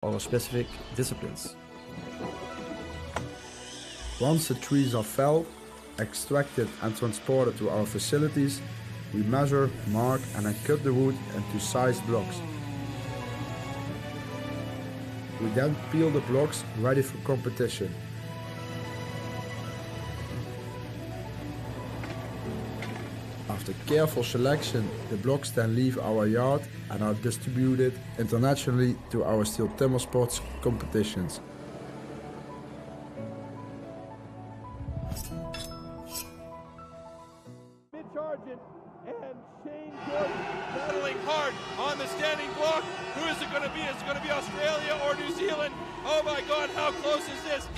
our specific disciplines. Once the trees are felled, extracted and transported to our facilities, we measure, mark and then cut the wood into sized blocks. We then peel the blocks ready for competition. After careful selection, the blocks then leave our yard and are distributed internationally to our STIHL TIMBERSPORTS competitions. Mid-charging and Shane Jordan battling hard on the standing block. Who is it going to be? Is it going to be Australia or New Zealand? Oh my God, how close is this?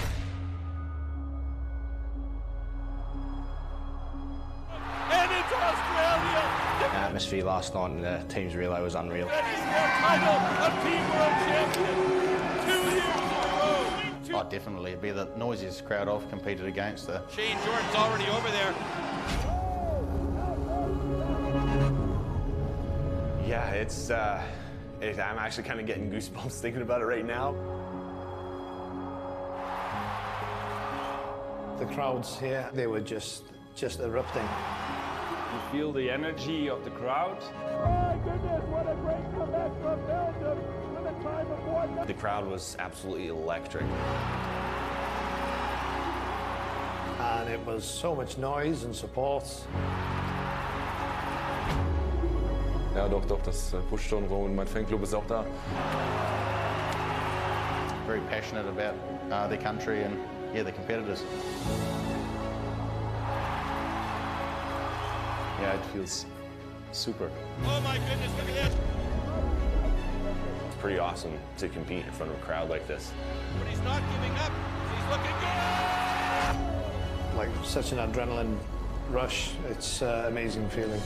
And it's Australia! The atmosphere last night in the team's relay was unreal. That is their title of Team World Champion 2 years in a row. Oh, definitely. It'd be the noisiest crowd I've competed against. Shane Jordan's already over there. Yeah, I'm actually kind of getting goosebumps thinking about it right now. The crowds here, they were just erupting. You feel the energy of the crowd. Oh my goodness, what a great comeback from Belgium with a time of 1. The crowd was absolutely electric. And it was so much noise and support. Ja, doch, das pusht schon rum und mein Fanclub ist auch da. Very passionate about their country and, yeah, the competitors. Yeah, it feels super. Oh my goodness, look at this. It's pretty awesome to compete in front of a crowd like this. But he's not giving up. He's looking good. Like such an adrenaline rush. It's an amazing feeling.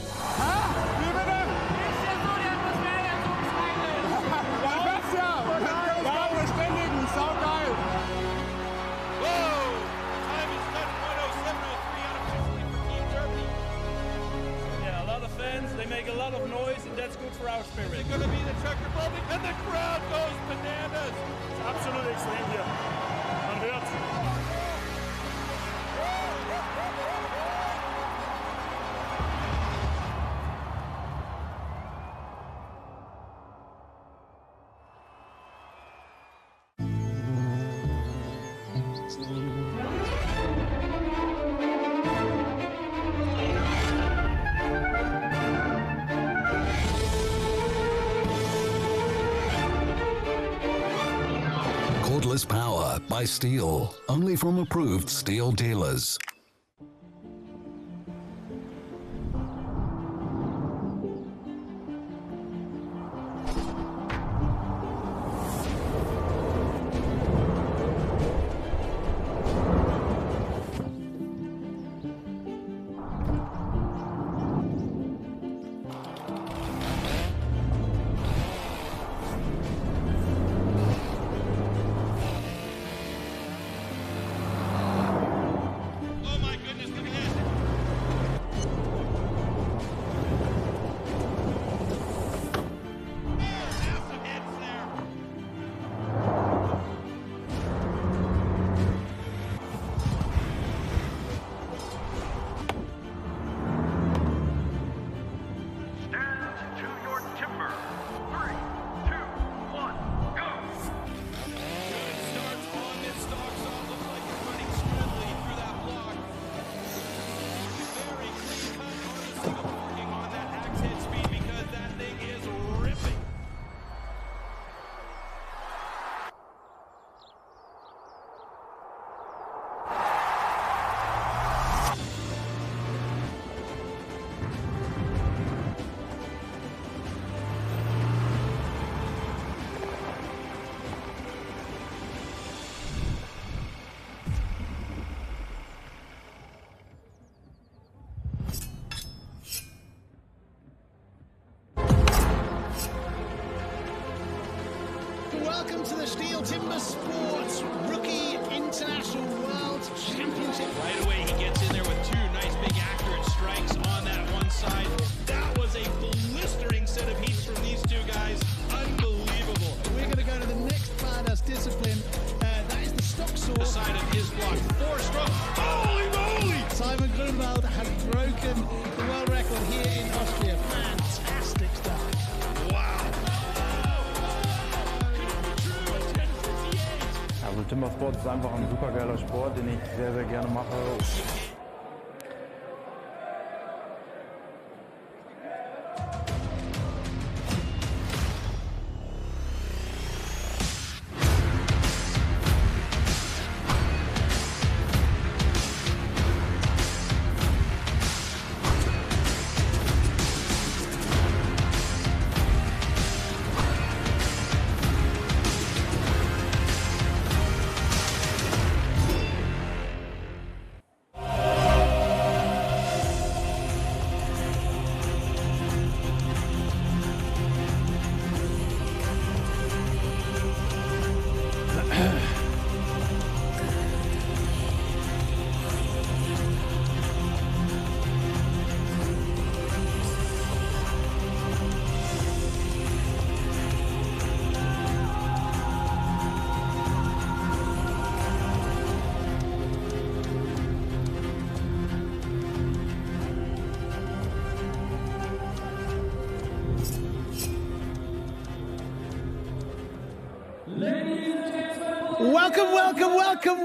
They make a lot of noise, and that's good for our spirit. It's going to be the Czech Republic, and the crowd goes bananas. It's absolut extrem hier. Man hört's. Cordless power by STIHL, only from approved STIHL dealers. Welcome to the STIHL TIMBERSPORTS Rookie International World Championship. Right away, he gets in there with 2 nice, big, accurate strikes on that one side. That was a blistering set of heats from these 2 guys. Unbelievable. We're going to go to the next part Also Timbersport ist einfach ein super geiler Sport, den ich sehr, sehr gerne mache.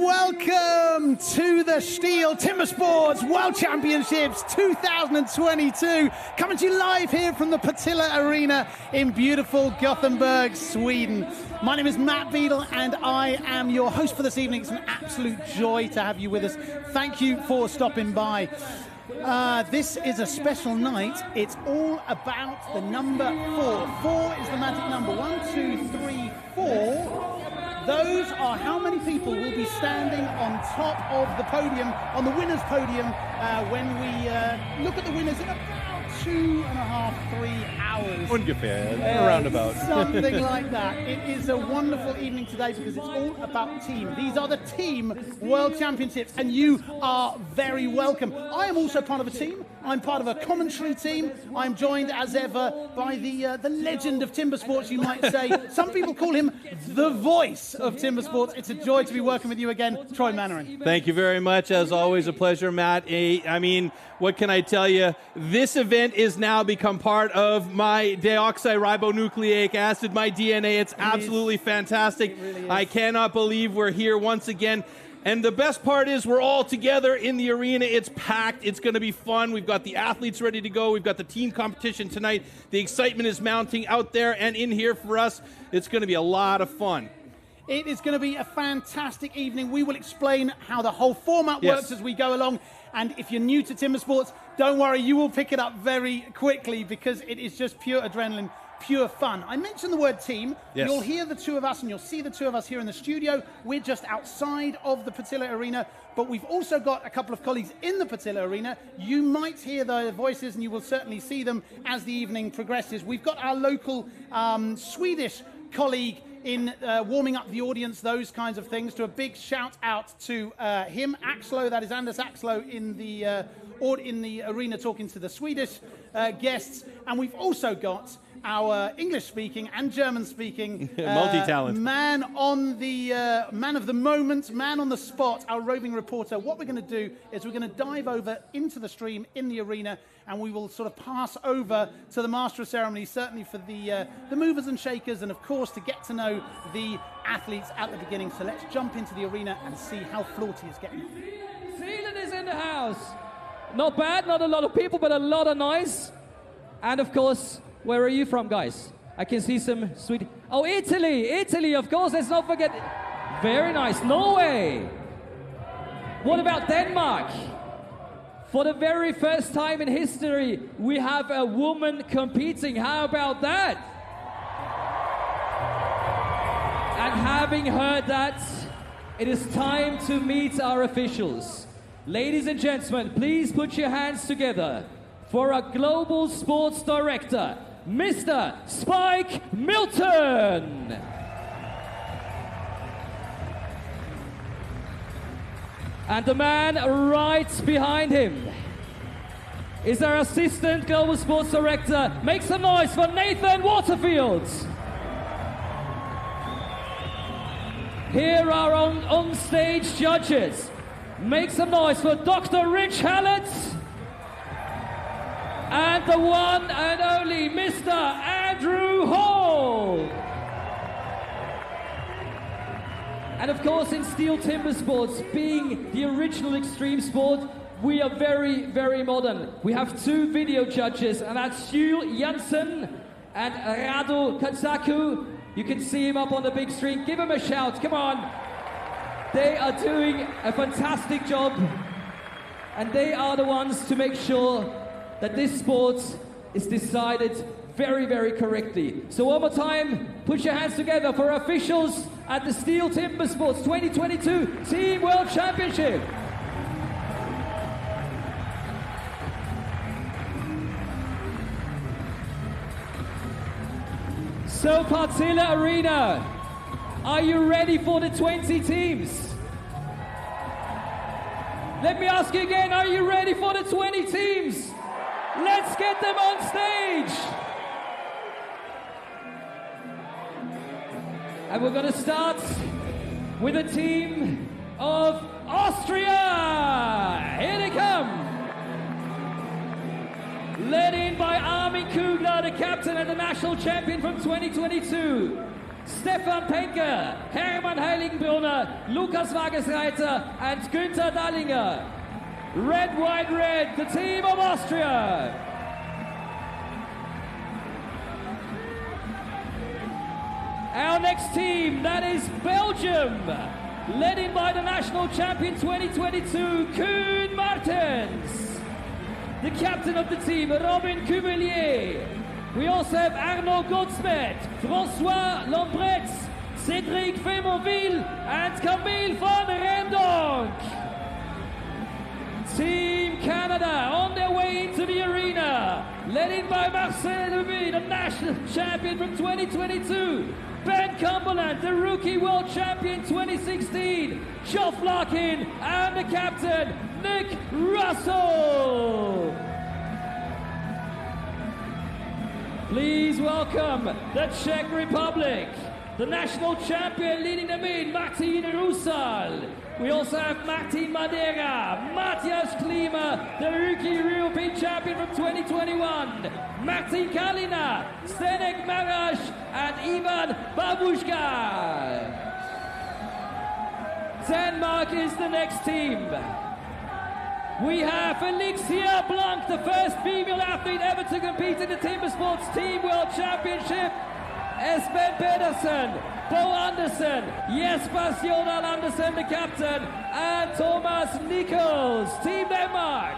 Welcome to the STIHL Timbersports World Championships 2022. Coming to you live here from the Partille Arena in beautiful Gothenburg, Sweden. My name is Matt Beadle and I am your host for this evening. It's an absolute joy to have you with us. Thank you for stopping by. This is a special night. It's all about the number 4. 4 is the magic number. 1, 2, 3, 4. Those are how many people will be standing on top of the podium, on the winners' podium, when we look at the winners in about 2.5, 3 hours. Ungefähr, around about. Something like that. It is a wonderful evening today because it's all about team. These are the Team World Championships and you are very welcome. I am also part of a team. I'm part of a commentary team. I'm joined as ever by the legend of timber sports, you might say. Some people call him the voice of timber sports. It's a joy to be working with you again, Troy Mannering. Thank you very much. As always, a pleasure, Matt. I mean, what can I tell you? This event is now become part of my deoxyribonucleic acid, my DNA. It's absolutely fantastic. Really I cannot believe we're here once again. And the best part is we're all together in the arena. It's packed. It's going to be fun. We've got the athletes ready to go. We've got the team competition tonight. The excitement is mounting out there and in here for us. It's going to be a lot of fun. It is going to be a fantastic evening. We will explain how the whole format works as we go along. And if you're new to timber sports, don't worry, you will pick it up very quickly because it is just pure adrenaline, pure fun. I mentioned the word team. Yes. You'll hear the two of us and you'll see the two of us here in the studio. We're just outside of the Partille Arena, but we've also got a couple of colleagues in the Partille Arena. You might hear their voices and you will certainly see them as the evening progresses. We've got our local Swedish colleague in warming up the audience, those kinds of things. To a big shout out to him, Axlo, that is Anders Axlo in the arena talking to the Swedish guests. And we've also got our English-speaking and German-speaking multi-talent man on the man of the moment, man on the spot, our roving reporter. What we're going to do is we're going to dive over into the stream in the arena, and we will sort of pass over to the master of ceremony, certainly for the movers and shakers, and of course to get to know the athletes at the beginning. So let's jump into the arena and see how Florty is getting on. Zealand is in the house. Not bad, not a lot of people, but a lot of noise. And of course, where are you from, guys? I can see some sweet... Oh, Italy! Italy, of course, let's not forget... Very nice. Norway! What about Denmark? For the very first time in history, we have a woman competing. How about that? And having heard that, it is time to meet our officials. Ladies and gentlemen, please put your hands together for our Global Sports Director, Mr. Spike Milton. And the man right behind him is our Assistant Global Sports Director. Make some noise for Nathan Waterfield. Here are on-stage judges. Make some noise for Dr. Rich Hallett. And the one and only Mr. Andrew Hall. And of course, in STIHL Timbersports, being the original extreme sport, we are very, very modern. We have 2 video judges, and that's Jules Janssen and Rado Katsaku. You can see him up on the big screen. Give him a shout, come on. They are doing a fantastic job, and they are the ones to make sure that this sport is decided very, very correctly. So one more time, put your hands together for officials at the STIHL Timbersports 2022 Team World Championship. So Partille Arena, are you ready for the 20 teams? Let me ask you again, are you ready for the 20 teams? Let's get them on stage. And we're going to start with the team of Austria. Here they come. Led in by Armin Kugler, the captain and the national champion from 2022. Stefan Penke, Hermann Heiligenbrunner, Lukas Wagesreiter, and Günther Dallinger. Red, white, red, the team of Austria. Our next team, that is Belgium, led in by the national champion 2022, Koen Martens. The captain of the team, Robin Cubelier. We also have Arnaud Goudsmet, François Lombretz, Cédric Fémonville, and Camille van Rendonk. Team Canada on their way into the arena, led in by Marcel Louis, the national champion from 2022. Ben Cumberland, the rookie world champion 2016. Geoff Larkin, and the captain, Nick Russell. Please welcome the Czech Republic, the national champion leading them in, Martin Rusal. We also have Martin Madeira, Matthias Klima, the rookie European champion from 2021, Martin Kalina, Zdenek Marash, and Ivan Babushka. Denmark is the next team. We have Felicia Blanc, the first female athlete ever to compete in the Timbersports Team World Championship. Esben Pedersen, Bo Andersen, Jesper Sjödahl Andersen, the captain, and Thomas Nichols, Team Denmark.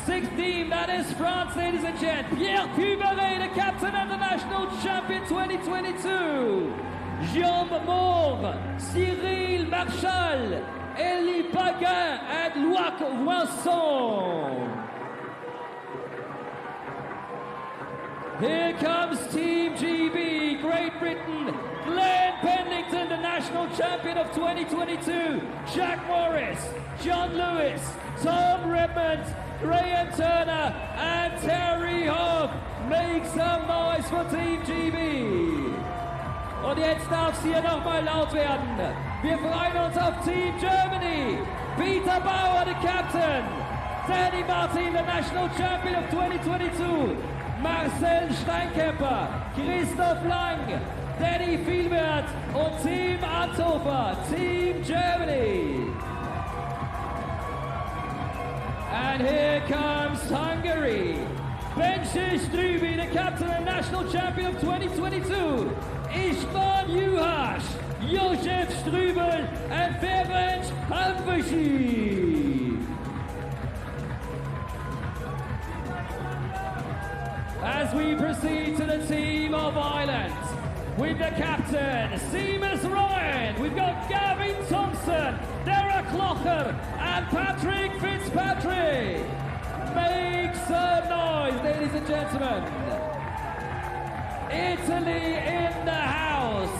Sixth team, that is France, ladies and gents. Pierre Cuberet, the captain and the national champion 2022. Jean Moore, Cyril Marchal, Elie Paguin, and Loic Vincent. Here comes Team GB, Great Britain, Glenn Pendleton, the national champion of 2022, Jack Morris, John Lewis, Tom Redmond, Graham Turner, and Terry Hoff. Make some noise for Team GB. Und jetzt darf es hier nochmal laut werden. Wir freuen uns auf Team Germany. Peter Bauer, the captain. Danny Martin, the national champion of 2022. Marcel Steinkemper, Christoph Lang, Danny Vielwert und Team Anthofer, Team Germany. And here comes Hungary. Benji Struby, the captain and national champion of 2022. Istvan Juhas, Josef Strubel, and Ferenc Halvashi. As we proceed to the team of Ireland, with the captain, Seamus Ryan, we've got Gavin Thompson, Derek Clocher, and Patrick Fitzpatrick. Make some noise, ladies and gentlemen. Italy in the house.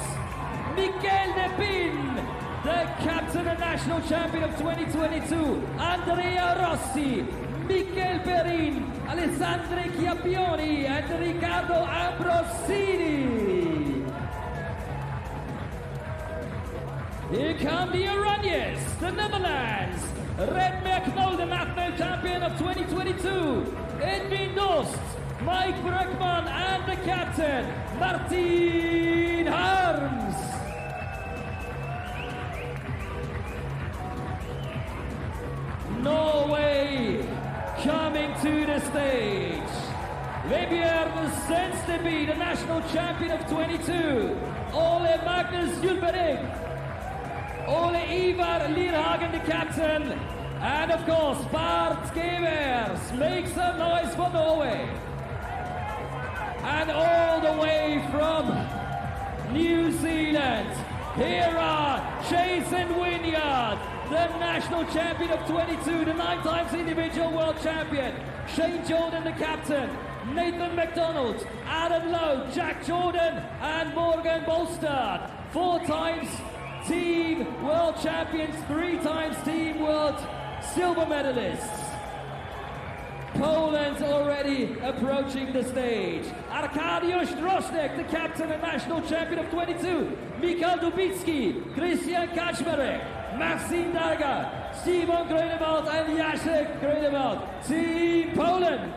Michel De Pin, the captain and national champion of 2022. Andrea Rossi, Michel Perin, Alessandro Chiappioni, and Riccardo Ambrosini. Here come the Iranians, the Netherlands. Red McNall, the national champion of 2022. Edwin Dost, Mike Brackman, and the captain, Martin Hau. Vebjörn Stensteby, the national champion of 22. Ole Magnus Julberg. Ole Ivar Lierhagen, the captain. And of course, Bart Gevers. Make some noise for Norway. And all the way from New Zealand, here are Jason Wynyard, the national champion of 22, the 9 times individual world champion. Shane Jordan, the captain. Nathan McDonald, Adam Lowe, Jack Jordan, and Morgan Bolstad. 4 times team world champions, 3 times team world silver medalists. Poland's already approaching the stage. Arkadiusz Droznek, the captain and national champion of 22. Mikael Dubicki, Christian Kaczmarek, Maxim Darga, Simon Grönewald, and Jacek Grönewald. Team Poland.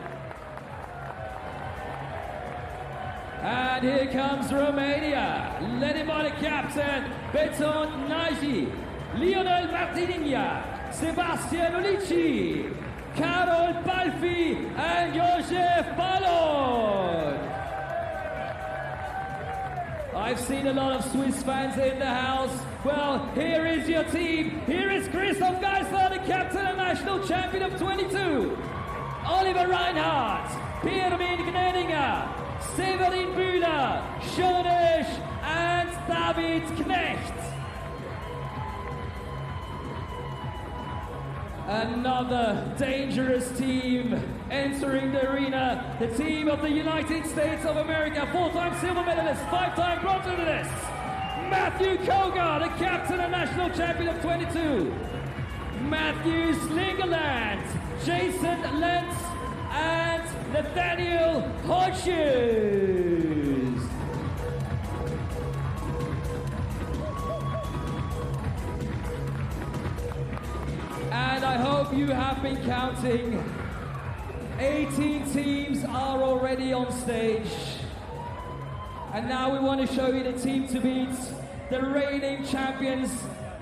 And here comes Romania, led by the captain, Beton Nagy, Lionel Martininha, Sebastian Olici, Karol Balfi, and Josef Ballon. I've seen a lot of Swiss fans in the house. Well, here is your team. Here is Christoph Geisler, the captain and national champion of 22. Oliver Reinhardt, Pirmin Gnedinger, Severin Bühler, Schonesch, and David Knecht. Another dangerous team entering the arena. The team of the United States of America. 4-time silver medalist, 5-time bronze medalist. Matthew Kogar, the captain and national champion of 22. Matthew Slingerland, Jason Lentz, and Nathaniel Hodges. And I hope you have been counting. 18 teams are already on stage. And now we want to show you the team to beat, the reigning champions.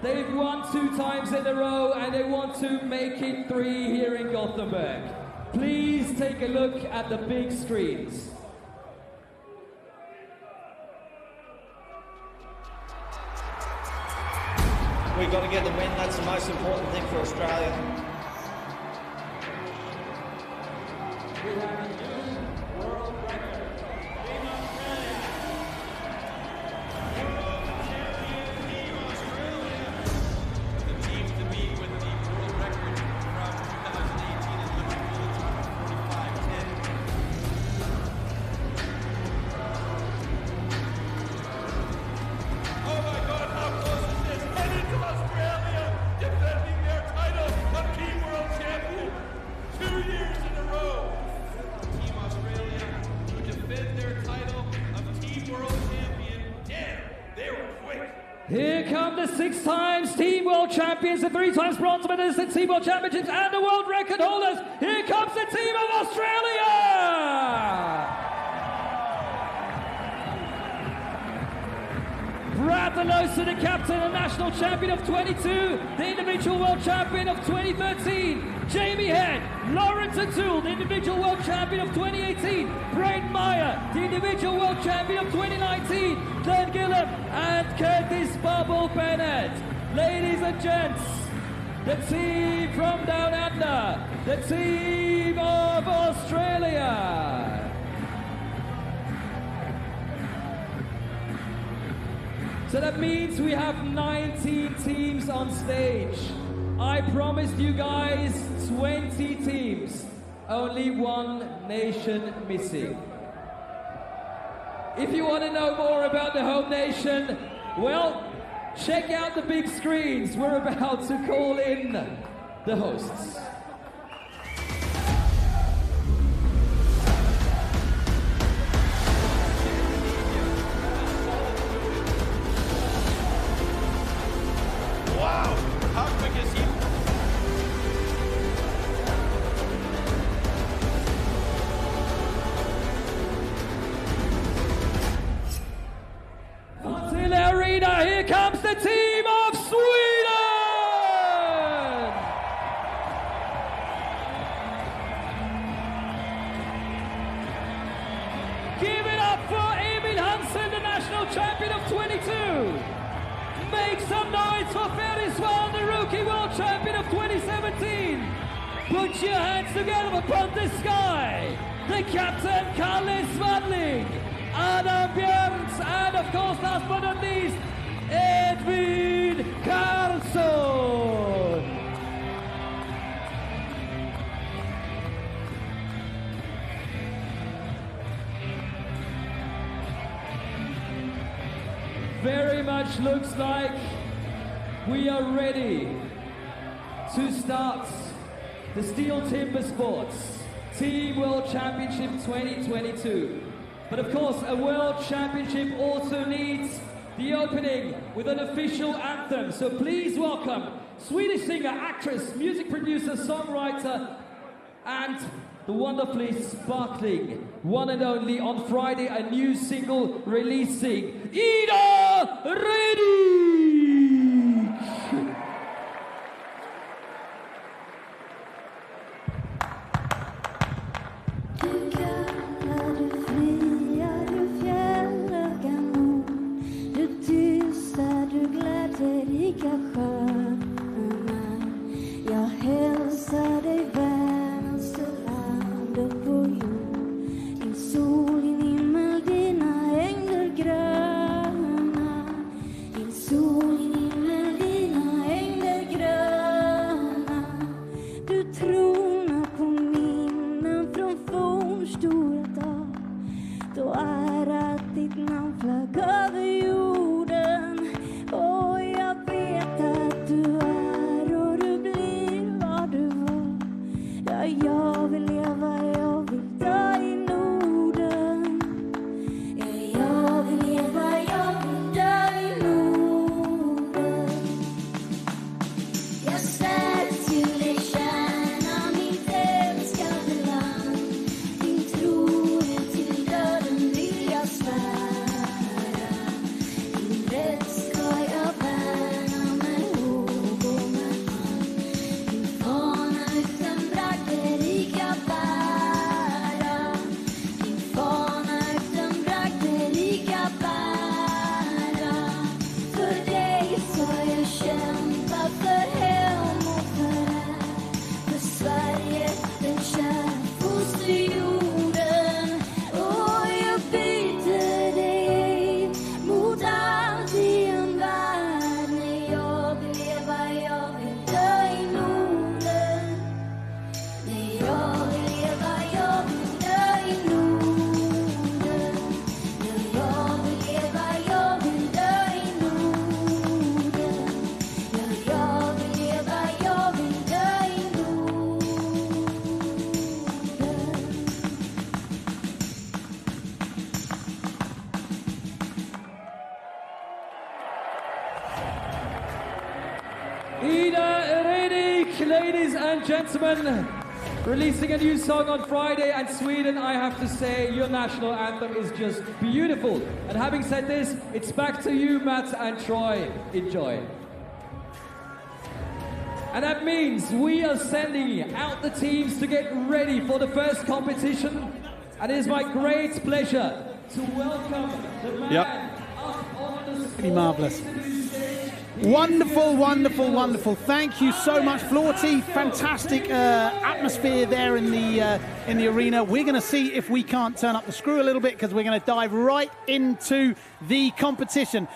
They've won 2 times in a row and they want to make it 3 here in Gothenburg. Please take a look at the big screens. We've got to get the win, that's the most important thing for Australia. We have a new world record. Team Australia. World champion Team Australia. The team to beat with the world record from 2018 in Liverpool, it's 45-10. Oh my God, how close is this? Headed to Australia, defending their title of Team World Champion. 2 years in a row. Team Australia to defend their title of Team World Champion. Damn, they were quick. Here come the 6 times Team World Champions, the 3 times bronze medalists at Team World Championships, and the world record holders. Here comes the team of Australia! Brad Delosa, the captain and national champion of 22, the individual world champion of 2013. Jamie Head, Lawrence O'Toole, the individual world champion of 2018. Brayden Meyer, the individual world champion of 2019. Glenn Gillam and Curtis Bubble Bennett. Ladies and gents, the team from down under, the team of Australia. So that means we have 19 teams on stage. I promised you guys 20 teams. Only 1 nation missing. If you want to know more about the home nation, well, check out the big screens. We're about to call in the hosts. Wow, how quick is he? Partille Arena, here comes the team of Sweden! World Champion of 22. Make some noise for Ferris Swan, the Rookie World Champion of 2017. Put your hands together upon the sky. The Captain, Kalle Swadling, Adam Björns, and of course, last but not least, Edwin Karlsson. Very much looks like we are ready to start the STIHL Timbersports Team World Championship 2022. But of course, a World Championship also needs the opening with an official anthem. So please welcome Swedish singer, actress, music producer, songwriter, and the wonderfully sparkling, one and only, on Friday, a new single releasing, Ida Redig! Jag hälsar dig värnaste land upp på jord. Din sol, din himmel, dina ängder gröna. Din sol, din himmel, dina ängder gröna. Du tronar på minnen från fornstora dag. Då ärat ditt namn flagg över jorden. Och jag vet att du är och du blir vad du var. Ja, jag vill leva, jag vill dö i Norden. Ja, jag vill leva, jag vill dö i Norden. Jag svär till dig, kärna, mitt älskade land. Din trohet till döden vill jag svära. Din rätt ska jag värna med håg och med hand. Din fana utan bragder lika bära. Din fana utan bragder lika bära. För dig ska jag kämpa, för hem och för här. För Sverige, den kära fosterjorden. Och jag byter dig mot allt i en värld. När jag vill leva, jag vill dö i Norden. När jag vill leva, jag vill dö i Norden. När jag vill leva, jag vill dö i Norden. När jag vill leva, jag vill dö i Norden. Ida Redig, ladies and gentlemen, releasing a new song on Friday, and Sweden, I have to say, your national anthem is just beautiful. And having said this, it's back to you, Matt and Troy. Enjoy. And that means we are sending out the teams to get ready for the first competition. And it is my great pleasure to welcome the man up on the stage. Pretty marvellous. Wonderful, wonderful, wonderful. Thank you so much, Florty. Fantastic atmosphere there in the arena. We're going to see if we can't turn up the screw a little bit, because we're going to dive right into the competition.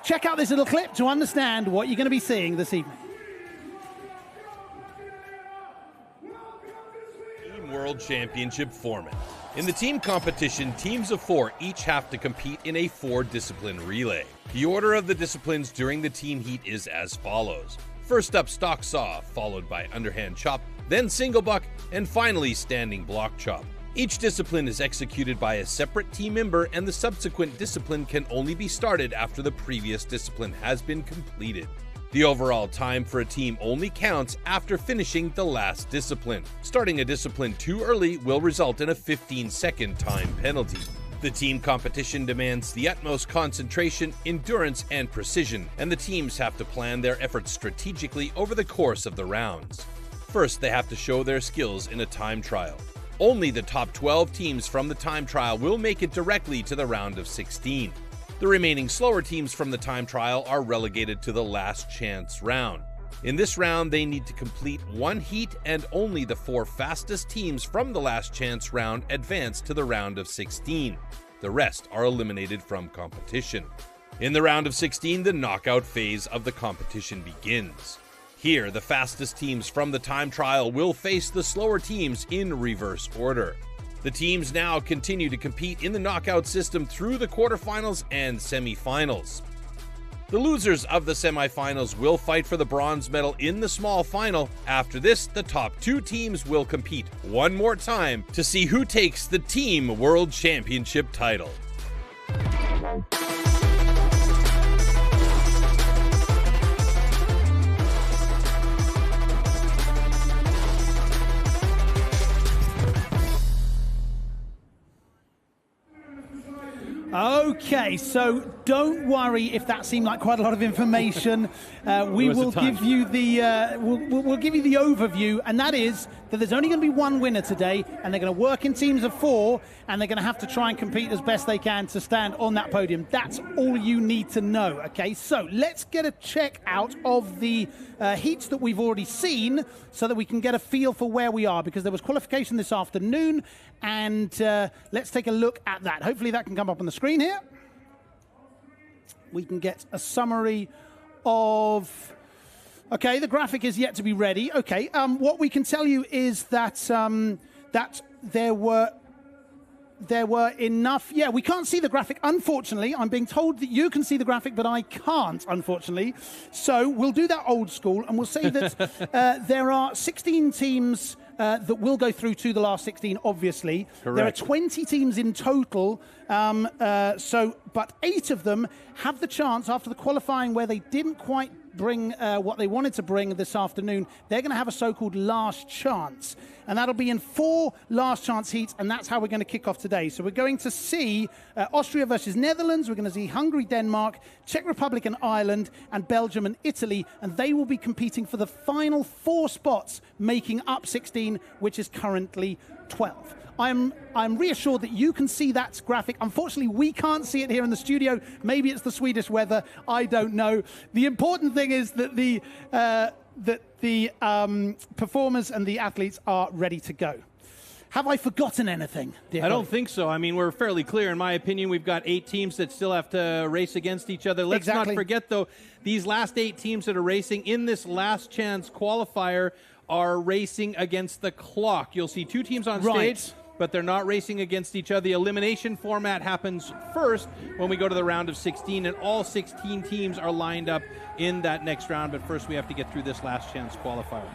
Check out this little clip to understand what you're going to be seeing this evening. Team World Championship format. In the team competition, teams of 4 each have to compete in a 4-discipline relay. The order of the disciplines during the team heat is as follows. First up, stock saw, followed by underhand chop, then single buck, and finally standing block chop. Each discipline is executed by a separate team member, and the subsequent discipline can only be started after the previous discipline has been completed. The overall time for a team only counts after finishing the last discipline. Starting a discipline too early will result in a 15-second time penalty. The team competition demands the utmost concentration, endurance, and precision, and the teams have to plan their efforts strategically over the course of the rounds. First, they have to show their skills in a time trial. Only the top 12 teams from the time trial will make it directly to the round of 16. The remaining slower teams from the time trial are relegated to the last chance round. In this round, they need to complete one heat, and only the 4 fastest teams from the last chance round advance to the round of 16. The rest are eliminated from competition. In the round of 16, the knockout phase of the competition begins. Here, the fastest teams from the time trial will face the slower teams in reverse order. The teams now continue to compete in the knockout system through the quarterfinals and semifinals. The losers of the semifinals will fight for the bronze medal in the small final. After this, the top 2 teams will compete one more time to see who takes the Team World Championship title. Okay, so don't worry if that seemed like quite a lot of information. We will give you the we'll give you the overview, and that is that there's only going to be one winner today, and they're going to work in teams of 4, and they're going to have to try and compete as best they can to stand on that podium. That's all you need to know. Okay, so let's get a check out of the heats that we've already seen, so that we can get a feel for where we are, because there was qualification this afternoon, and let's take a look at that. Hopefully that can come up on the screen here. We can get a summary of... Okay, the graphic is yet to be ready. Okay, what we can tell you is that that there were enough... Yeah, we can't see the graphic, unfortunately. I'm being told that you can see the graphic, but I can't, unfortunately. So we'll do that old school, and we'll say that there are 16 teams that will go through to the last 16, obviously. Correct. There are 20 teams in total, but 8 of them have the chance, after the qualifying where they didn't quite bring what they wanted to bring this afternoon, they're going to have a so-called last chance. And that'll be in 4 last chance heats, and that's how we're going to kick off today. So we're going to see Austria versus Netherlands, we're going to see Hungary, Denmark, Czech Republic and Ireland, and Belgium and Italy, and they will be competing for the final 4 spots, making up 16, which is currently 12. I'm reassured that you can see that graphic. Unfortunately, we can't see it here in the studio. Maybe it's the Swedish weather. I don't know. The important thing is that the performers and the athletes are ready to go. Have I forgotten anything, dear I don't think so. I mean, we're fairly clear. In my opinion, we've got 8 teams that still have to race against each other. Let's not forget, though, these last 8 teams that are racing in this last chance qualifier are racing against the clock. You'll see 2 teams on stage, but they're not racing against each other. The elimination format happens first when we go to the round of 16, and all 16 teams are lined up in that next round. But first, we have to get through this last chance qualifier.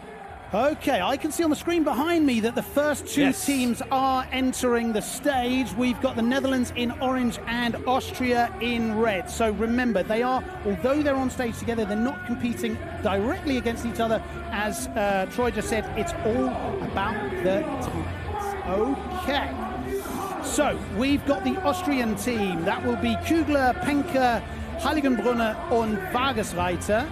Okay, I can see on the screen behind me that the first 2 teams are entering the stage. We've got the Netherlands in orange and Austria in red. So remember, they are, although they're on stage together, they're not competing directly against each other. As Troy just said, it's all about the times. Okay. So we've got the Austrian team. That will be Kugler, Penke, Heiligenbrunner and Wagesreiter,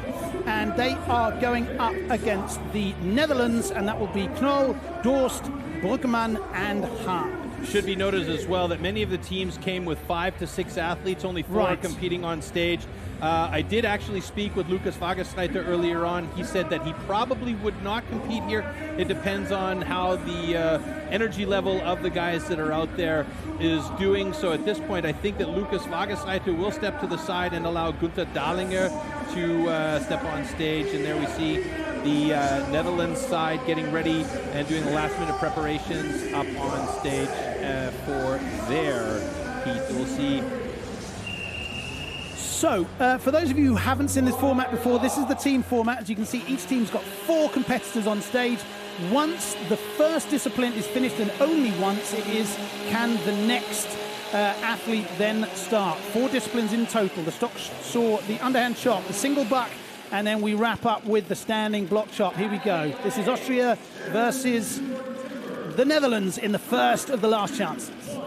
and they are going up against the Netherlands, and that will be Knoll, Dorst, Bruggemann and Hahn. Should be noted as well that many of the teams came with 5 to 6 athletes, only 4 are competing on stage. I did actually speak with Lukas Wagesreiter earlier on. He said that he probably would not compete here. It depends on how the energy level of the guys that are out there is doing. So at this point, I think that Lukas Wagesreiter will step to the side and allow Gunther Dahlinger to step on stage. And there we see the Netherlands side getting ready and doing the last-minute preparations up on stage for their heat. We'll see. So, for those of you who haven't seen this format before, this is the team format. As you can see, each team's got 4 competitors on stage. Once the first discipline is finished, and only once it is, can the next athlete then start. 4 disciplines in total. The stock saw, the underhand chop, the single buck, and then we wrap up with the standing block chop. Here we go. This is Austria versus the Netherlands in the first of the last chances.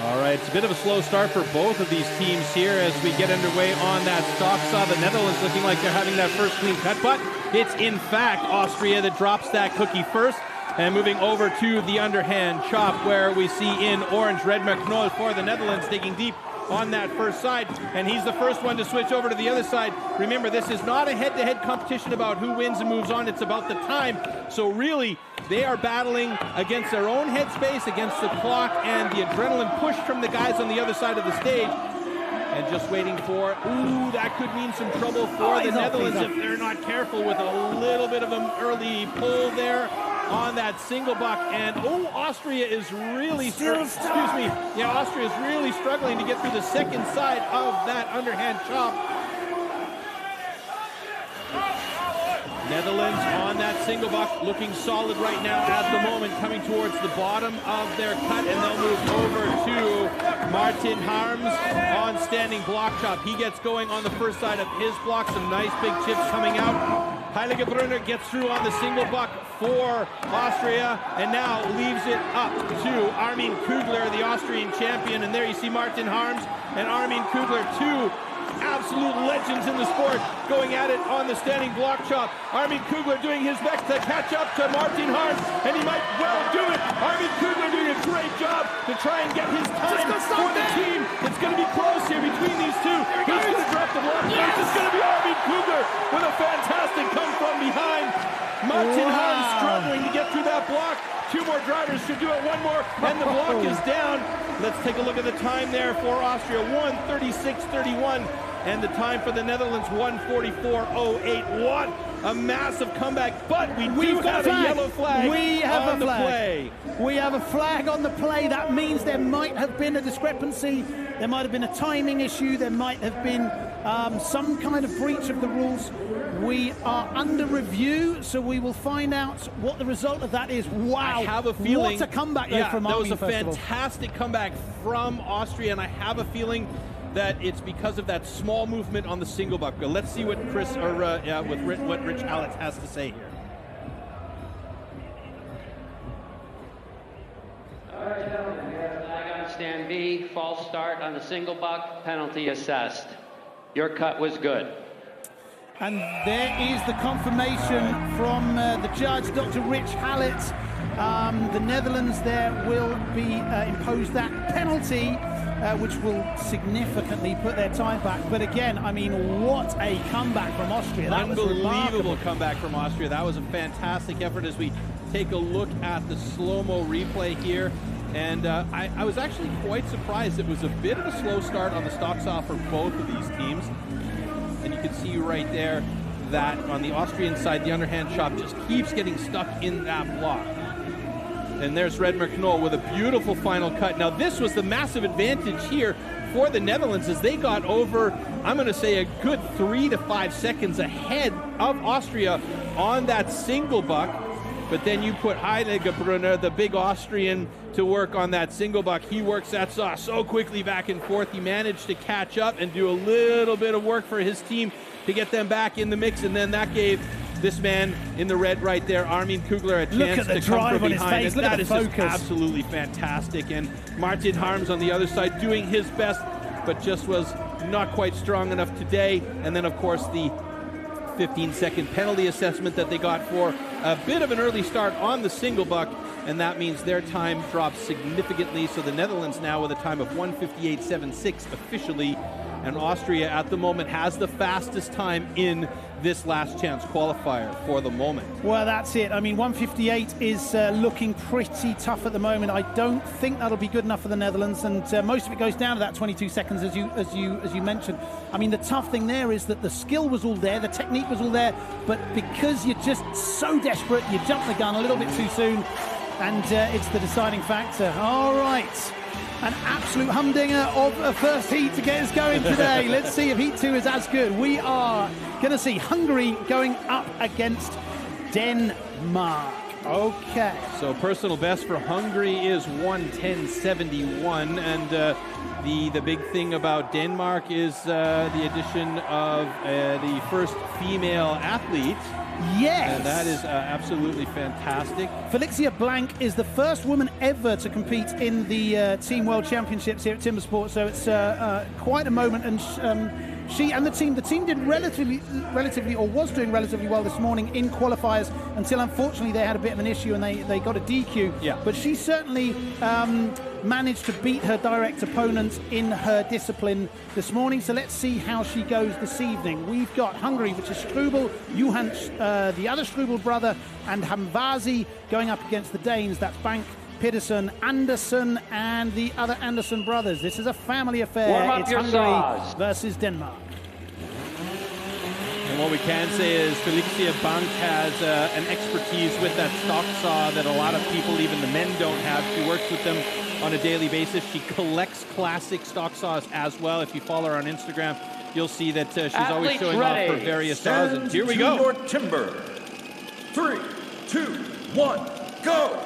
All right, it's a bit of a slow start for both of these teams here as we get underway on that stock saw. The Netherlands looking like they're having that first clean cut, but it's in fact Austria that drops that cookie first. And moving over to the underhand chop, where we see in orange Redmer Knoll for the Netherlands, digging deep on that first side, and he's the first one to switch over to the other side. Remember, this is not a head-to-head competition about who wins and moves on. It's about the time. So really, they are battling against their own headspace, against the clock, and the adrenaline push from the guys on the other side of the stage. And just waiting for, ooh, that could mean some trouble for the Netherlands if they're not careful, with a little bit of an early pull there on that single buck. And Austria is really Austria is really struggling to get through the second side of that underhand chop. Netherlands on that single buck, looking solid right now at the moment, coming towards the bottom of their cut, and they'll move over to Martin Harms on standing block chop. He gets going on the first side of his block, some nice big chips coming out. Heiligebrunner gets through on the single buck for Austria, and now leaves it up to Armin Kugler, the Austrian champion. And there you see Martin Harms and Armin Kugler, two absolute legends in the sport, going at it on the standing block chop. Armin Kugler doing his best to catch up to Martin Harms, and he might well do it. Armin Kugler doing a great job to try and get his time for the team. It's going to be close here between these two. Who's going to drop the block? Yes! It's going to be Armin Kugler with a fantastic come from behind. Martin Harms struggling to get through that block. Two more drivers should do it, one more, and the block is down. Let's take a look at the time there for Austria, 1:36.31, and the time for the Netherlands, 1:44.08. What a massive comeback, but we do have a yellow flag on the play. We have a flag on the play. That means there might have been a discrepancy. There might have been a timing issue. There might have been some kind of breach of the rules. We are under review, so we will find out what the result of that is. Wow. I have a feeling. What a comeback there from Armin. That was a fantastic comeback from Austria, and I have a feeling that it's because of that small movement on the single buck. Let's see what what Rich Alex has to say here. All right, gentlemen, we have a flag on stand B, false start on the single buck, penalty assessed. Your cut was good. And there is the confirmation from the judge, Dr. Rich Hallett. The Netherlands there will be imposed that penalty, which will significantly put their time back. But again, I mean, what a comeback from Austria. That was unbelievable comeback from Austria. That was a fantastic effort as we take a look at the slow-mo replay here. And I was actually quite surprised. It was a bit of a slow start on the stocks off for both of these teams. And you can see right there that on the Austrian side, the underhand chop just keeps getting stuck in that block. And there's Redmer Knoll with a beautiful final cut. Now, this was the massive advantage here for the Netherlands as they got over, I'm going to say, a good 3 to 5 seconds ahead of Austria on that single buck. But then you put Heiligebrunner, the big Austrian, to work on that single buck. He works that saw so quickly back and forth. He managed to catch up and do a little bit of work for his team to get them back in the mix. And then that gave this man in the red right there, Armin Kugler, a chance to come from behind. And that is just absolutely fantastic. And Martin Harms on the other side doing his best, but just was not quite strong enough today. And then, of course, the 15-second penalty assessment that they got for a bit of an early start on the single buck, and that means their time drops significantly. So the Netherlands now with a time of 1:58.76 officially, and Austria at the moment has the fastest time in this last chance qualifier for the moment. Well, that's it. I mean, 1:58 is looking pretty tough at the moment. I don't think that'll be good enough for the Netherlands, and most of it goes down to that 22 seconds, as you mentioned. I mean, the tough thing there is that the skill was all there, the technique was all there, but because you're just so desperate, you jump the gun a little bit too soon, and it's the deciding factor. All right. An absolute humdinger of a first heat to get us going today. Let's see if Heat 2 is as good. We are going to see Hungary going up against Denmark. Okay. So personal best for Hungary is 1:10.71, and the big thing about Denmark is the addition of the first female athlete. Yes. And that is absolutely fantastic. Felixia Blank is the first woman ever to compete in the Team World Championships here at Timbersport, so it's quite a moment, and she and the team did relatively, or was doing relatively well this morning in qualifiers until unfortunately they had a bit of an issue and they got a DQ. Yeah. But she certainly managed to beat her direct opponent in her discipline this morning. So let's see how she goes this evening. We've got Hungary, which is Strubel, Johan, the other Strubel brother, and Hamvazi going up against the Danes. That's Bank, Pedersen, Anderson, and the other Anderson brothers. This is a family affair. It's Hungary versus Denmark. And what we can say is Felicia Bank has an expertise with that stock saw that a lot of people, even the men, don't have. She works with them on a daily basis. She collects classic stock saws as well. If you follow her on Instagram, you'll see that she's always showing off her various saws. And here we go. Your timber. 3, 2, 1, go!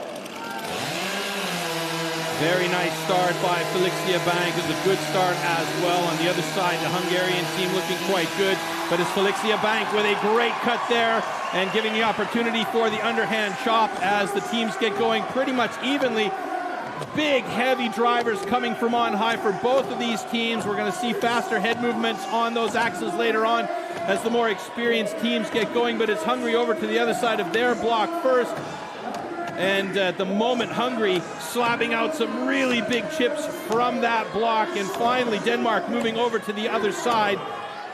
Very nice start by Felicia Bank. It was a good start as well. On the other side, the Hungarian team looking quite good. But it's Felicia Bank with a great cut there and giving the opportunity for the underhand chop as the teams get going pretty much evenly. Big, heavy drivers coming from on high for both of these teams. We're going to see faster head movements on those axes later on as the more experienced teams get going. But it's Hungary over to the other side of their block first. And at the moment, Hungary slapping out some really big chips from that block. And finally, Denmark moving over to the other side.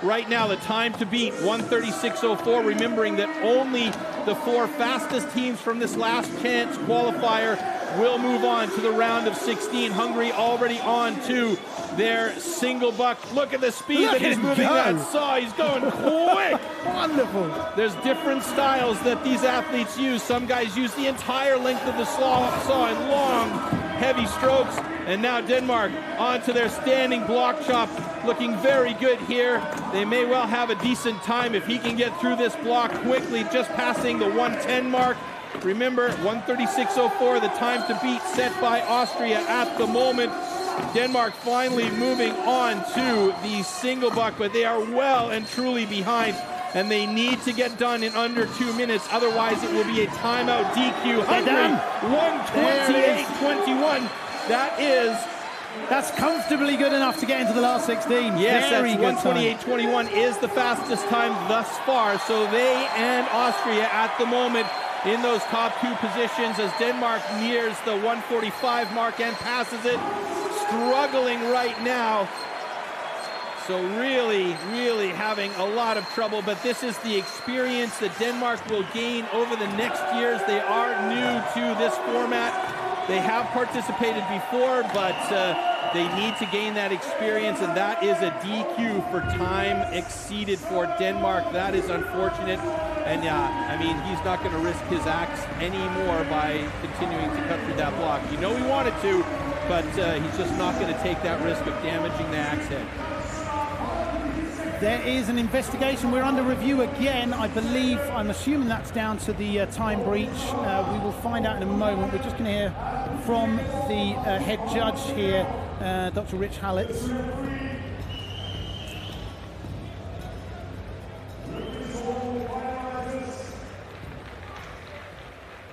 Right now, the time to beat, 1:36.04, remembering that only the 4 fastest teams from this last chance qualifier will move on to the round of 16. Hungary already on to their single buck. Look at the speed that he's moving that saw. He's going quick. Wonderful. There's different styles that these athletes use. Some guys use the entire length of the saw in long, heavy strokes. And now Denmark onto their standing block chop, looking very good here. They may well have a decent time if he can get through this block quickly, just passing the 1:10 mark. Remember, 1:36.04, the time to beat set by Austria at the moment. Denmark finally moving on to the single buck, but they are well and truly behind, and they need to get done in under 2 minutes. Otherwise, it will be a timeout DQ. Hungary, 1:28.21. That's comfortably good enough to get into the last 16. Yes, Very that's 1:28.21 is the fastest time thus far. So they and Austria at the moment in those top 2 positions as Denmark nears the 1:45 mark and passes it. Struggling right now. So really, really having a lot of trouble, but this is the experience that Denmark will gain over the next years. They are new to this format. They have participated before, but they need to gain that experience, and that is a DQ for time exceeded for Denmark. That is unfortunate, and I mean, he's not going to risk his axe anymore by continuing to cut through that block. You know he wanted to, but he's just not going to take that risk of damaging the axe head. There is an investigation. We're under review again. I believe, I'm assuming that's down to the time breach. We will find out in a moment. We're just going to hear from the head judge here, Dr. Rich Hallett.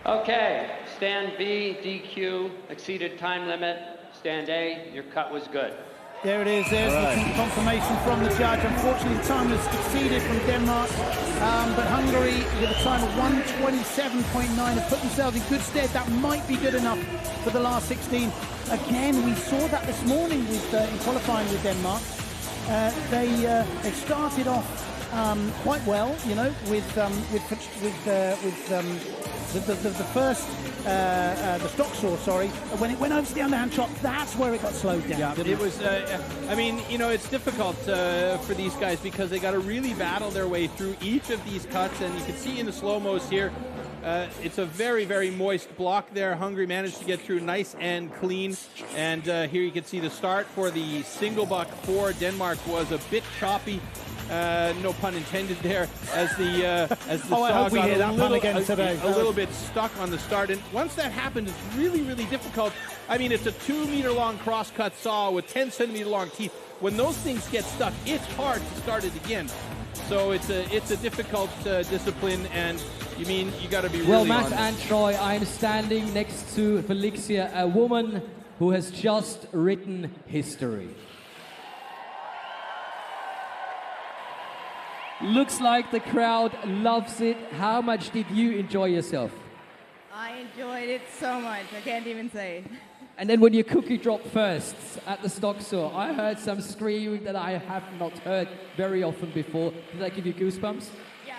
Okay, stand B, DQ, exceeded time limit. Stand A, your cut was good. There it is. There's the confirmation from the judge. Unfortunately, the time was exceeded from Denmark, but Hungary, with a time of 1:27.9, have put themselves in good stead. That might be good enough for the last 16. Again, we saw that this morning with in qualifying with Denmark. They started off quite well, you know, with the first the stock saw, sorry. When it went over to the underhand chop, that's where it got slowed down. Yeah, it was. I mean, you know, it's difficult for these guys because they got to really battle their way through each of these cuts, and you can see in the slow-mos here, it's a very, very moist block there. Hungary managed to get through nice and clean, and here you can see the start for the single buck for Denmark was a bit choppy. No pun intended there, as the saw got a little bit stuck on the start. And once that happened, it's really, really difficult. I mean, it's a 2-meter-long cross-cut saw with 10-centimeter-long teeth. When those things get stuck, it's hard to start it again. So it's a difficult discipline, and you got to be really Well, Matt honest. and Troy, I'm standing next to Felicia, a woman who has just written history. Looks like the crowd loves it. How much did you enjoy yourself? I enjoyed it so much, I can't even say. And then when your cookie dropped first at the stock show, I heard some screaming that I have not heard very often before. Did that give you goosebumps? Yeah.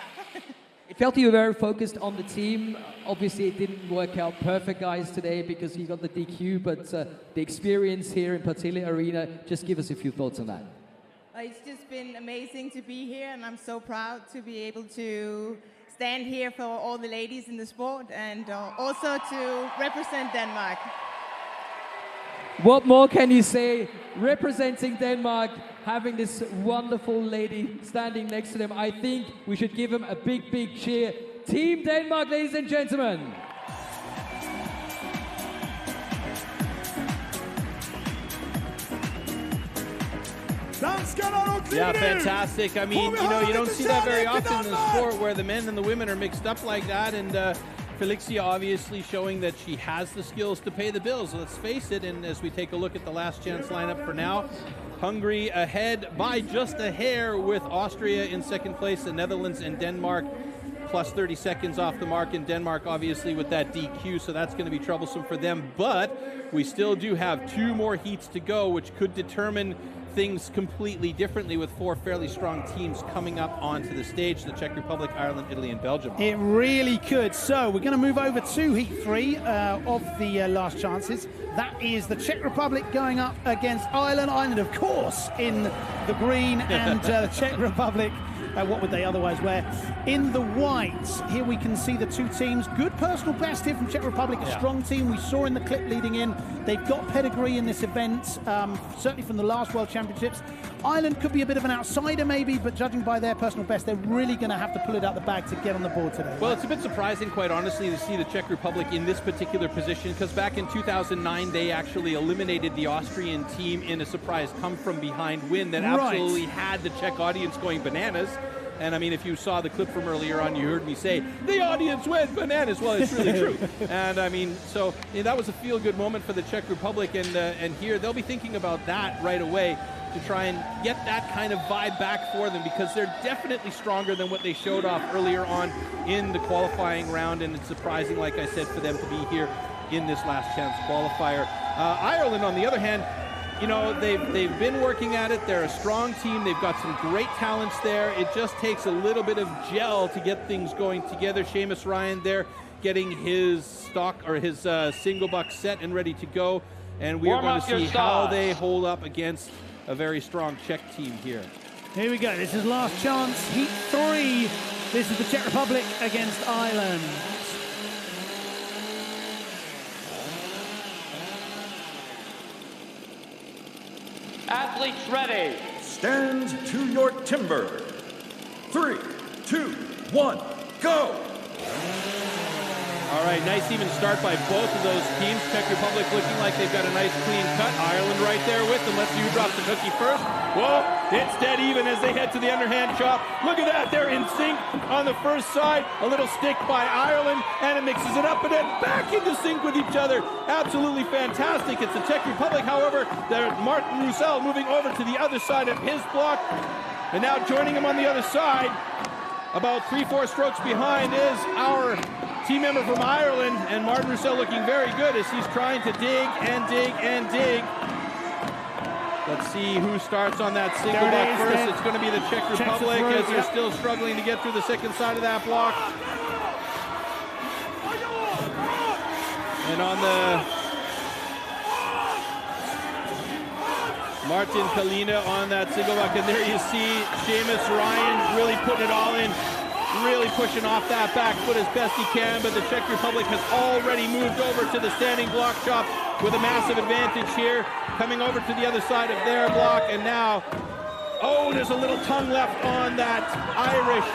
It felt you were very focused on the team. Obviously, it didn't work out perfect, guys, today because you got the DQ, but the experience here in Partille Arena, just give us a few thoughts on that. It's just been amazing to be here, and I'm so proud to be able to stand here for all the ladies in the sport and also to represent Denmark. What more can you say? Representing Denmark, having this wonderful lady standing next to them, I think we should give them a big, big cheer. Team Denmark, ladies and gentlemen. Yeah, fantastic. I mean, you know, you don't see that very often in the sport where the men and the women are mixed up like that. And Felixia obviously showing that she has the skills to pay the bills. Let's face it. And as we take a look at the last chance lineup for now, Hungary ahead by just a hair with Austria in second place, the Netherlands and Denmark plus 30 seconds off the mark, in Denmark obviously with that DQ, so that's going to be troublesome for them. But we still do have 2 more heats to go, which could determine things completely differently with 4 fairly strong teams coming up onto the stage, the Czech Republic, Ireland, Italy and Belgium. It really could. So we're going to move over to Heat 3 of the last chances. That is the Czech Republic going up against Ireland. Ireland, of course, in the green, and the Czech Republic, what would they otherwise wear? In the whites. Here we can see the 2 teams. Good personal best here from Czech Republic, a strong team. We saw in the clip leading in. They've got pedigree in this event, certainly from the last World Championships. Ireland could be a bit of an outsider maybe, but judging by their personal best, they're really going to have to pull it out the bag to get on the board today. Well, it's a bit surprising, quite honestly, to see the Czech Republic in this particular position, because back in 2009, they actually eliminated the Austrian team in a surprise come-from-behind win that absolutely had the Czech audience going bananas. And I mean, if you saw the clip from earlier on, you heard me say, the audience went bananas. Well, it's really true. And I mean, so that was a feel-good moment for the Czech Republic. And here, they'll be thinking about that right away to try and get that kind of vibe back for them, because they're definitely stronger than what they showed off earlier on in the qualifying round. And it's surprising, like I said, for them to be here in this last chance qualifier. Ireland, on the other hand, you know, they've been working at it. They're a strong team. They've got some great talents there. It just takes a little bit of gel to get things going together. Seamus Ryan there getting his stock or his single buck set and ready to go. And we are going to see how they hold up against a very strong Czech team here. Here we go. This is last chance, Heat 3. This is the Czech Republic against Ireland. Athletes ready. Stand to your timber. 3, 2, 1, go! All right, nice even start by both of those teams. Czech Republic looking like they've got a nice clean cut. Ireland right there with them. Let's see who drops the cookie first. Whoa, it's dead even as they head to the underhand chop. Look at that, they're in sync on the first side. A little stick by Ireland, and it mixes it up and then back into sync with each other. Absolutely fantastic. It's the Czech Republic, however, they're Martin Roussel moving over to the other side of his block. And now joining him on the other side, about 3-4 strokes behind, is our team member from Ireland, and Martin Roussel looking very good as he's trying to dig and dig and dig. Let's see who starts on that single buck first. It's going to be the Czech Republic as they're still struggling to get through the second side of that block. And on the Martin Kalina on that single buck, and there you see Seamus Ryan really putting it all in. Really pushing off that back foot as best he can, but the Czech Republic has already moved over to the standing block chop with a massive advantage here, coming over to the other side of their block, and now, oh, there's a little tongue left on that Irish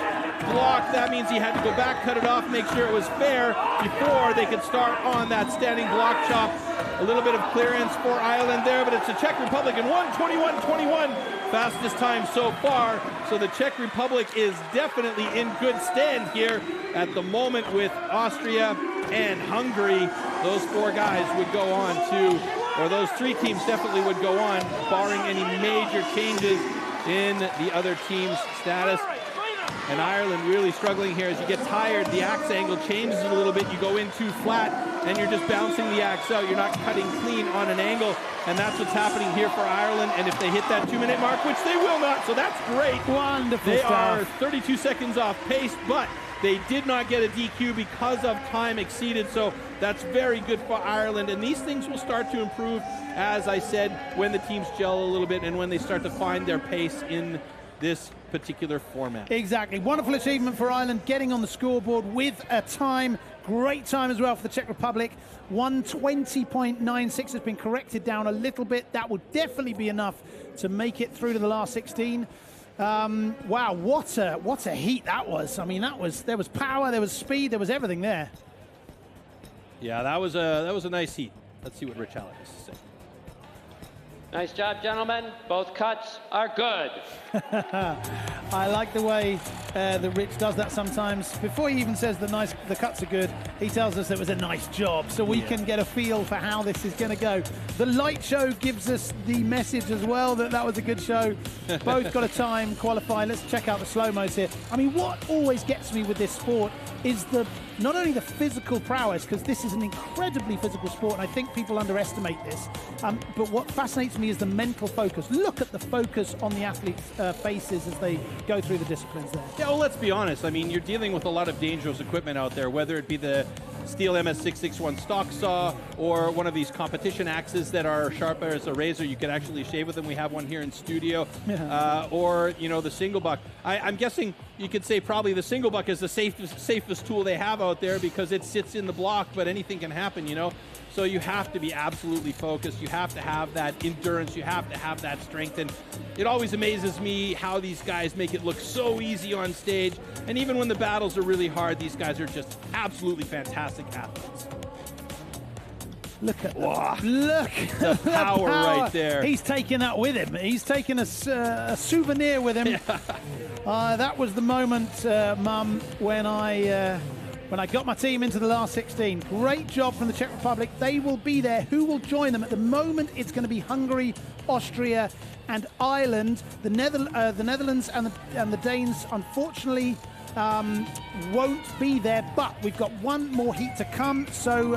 block. That means he had to go back, cut it off, make sure it was fair before they could start on that standing block chop. A little bit of clearance for Ireland there, but it's the Czech Republic in 1:21.21. Fastest time so far. So the Czech Republic is definitely in good stand here at the moment with Austria and Hungary. Those 4 guys would go on to, or those 3 teams definitely would go on, barring any major changes in the other team's status. And Ireland really struggling here. As you get tired, the axe angle changes a little bit. You go in too flat, and you're just bouncing the axe out. You're not cutting clean on an angle, and that's what's happening here for Ireland. And if they hit that 2-minute mark, which they will not, so that's great. Wonderful They stuff. are 32 seconds off pace, but they did not get a DQ because of time exceeded, so that's very good for Ireland. And these things will start to improve, as I said, when the teams gel a little bit and when they start to find their pace in this particular format. Exactly. Wonderful achievement for Ireland, getting on the scoreboard with a time. Great time as well for the Czech Republic. 1:20.96 has been corrected down a little bit. That will definitely be enough to make it through to the last 16. Wow, what a heat that was. I mean, there was power, there was speed, there was everything there. Yeah, that was a nice heat. Let's see what Rich Allen has to say. Nice job, gentlemen. Both cuts are good. I like the way that Rich does that sometimes. Before he even says the cuts are good, he tells us it was a nice job, so we can get a feel for how this is going to go. The light show gives us the message as well that was a good show. Both got a time qualify. Let's check out the slow-mos here. I mean, what always gets me with this sport is not only the physical prowess, because this is an incredibly physical sport, and I think people underestimate this, but what fascinates me is the mental focus. Look at the focus on the athletes' faces as they go through the disciplines there. Yeah, well, let's be honest. I mean, you're dealing with a lot of dangerous equipment out there, whether it be the Stihl MS661 stock saw or one of these competition axes that are sharper as a razor. You can actually shave with them. We have one here in studio. Or, you know, the single buck. I'm guessing you could say probably the single buck is the safest tool they have out there because it sits in the block, but anything can happen, you know. So you have to be absolutely focused. You have to have that endurance. You have to have that strength. And it always amazes me how these guys make it look so easy on stage. And even when the battles are really hard, these guys are just absolutely fantastic athletes. Look at Look the power right there. He's taking that with him. He's taking a souvenir with him. That was the moment, Mum, when I got my team into the last 16. Great job from the Czech Republic. They will be there. Who will join them? At the moment, it's going to be Hungary, Austria, and Ireland. The Netherlands and the Danes, unfortunately, won't be there. But we've got one more heat to come. So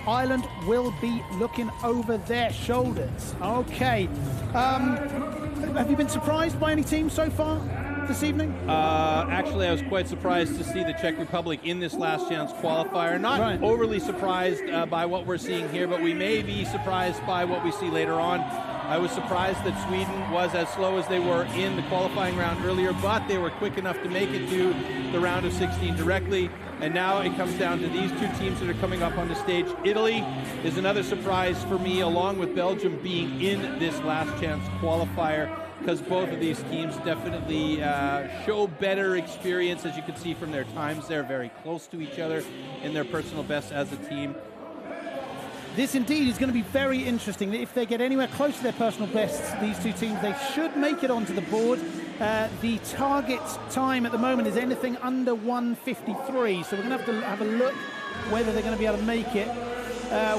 Ireland will be looking over their shoulders. Okay. Have you been surprised by any teams so far this evening? Actually, I was quite surprised to see the Czech Republic in this last chance qualifier. Not overly surprised by what we're seeing here, but we may be surprised by what we see later on. I was surprised that Sweden was as slow as they were in the qualifying round earlier, but they were quick enough to make it to the round of 16 directly. And now it comes down to these two teams that are coming up on the stage. Italy is another surprise for me, along with Belgium being in this last chance qualifier, because both of these teams definitely show better experience. As you can see from their times, they're very close to each other in their personal best as a team. This indeed is going to be very interesting. If they get anywhere close to their personal bests, these two teams, they should make it onto the board. The target time at the moment is anything under 1:53, so we're going to have a look whether they're going to be able to make it.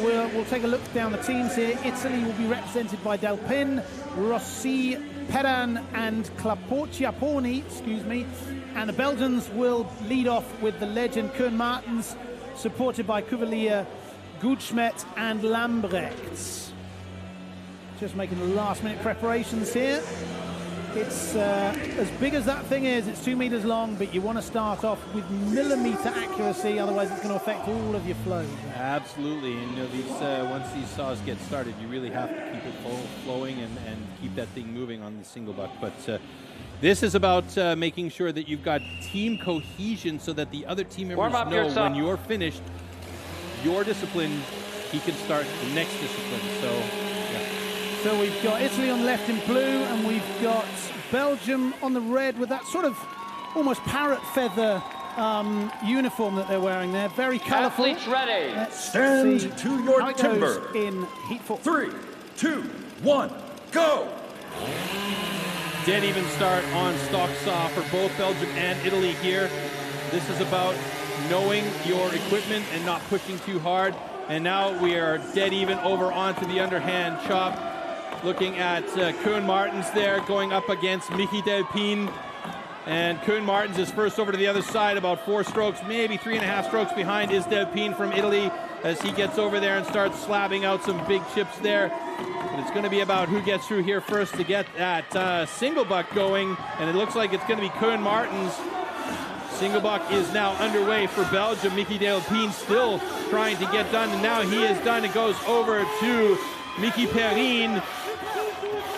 We'll take a look down the teams here. Italy will be represented by Delpin, Rossi, Perran, and Chiapponi, and the Belgians will lead off with the legend Koen Martens, supported by Cuvelier, Goudschmet, and Lambrecht. Just making the last-minute preparations here. It's as big as that thing is, it's 2 meters long, but you want to start off with millimeter accuracy, otherwise it's going to affect all of your flows. Absolutely, and you know, once these saws get started, you really have to keep it flowing and keep that thing moving on the single buck. But this is about making sure that you've got team cohesion so that the other team members know when you're finished your discipline, he can start the next discipline. So, yeah. So we've got Italy on the left in blue, and we've got Belgium on the red with that sort of almost parrot feather uniform that they're wearing there. Very colourful. Athletes ready. Stand to your timber. In heat 4. 3, 2, 1, go! Dead even start on stock saw for both Belgium and Italy here. This is about knowing your equipment and not pushing too hard. And now we are dead even over onto the underhand chop. Looking at Koen Martens there going up against Michi Delpin. And Koen Martens is first over to the other side, about 4 strokes, maybe 3.5 strokes behind STIHL Pien from Italy as he gets over there and starts slapping out some big chips there. But it's going to be about who gets through here first to get that single buck going. And it looks like it's going to be Koen Martens. Single buck is now underway for Belgium. STIHL Pien still trying to get done, and now he is done. It goes over to Miki Perrine,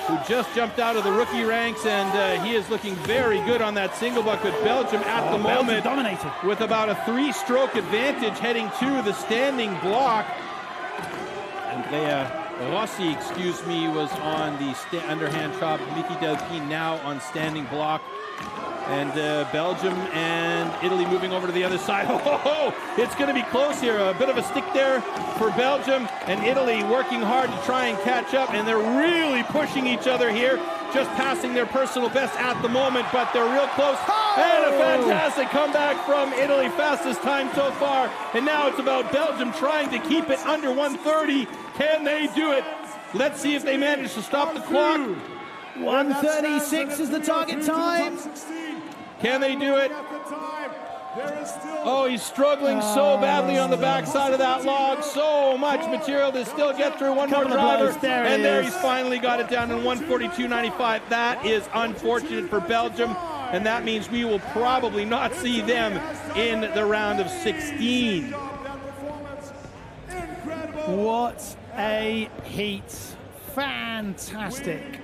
who just jumped out of the rookie ranks, and he is looking very good on that single buck. But Belgium at the moment dominated with about a 3-stroke advantage heading to the standing block. Andrea Rossi, excuse me, was on the underhand chop. STIHL Pien now on standing block. And Belgium and Italy moving over to the other side. It's going to be close here. A bit of a stick there for Belgium, and Italy working hard to try and catch up, and they're really pushing each other here, just passing their personal best at the moment, but they're real close. And a fantastic comeback from Italy, fastest time so far. And now it's about Belgium trying to keep it under 130. Can they do it? Let's see if they manage to stop the clock. 1:36 is the target time. Can they do it? Oh, he's struggling so badly on the backside of that log. So much material to still get through. One more driver. And there he's finally got it down in 142.95. That is unfortunate for Belgium. And that means we will probably not see them in the round of 16. What a heat. Fantastic.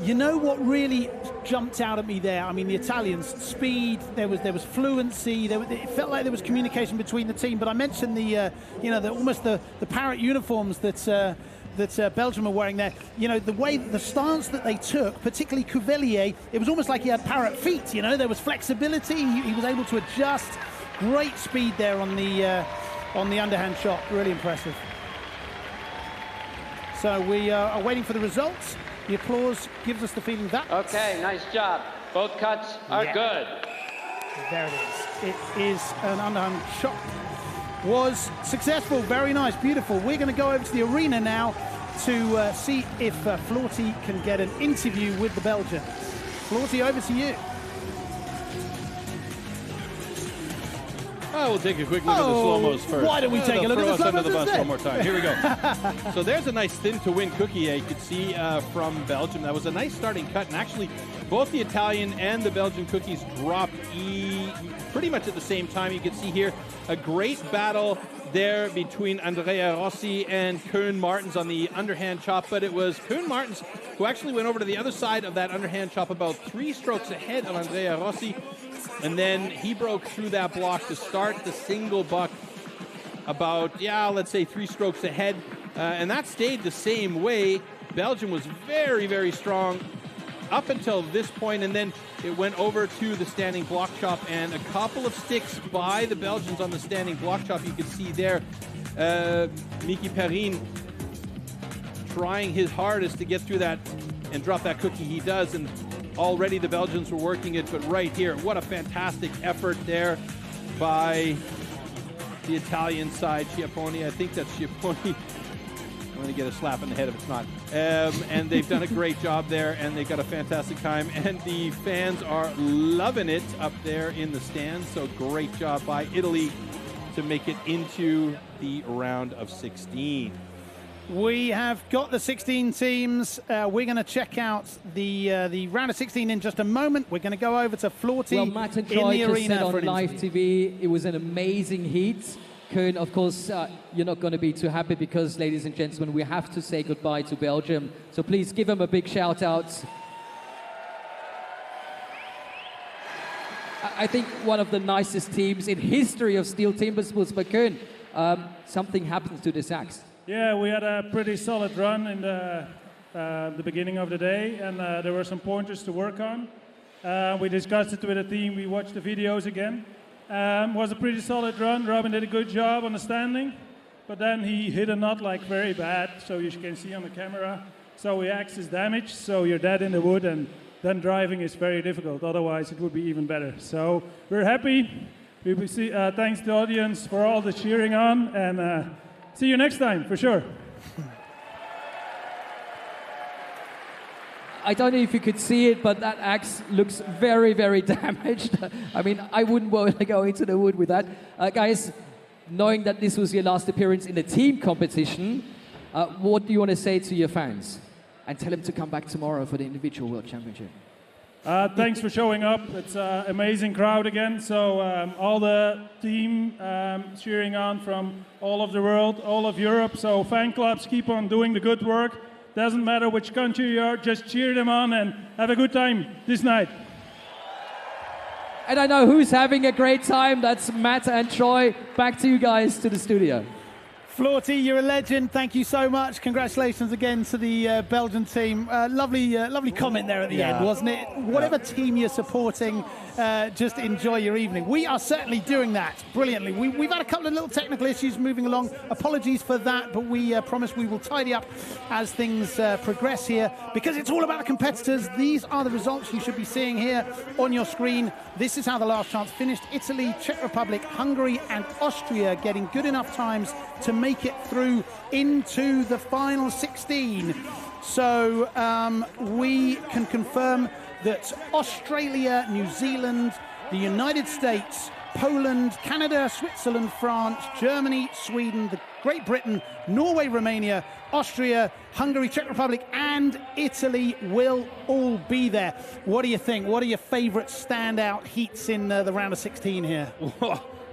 You know what really jumped out at me there? I mean, the Italians, speed, there was fluency, it felt like there was communication between the team, but I mentioned the, almost the parrot uniforms that Belgium are wearing there. You know, the stance that they took, particularly Cuvelier, it was almost like he had parrot feet, you know, there was flexibility, he was able to adjust. Great speed there on the underhand shot, really impressive. So we are waiting for the results. The applause gives us the feeling that... Okay, nice job. Both cuts are good. There it is. It is an underhand shot. Was successful, very nice, beautiful. We're going to go over to the arena now to see if Floorty can get an interview with the Belgians. Floorty, over to you. Oh, we'll take a quick look at the slow-mos first. Why don't we take a look at the slow-mos under the bus instead? one more time. Here we go. So there's a nice thin-to-win cookie you could see from Belgium. That was a nice starting cut, and actually both the Italian and the Belgian cookies dropped pretty much at the same time. You can see here a great battle there between Andrea Rossi and Koen Martens on the underhand chop, but it was Koen Martens who actually went over to the other side of that underhand chop, about 3 strokes ahead of Andrea Rossi. And then he broke through that block to start the single buck about, let's say 3 strokes ahead. And that stayed the same way. Belgium was very, very strong up until this point, and then it went over to the standing block chop, and a couple of sticks by the Belgians on the standing block chop. You can see there, Miki Perrine trying his hardest to get through that and drop that cookie. He does, and already the Belgians were working it, but right here, what a fantastic effort there by the Italian side. Schiapponi, I think that's Schiapponi. I'm going to get a slap in the head if it's not. And they've done a great job there, and they've got a fantastic time. And the fans are loving it up there in the stands. So great job by Italy to make it into the round of 16. We have got the 16 teams. We're going to check out the round of 16 in just a moment. We're going to go over to Floorty well, Matt and in Troy the just arena said for on live TV. It was an amazing heat. Koen, of course, you're not going to be too happy because, ladies and gentlemen, we have to say goodbye to Belgium. So please give them a big shout out. I think one of the nicest teams in history of STIHL Timbersports. But Koen, something happened to this axe. Yeah, we had a pretty solid run in the beginning of the day, and there were some pointers to work on. We discussed it with the team. We watched the videos again. Was a pretty solid run. Robin did a good job on the standing, but then he hit a knot like very bad, so you can see on the camera. So the axe is damaged, so you're dead in the wood, and then driving is very difficult. Otherwise, it would be even better. So we're happy. We will see. Thanks to the audience for all the cheering on, and see you next time for sure. I don't know if you could see it, but that axe looks very, very damaged. I mean, I wouldn't want to go into the wood with that. Guys, knowing that this was your last appearance in the team competition, what do you want to say to your fans? And tell them to come back tomorrow for the individual world championship. Thanks for showing up. It's an amazing crowd again. So all the team cheering on from all of the world, all of Europe. So fan clubs, keep on doing the good work. Doesn't matter which country you are, just cheer them on and have a good time this night. And I know who's having a great time. That's Matt and Troy. Back to you guys to the studio. Floorty, you're a legend. Thank you so much. Congratulations again to the Belgian team. Lovely comment there at the end, wasn't it? Whatever team you're supporting, just enjoy your evening. We are certainly doing that brilliantly. We've had a couple of little technical issues moving along. Apologies for that, but we promise we will tidy up as things progress here, because it's all about the competitors. These are the results you should be seeing here on your screen. This is how the last chance finished. Italy, Czech Republic, Hungary and Austria getting good enough times to make it through into the final 16. So we can confirm that Australia, New Zealand, the United States, Poland, Canada, Switzerland, France, Germany, Sweden, Great Britain, Norway, Romania, Austria, Hungary, Czech Republic and Italy will all be there. What do you think? What are your favourite standout heats in the round of 16 here?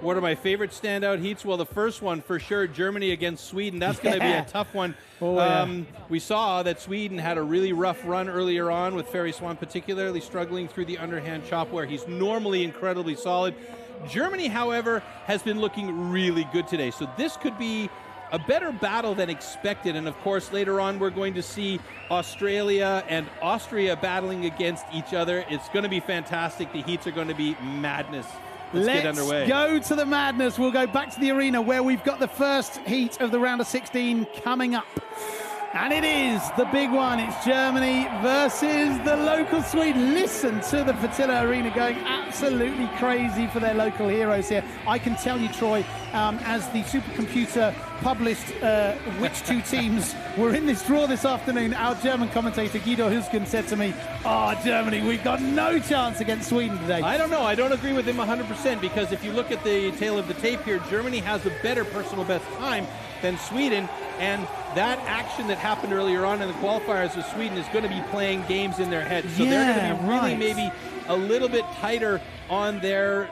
What are my favorite standout heats? Well, the first one, for sure, Germany against Sweden. That's going to be a tough one. We saw that Sweden had a really rough run earlier on, with Ferry Swan particularly struggling through the underhand chop, where he's normally incredibly solid. Germany, however, has been looking really good today. So this could be a better battle than expected. And, of course, later on we're going to see Australia and Austria battling against each other. It's going to be fantastic. The heats are going to be madness. Let's get underway. Go to the madness. We'll go back to the arena where we've got the first heat of the round of 16 coming up. And it is the big one. It's Germany versus the local Sweden. Listen to the Partille Arena going absolutely crazy for their local heroes here. I can tell you, Troy, as the supercomputer published which two teams were in this draw this afternoon, our German commentator Guido Husken said to me, Germany, we've got no chance against Sweden today. I don't know. I don't agree with him 100%, because if you look at the tail of the tape here, Germany has a better personal best time than Sweden, and that action that happened earlier on in the qualifiers with Sweden is going to be playing games in their heads. So they're going to be really maybe a little bit tighter on their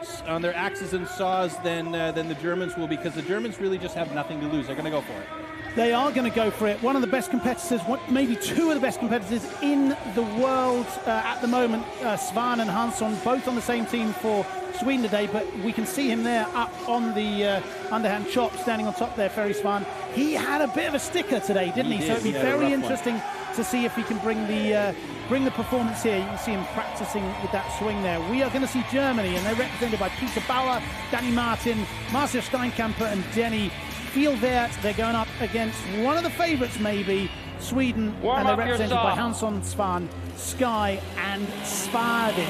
axes and saws than the Germans will, because the Germans really just have nothing to lose. They're going to go for it. They are going to go for it. One of the best competitors, maybe two of the best competitors in the world at the moment, Svan and Hansson, both on the same team for Sweden today, but we can see him there up on the underhand chop, standing on top there, Ferry Svan. He had a bit of a sticker today, didn't he? So it'd be very interesting to see if he can bring the performance here. You can see him practicing with that swing there. We are going to see Germany, and they're represented by Peter Bauer, Danny Martin, Marcel Steinkamper and Denny Fieldwert. They're going up against one of the favourites, maybe, Sweden, and they're represented by Hansson, Svan, Sky and Sparvin.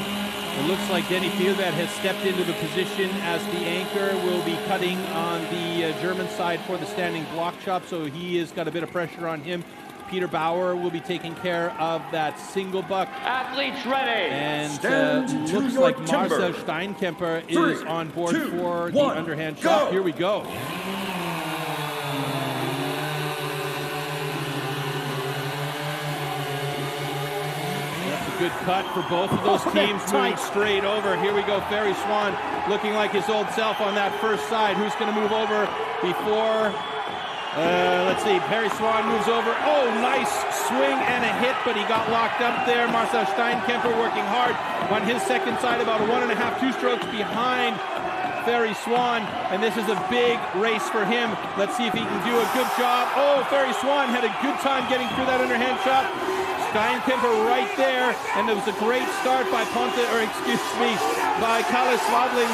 It looks like Denny Fieldwert has stepped into the position as the anchor. Will be cutting on the German side for the standing block chop, so he has got a bit of pressure on him. Peter Bauer will be taking care of that single buck. Athletes ready. And looks like Marcel Steinkemper is on board for the underhand chop. Here we go. Good cut for both of those teams, moving straight over. Here we go, Ferry Swan looking like his old self on that first side. Who's going to move over before? Let's see, Ferry Swan moves over. Oh, nice swing and a hit, but he got locked up there. Marcel Steinkemper working hard on his second side, about 1.5, 2 strokes behind Ferry Swan, and this is a big race for him. Let's see if he can do a good job. Oh, Ferry Swan had a good time getting through that underhand chop. Steinkemper right there, and it was a great start by by Kalle Swadling,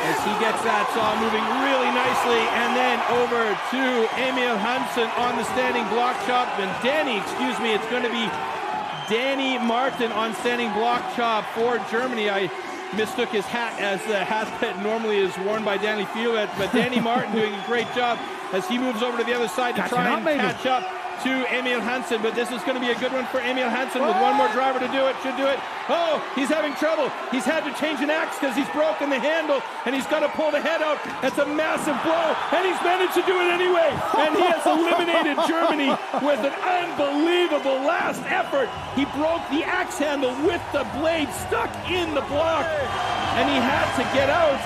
as he gets that saw moving really nicely, and then over to Emil Hansen on the standing block chop, and it's going to be Danny Martin on standing block chop for Germany. I mistook his hat as the hat that normally is worn by Danny Fieldwert, but Danny Martin doing a great job as he moves over to the other side to try and catch up to Emil Hansen, but this is going to be a good one for Emil Hansen with one more driver to do it, should do it. Oh, he's having trouble. He's had to change an axe because he's broken the handle, and he's got to pull the head out. That's a massive blow, and he's managed to do it anyway. And he has eliminated Germany with an unbelievable last effort. He broke the axe handle with the blade stuck in the block, and he had to get out,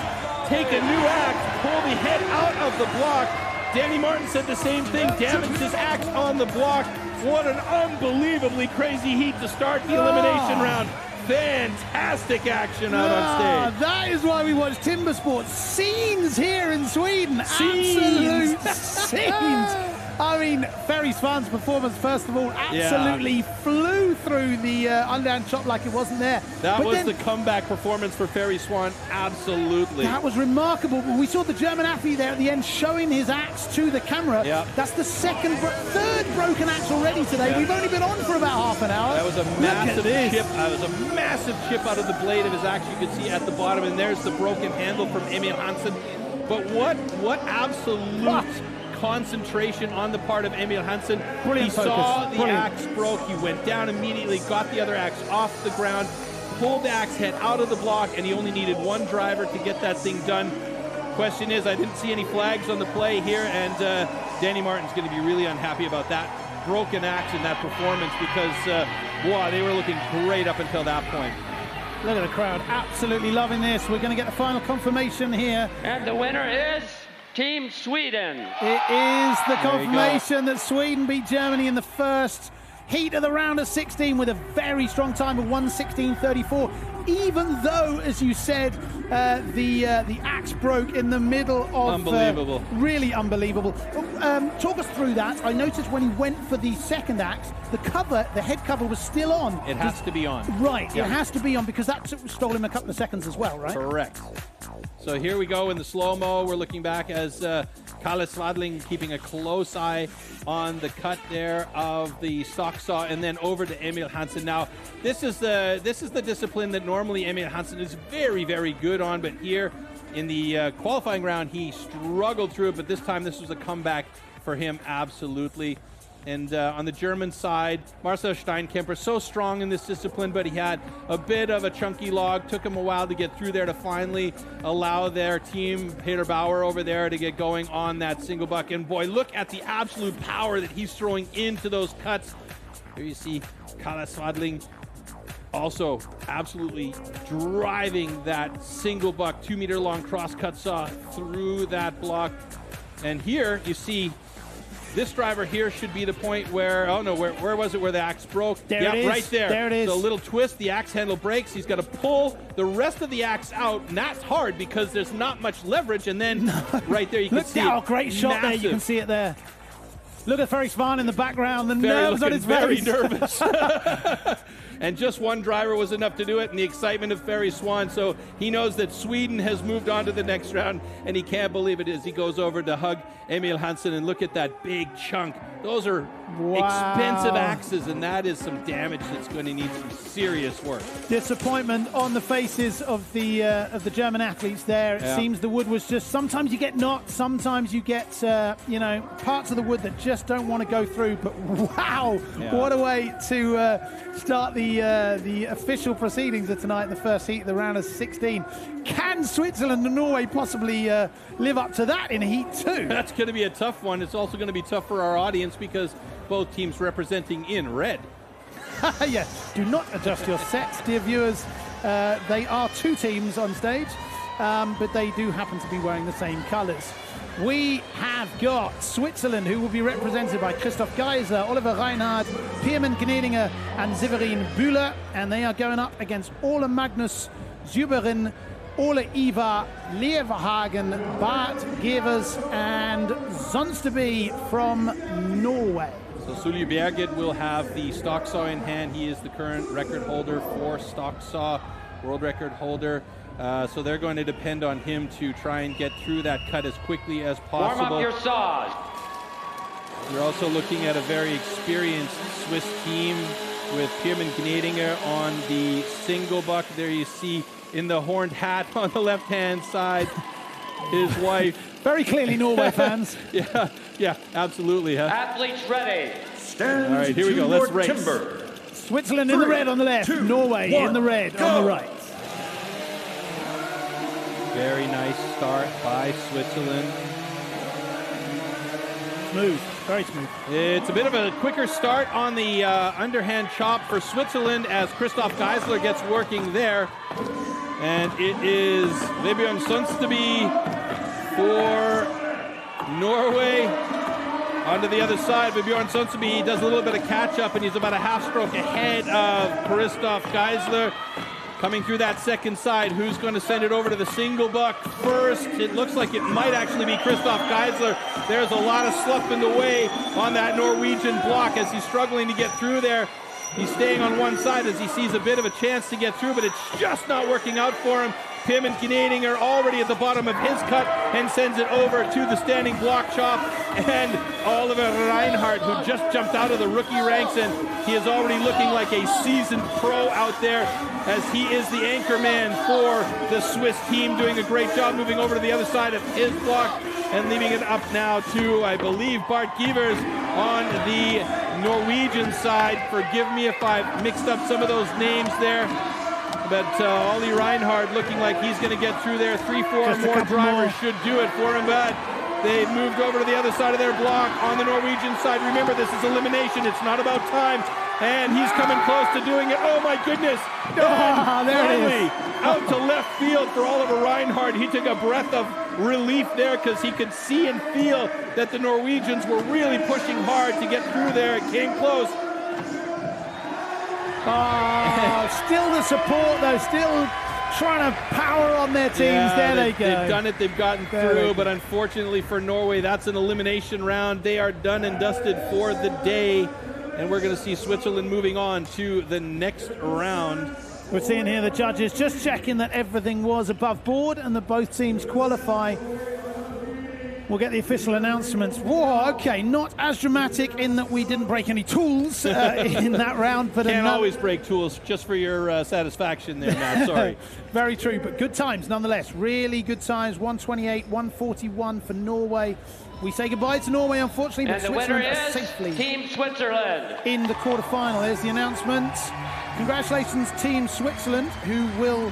take a new axe, pull the head out of the block. Danny Martin said the same thing, damaged his axe on the block. What an unbelievably crazy heat to start the elimination round. Fantastic action out on stage. That is why we watch Timber Sports. Scenes here in Sweden. Scenes. Absolute scenes. I mean, Ferry Svan's performance, first of all, absolutely flew through the underhand chop like it wasn't there. That was the comeback performance for Ferry Svan, absolutely. That was remarkable. We saw the German athlete there at the end showing his axe to the camera. That's the third broken axe already today. We've only been on for about half an hour. That was a massive chip. That was a massive chip out of the blade of his axe. You can see at the bottom, and there's the broken handle from Emil Hansen. But what absolute concentration on the part of Emil Hansen. Brilliant he focus. saw the Brilliant. axe broke. He went down immediately, got the other axe off the ground, pulled the axe head out of the block, and he only needed one driver to get that thing done. Question is, I didn't see any flags on the play here, and Danny Martin's going to be really unhappy about that broken axe and that performance because, wow, they were looking great up until that point. Look at the crowd, absolutely loving this. We're going to get the final confirmation here. And the winner is Team Sweden. It is the confirmation that Sweden beat Germany in the first heat of the round of 16 with a very strong time of 1:16.34. Even though, as you said, the axe broke in the middle of... Unbelievable. Really unbelievable. Talk us through that. I noticed when he went for the second axe, the head cover was still on. It has to be on. Right, it has to be on because that stole him a couple of seconds as well, right? Correct. So here we go in the slow-mo. We're looking back as Kalle Swadling keeping a close eye on the cut there of the stock saw, and then over to Emil Hansen. Now, this is the discipline that normally Emil Hansen is very, very good on, but here in the qualifying round, he struggled through it, but this time this was a comeback for him, absolutely. And on the German side, Marcel Steinkemper, so strong in this discipline, but he had a bit of a chunky log. Took him a while to get through there to finally allow their team, Peter Bauer over there, to get going on that single buck. And boy, look at the absolute power that he's throwing into those cuts. Here you see Kalle Swadling also absolutely driving that single buck 2 meter long cross cut saw through that block. And here you see this driver here should be the point where, oh no, where was it where the axe broke? There it is. Right there. There it is. So a little twist, the axe handle breaks. He's got to pull the rest of the axe out, and that's hard because there's not much leverage. And then right there you can see Look, great shot there. You can see it there. Look at Ferry Svan in the background. The nerves on his face. Very nervous. And just one driver was enough to do it, and the excitement of Ferry Svan. So he knows that Sweden has moved on to the next round, and he can't believe it as he goes over to hug Emil Hansen. And look at that big chunk. Those are expensive axes, and that is some damage that's going to need some serious work. Disappointment on the faces of the German athletes there. It seems the wood was just, sometimes you get knocked, sometimes you get parts of the wood that just don't want to go through. But wow, what a way to start the official proceedings of tonight in the first heat of the round of 16. Can Switzerland and Norway possibly live up to that in heat 2? That's going to be a tough one. It's also going to be tough for our audience because both teams representing in red. Yeah, do not adjust your sets, dear viewers. They are two teams on stage, but they do happen to be wearing the same colors. We have got Switzerland, who will be represented by Christoph Geiser, Oliver Reinhardt, Pierman Gnedinger, and Severin Bühler, and they are going up against Ole Magnus Zuberin, Ole Ivar Leverhagen, Bart Gevers, and Zonsteby from Norway. So Sully Bjerget will have the stock saw in hand. He is the current record holder for stock saw, world record holder. So they're going to depend on him to try and get through that cut as quickly as possible. Warm up your saws. You're also looking at a very experienced Swiss team with Pierman Gnedinger on the single buck. There you see in the horned hat on the left-hand side, his wife. Very clearly Norway fans. Yeah, absolutely. Huh? Athletes ready. Stand All right, here we to go. Let's your race. timber. Switzerland in the red on the left, 2, Norway 1, in the red go. on the right. Very nice start by Switzerland. Smooth, very smooth. It's a bit of a quicker start on the underhand chop for Switzerland as Christoph Geisler gets working there. And it is Vebjørn Sundsteby for Norway. Onto the other side, Vebjørn Sundsteby does a little bit of catch-up, and he's about a half stroke ahead of Christoph Geisler. Coming through that second side, who's going to send it over to the single buck first? It looks like it might actually be Christoph Geisler. There's a lot of slough in the way on that Norwegian block as he's struggling to get through there. He's staying on one side as he sees a bit of a chance to get through, but it's just not working out for him. Pim and Canadian are already at the bottom of his cut and sends it over to the standing block chop. And Oliver Reinhardt, who just jumped out of the rookie ranks, and he is already looking like a seasoned pro out there as he is the anchor man for the Swiss team, doing a great job moving over to the other side of his block and leaving it up now to, I believe, Bart Gievers on the Norwegian side. Forgive me if I've mixed up some of those names there. But Ollie Reinhardt looking like he's going to get through there. 3-4 more drivers should do it for him, but they've moved over to the other side of their block on the Norwegian side. Remember, this is elimination. It's not about time. And he's coming close to doing it. Oh, my goodness. And finally, out to left field for Oliver Reinhardt. He took a breath of relief there because he could see and feel that the Norwegians were really pushing hard to get through there. It came close. Still the support though, still trying to power on their teams. Yeah, there they go. They've done it, they've gotten through, but unfortunately for Norway, that's an elimination round. They are done and dusted for the day, and we're going to see Switzerland moving on to the next round. We're seeing here the judges just checking that everything was above board and that both teams qualify. We'll get the official announcements. Whoa, okay, not as dramatic in that we didn't break any tools in that round. But can't always break tools, just for your satisfaction there, Matt, sorry. Very true, but good times nonetheless. Really good times, 128, 141 for Norway. We say goodbye to Norway, unfortunately, but And the Switzerland winner are is safely Team Switzerland in the quarterfinal. There's the announcement. Congratulations, Team Switzerland, who will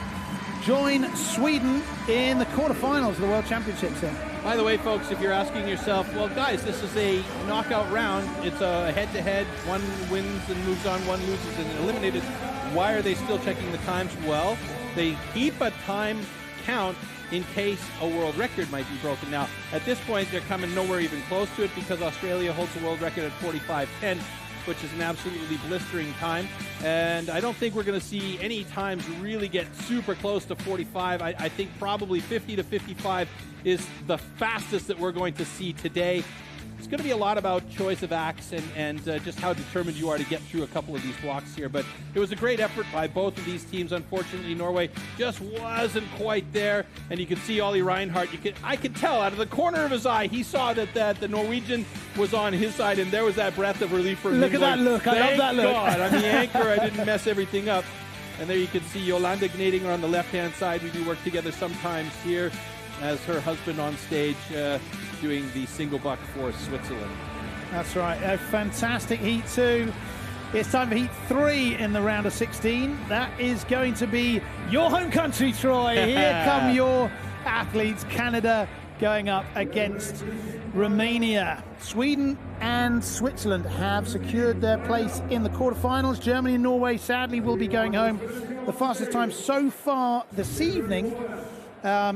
join Sweden in the quarterfinals of the World Championships. By the way, folks, if you're asking yourself, well, guys, this is a knockout round. It's a head-to-head. One wins and moves on, one loses and eliminated. Why are they still checking the times? Well, they keep a time count in case a world record might be broken. Now, at this point, they're coming nowhere even close to it because Australia holds the world record at 45:10, which is an absolutely blistering time. And I don't think we're going to see any times really get super close to 45. I think probably 50 to 55 is the fastest that we're going to see today. It's going to be a lot about choice of acts and just how determined you are to get through a couple of these blocks here. But it was a great effort by both of these teams. Unfortunately, Norway just wasn't quite there. And you can see Ollie Reinhardt. I could tell out of the corner of his eye, he saw that the Norwegian was on his side, and there was that breath of relief from him. Look at that look. I love that look. God, I'm the anchor. I didn't mess everything up. And there you can see Jolanda Gnadinger on the left-hand side. We do work together sometimes here as her husband on stage doing the single buck for Switzerland. That's right. A fantastic heat 2. It's time for heat 3 in the round of 16. That is going to be your home country, Troy. Here come your athletes. Canada going up against Romania. Sweden and Switzerland have secured their place in the quarterfinals. Germany and Norway sadly will be going home. The fastest time so far this evening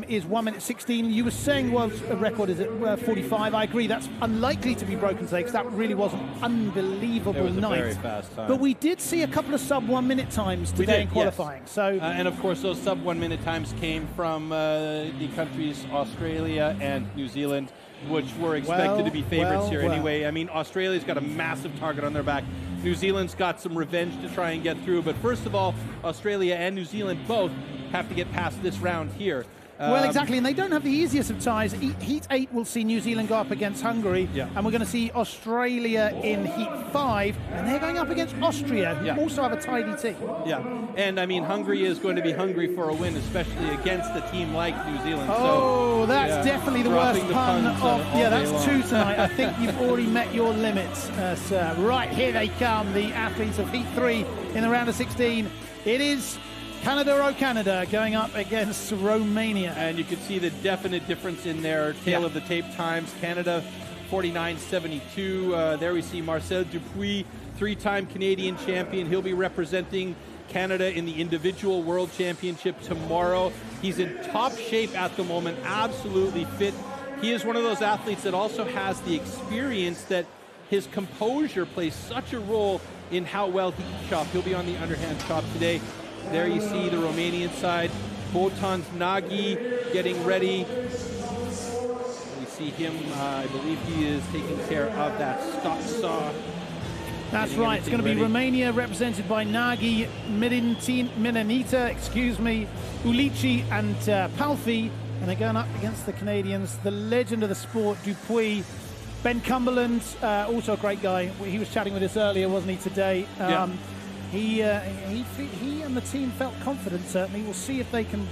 is 1 minute 16. You were saying world record is at 45. I agree, that's unlikely to be broken today because that really was an unbelievable It was night. a very fast time. But we did see a couple of sub 1 minute times today in qualifying. Yes. So and of course those sub 1 minute times came from the countries Australia and New Zealand, which were expected to be favorites here anyway. I mean, Australia's got a massive target on their back. New Zealand's got some revenge to try and get through. But first of all, Australia and New Zealand both have to get past this round here. Well, exactly, and they don't have the easiest of ties. Heat 8 will see New Zealand go up against Hungary, and we're going to see Australia in Heat 5, and they're going up against Austria, who also have a tidy team. Yeah, and I mean, Hungary is going to be hungry for a win, especially against a team like New Zealand. Oh, that's definitely the worst pun of... Yeah, that's 2 tonight. I think you've already met your limits, sir. Right, here they come, the athletes of Heat 3 in the round of 16. It is Canada, oh Canada, going up against Romania. And you can see the definite difference in their tail of the tape times. Canada, 49.72. There we see Marcel Dupuis, 3-time Canadian champion. He'll be representing Canada in the individual world championship tomorrow. He's in top shape at the moment, absolutely fit. He is one of those athletes that also has the experience that his composure plays such a role in how well he can chop. He'll be on the underhand chop today. There you see the Romanian side. Botans Nagy getting ready. You see him, I believe he is taking care of that stock saw. That's right, it's going to be Romania represented by Nagy, Minanita, Ulici and Palfi, and they're going up against the Canadians, the legend of the sport, Dupuis. Ben Cumberland, also a great guy. He was chatting with us earlier, wasn't he, today? He and the team felt confident, certainly. We'll see if they can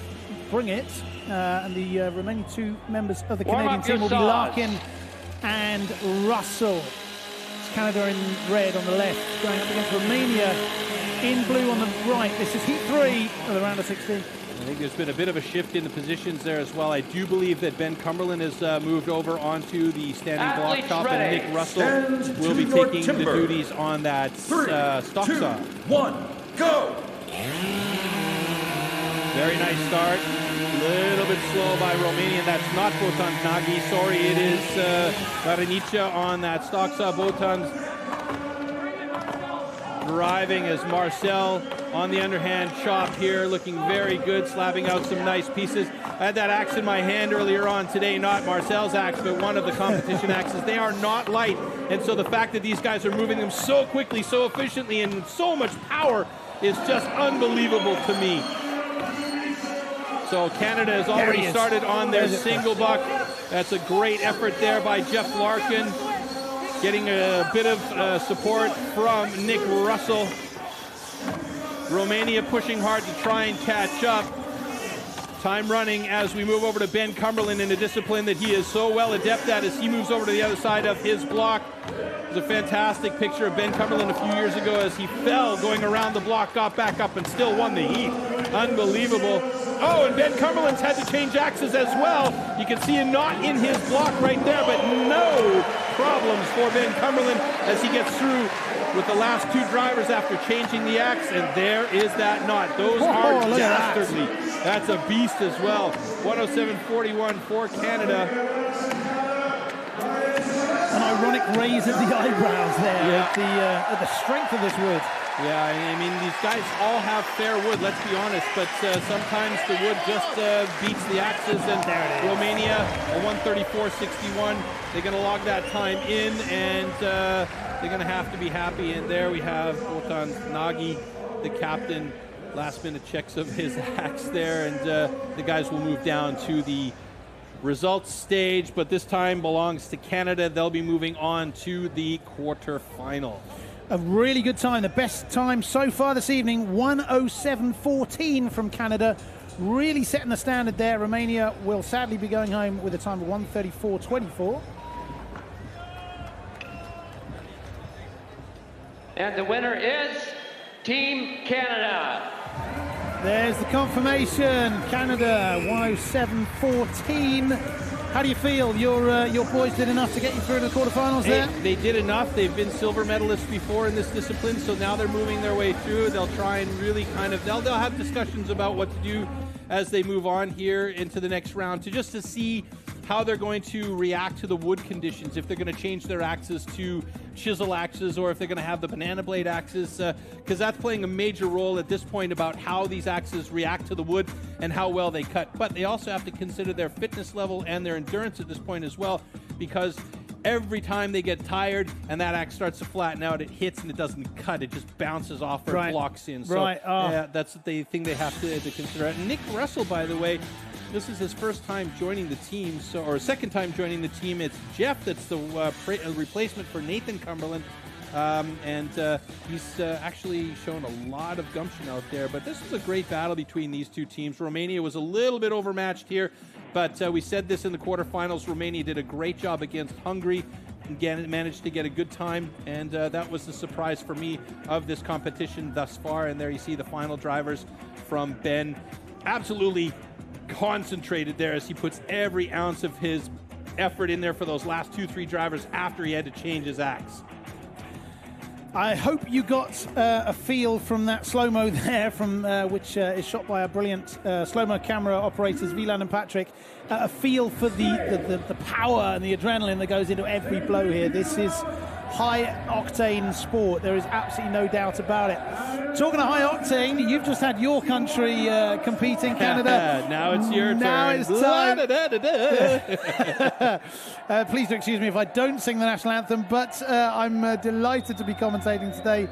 bring it. And the remaining 2 members of the Canadian team will be Larkin and Russell. It's Canada in red on the left, going up against Romania in blue on the right. This is Heat 3 of the round of 16. I think there's been a bit of a shift in the positions there as well. I do believe that Ben Cumberland has moved over onto the standing block top, and Nick Russell will be taking the duties on that stock saw. 1, go! Very nice start. A little bit slow by Romania. That's not Botans Nagy. Sorry, it is Varinicha on that stock saw. Botans driving as Marcel on the underhand chop here, looking very good, slapping out some nice pieces. I had that axe in my hand earlier on today, not Marcel's axe, but one of the competition axes. They are not light, and so the fact that these guys are moving them so quickly, so efficiently, and so much power is just unbelievable to me. So Canada has already started on their single buck. That's a great effort there by Jeff Larkin, getting a bit of support from Nick Russell. Romania pushing hard to try and catch up. Time running as we move over to Ben Cumberland in a discipline that he is so well adept at as he moves over to the other side of his block. There's a fantastic picture of Ben Cumberland a few years ago as he fell going around the block, got back up and still won the heat. Unbelievable. Oh, and Ben Cumberland's had to change axes as well. You can see a knot in his block right there, but no problems for Ben Cumberland as he gets through with the last 2 drivers after changing the axe, and there is that knot. Those are dastardly. That's a beast as well. 107.41 for Canada. An ironic raise of the eyebrows there at the strength of this wood. Yeah, I mean, these guys all have fair wood, let's be honest, but sometimes the wood just beats the axes, and Romania, a 134.61. They're going to log that time in, and they're going to have to be happy. And there we have Botans Nagy, the captain, last-minute checks of his axe there, and the guys will move down to the results stage, but this time belongs to Canada. They'll be moving on to the quarterfinal. A really good time, the best time so far this evening, 107.14 from Canada. Really setting the standard there. Romania will sadly be going home with a time of 134.24. And the winner is Team Canada. There's the confirmation. Canada, 107.14. How do you feel? Your boys did enough to get you through to the quarterfinals there? They did enough. They've been silver medalists before in this discipline, so now they're moving their way through. They'll try and really they'll have discussions about what to do as they move on here into the next round to see how they're going to react to the wood conditions, if they're going to change their axes to chisel axes or if they're going to have the banana blade axes, because that's playing a major role at this point about how these axes react to the wood and how well they cut. But they also have to consider their fitness level and their endurance at this point as well, because every time they get tired and that axe starts to flatten out, it hits and it doesn't cut. It just bounces off or blocks in. So that's the thing they have to consider. And Nick Russell, by the way, this is his first time joining the team, or second time joining the team. It's Jeff that's the replacement for Nathan Cumberland. He's actually shown a lot of gumption out there. But this was a great battle between these two teams. Romania was a little bit overmatched here, but we said this in the quarterfinals. Romania did a great job against Hungary. Again, managed to get a good time, and that was the surprise for me of this competition thus far. And there you see the final drivers from Ben. Absolutely concentrated there as he puts every ounce of his effort in there for those last 2-3 drivers after he had to change his axe. I hope you got a feel from that slow-mo there, from which is shot by our brilliant slow-mo camera operators, Wieland and Patrick, a feel for the power and the adrenaline that goes into every blow here. This is high-octane sport. There is absolutely no doubt about it. Talking of high-octane, you've just had your country competing, Canada. Now it's your turn. Now it's time. Please do excuse me if I don't sing the national anthem, but I'm delighted to be commentating today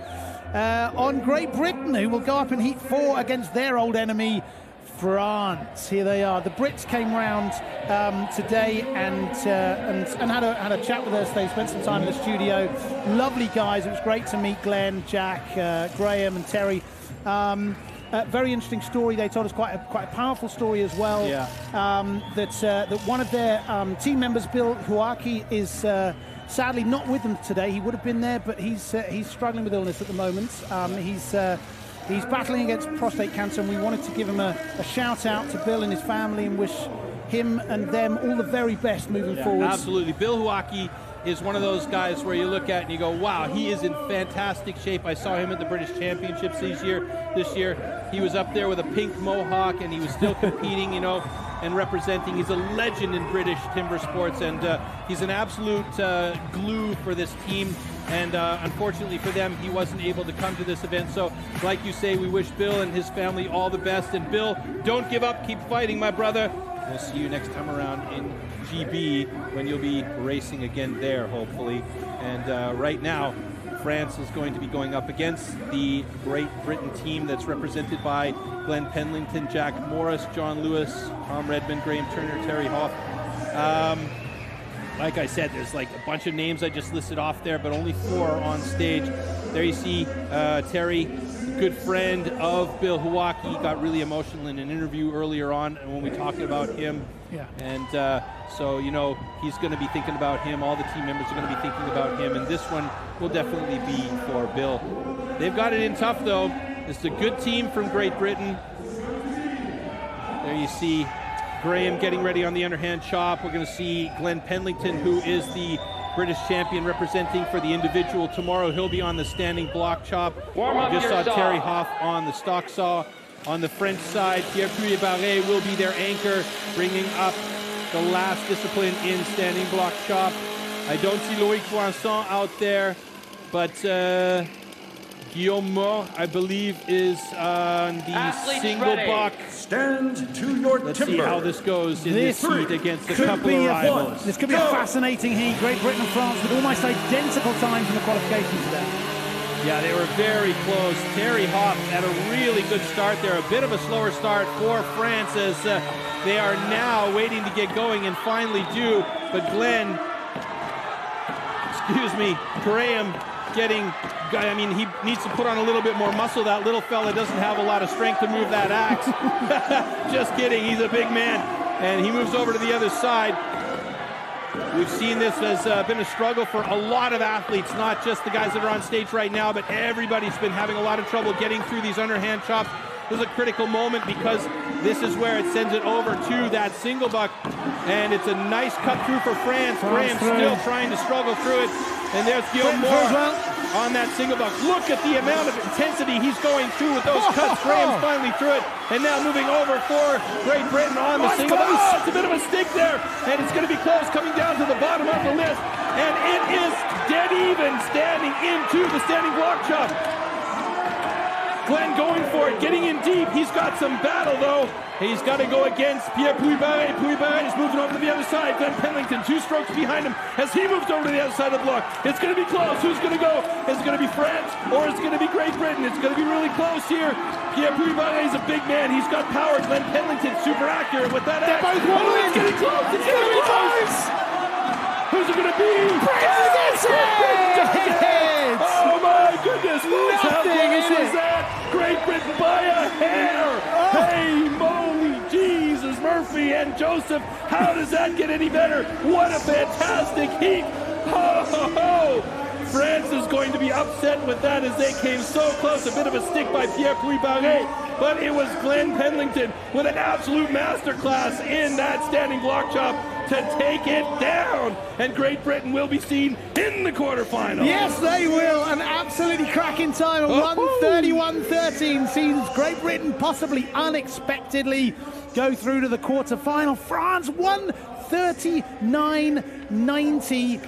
on Great Britain, who will go up in Heat 4 against their old enemy, France. Here they are. The Brits came round today and had a chat with us. They spent some time in the studio. Lovely guys. It was great to meet Glenn, Jack, Graham, and Terry. Very interesting story. They told us quite a powerful story as well. Yeah. That one of their team members, Bill Huaki, is sadly not with them today. He would have been there, but he's struggling with illness at the moment. He's battling against prostate cancer, and we wanted to give him a shout out to Bill and his family and wish him and them all the very best moving forward. Absolutely. Bill Huaki is one of those guys where you look at and you go, wow, he is in fantastic shape. I saw him at the British Championships this year. He was up there with a pink mohawk, and he was still competing, and representing. He's a legend in British timber sports, and he's an absolute glue for this team. And unfortunately for them, he wasn't able to come to this event. So, like you say, we wish Bill and his family all the best. And Bill, don't give up. Keep fighting, my brother. We'll see you next time around in GB when you'll be racing again there, hopefully. And right now, France is going to be going up against the Great Britain team that's represented by Glenn Penlington, Jack Morris, John Lewis, Tom Redmond, Graham Turner, Terry Hoff. Like I said, there's like a bunch of names I just listed off there, but only 4 are on stage. There you see Terry, good friend of Bill Huaki, got really emotional in an interview earlier on when we talked about him. Yeah. And so, he's going to be thinking about him. All the team members are going to be thinking about him. And this one will definitely be for Bill. They've got it in tough, though. It's a good team from Great Britain. There you see Graham getting ready on the underhand chop. We're going to see Glenn Penlington, who is the British champion representing for the individual tomorrow. He'll be on the standing block chop. We just saw Terry Hoff on the stock saw. On the French side, Pierre Puy-Barret will be their anchor, bringing up the last discipline in standing block chop. I don't see Loïc Poisson out there, but Guillaume Moore, I believe, is on the single block. Stand to your Let's timber. see how this goes in this heat against a couple of rivals. This could be a fascinating heat. Great Britain and France with almost identical times in the qualifications today. Yeah, they were very close. Terry Hoff had a really good start there. A bit of a slower start for France as they are now waiting to get going and finally do. But Graham he needs to put on a little bit more muscle. That little fella doesn't have a lot of strength to move that axe. Just kidding, he's a big man. And he moves over to the other side. We've seen this has been a struggle for a lot of athletes, not just the guys that are on stage right now, but everybody's been having a lot of trouble getting through these underhand chops. This is a critical moment because this is where it sends it over to that single buck. And it's a nice cut through for France. Graham still trying to struggle through it. And there's Guillaume Moore on that single buck. Look at the amount of intensity he's going through with those cuts. Graham's finally through it. And now moving over for Great Britain on the single buck. Oh, it's a bit of a stick there. And it's going to be close coming down to the bottom of the list. And it is dead even standing into the standing block chop. Glenn going for it, getting in deep. He's got some battle, though. He's got to go against Pierre Puy-Barret. Puy-Barret is moving over to the other side. Glenn Penlington, 2 strokes behind him as he moves over to the other side of the block. It's going to be close. Who's going to go? Is it going to be France or is it going to be Great Britain? It's going to be really close here. Pierre-Louis Barret's a big man. He's got power. Glenn Pendleton's super accurate with that. They're both wobbling. It's getting close. It's getting close. Who's it going to be? Oh my goodness. How close was that? Great Britain by a hair. Hey, moly, Jesus, Murphy and Joseph. How does that get any better? What a fantastic heat. Ho, ho, ho. France is going to be upset with that as they came so close. A bit of a stick by Pierre-Louis Barret, but it was Glenn Pendleton with an absolute masterclass in that standing block chop to take it down. And Great Britain will be seen in the quarterfinal. Yes, they will. An absolutely cracking time of 1:31.13 sees Great Britain possibly unexpectedly go through to the quarterfinal. France 1:39.90.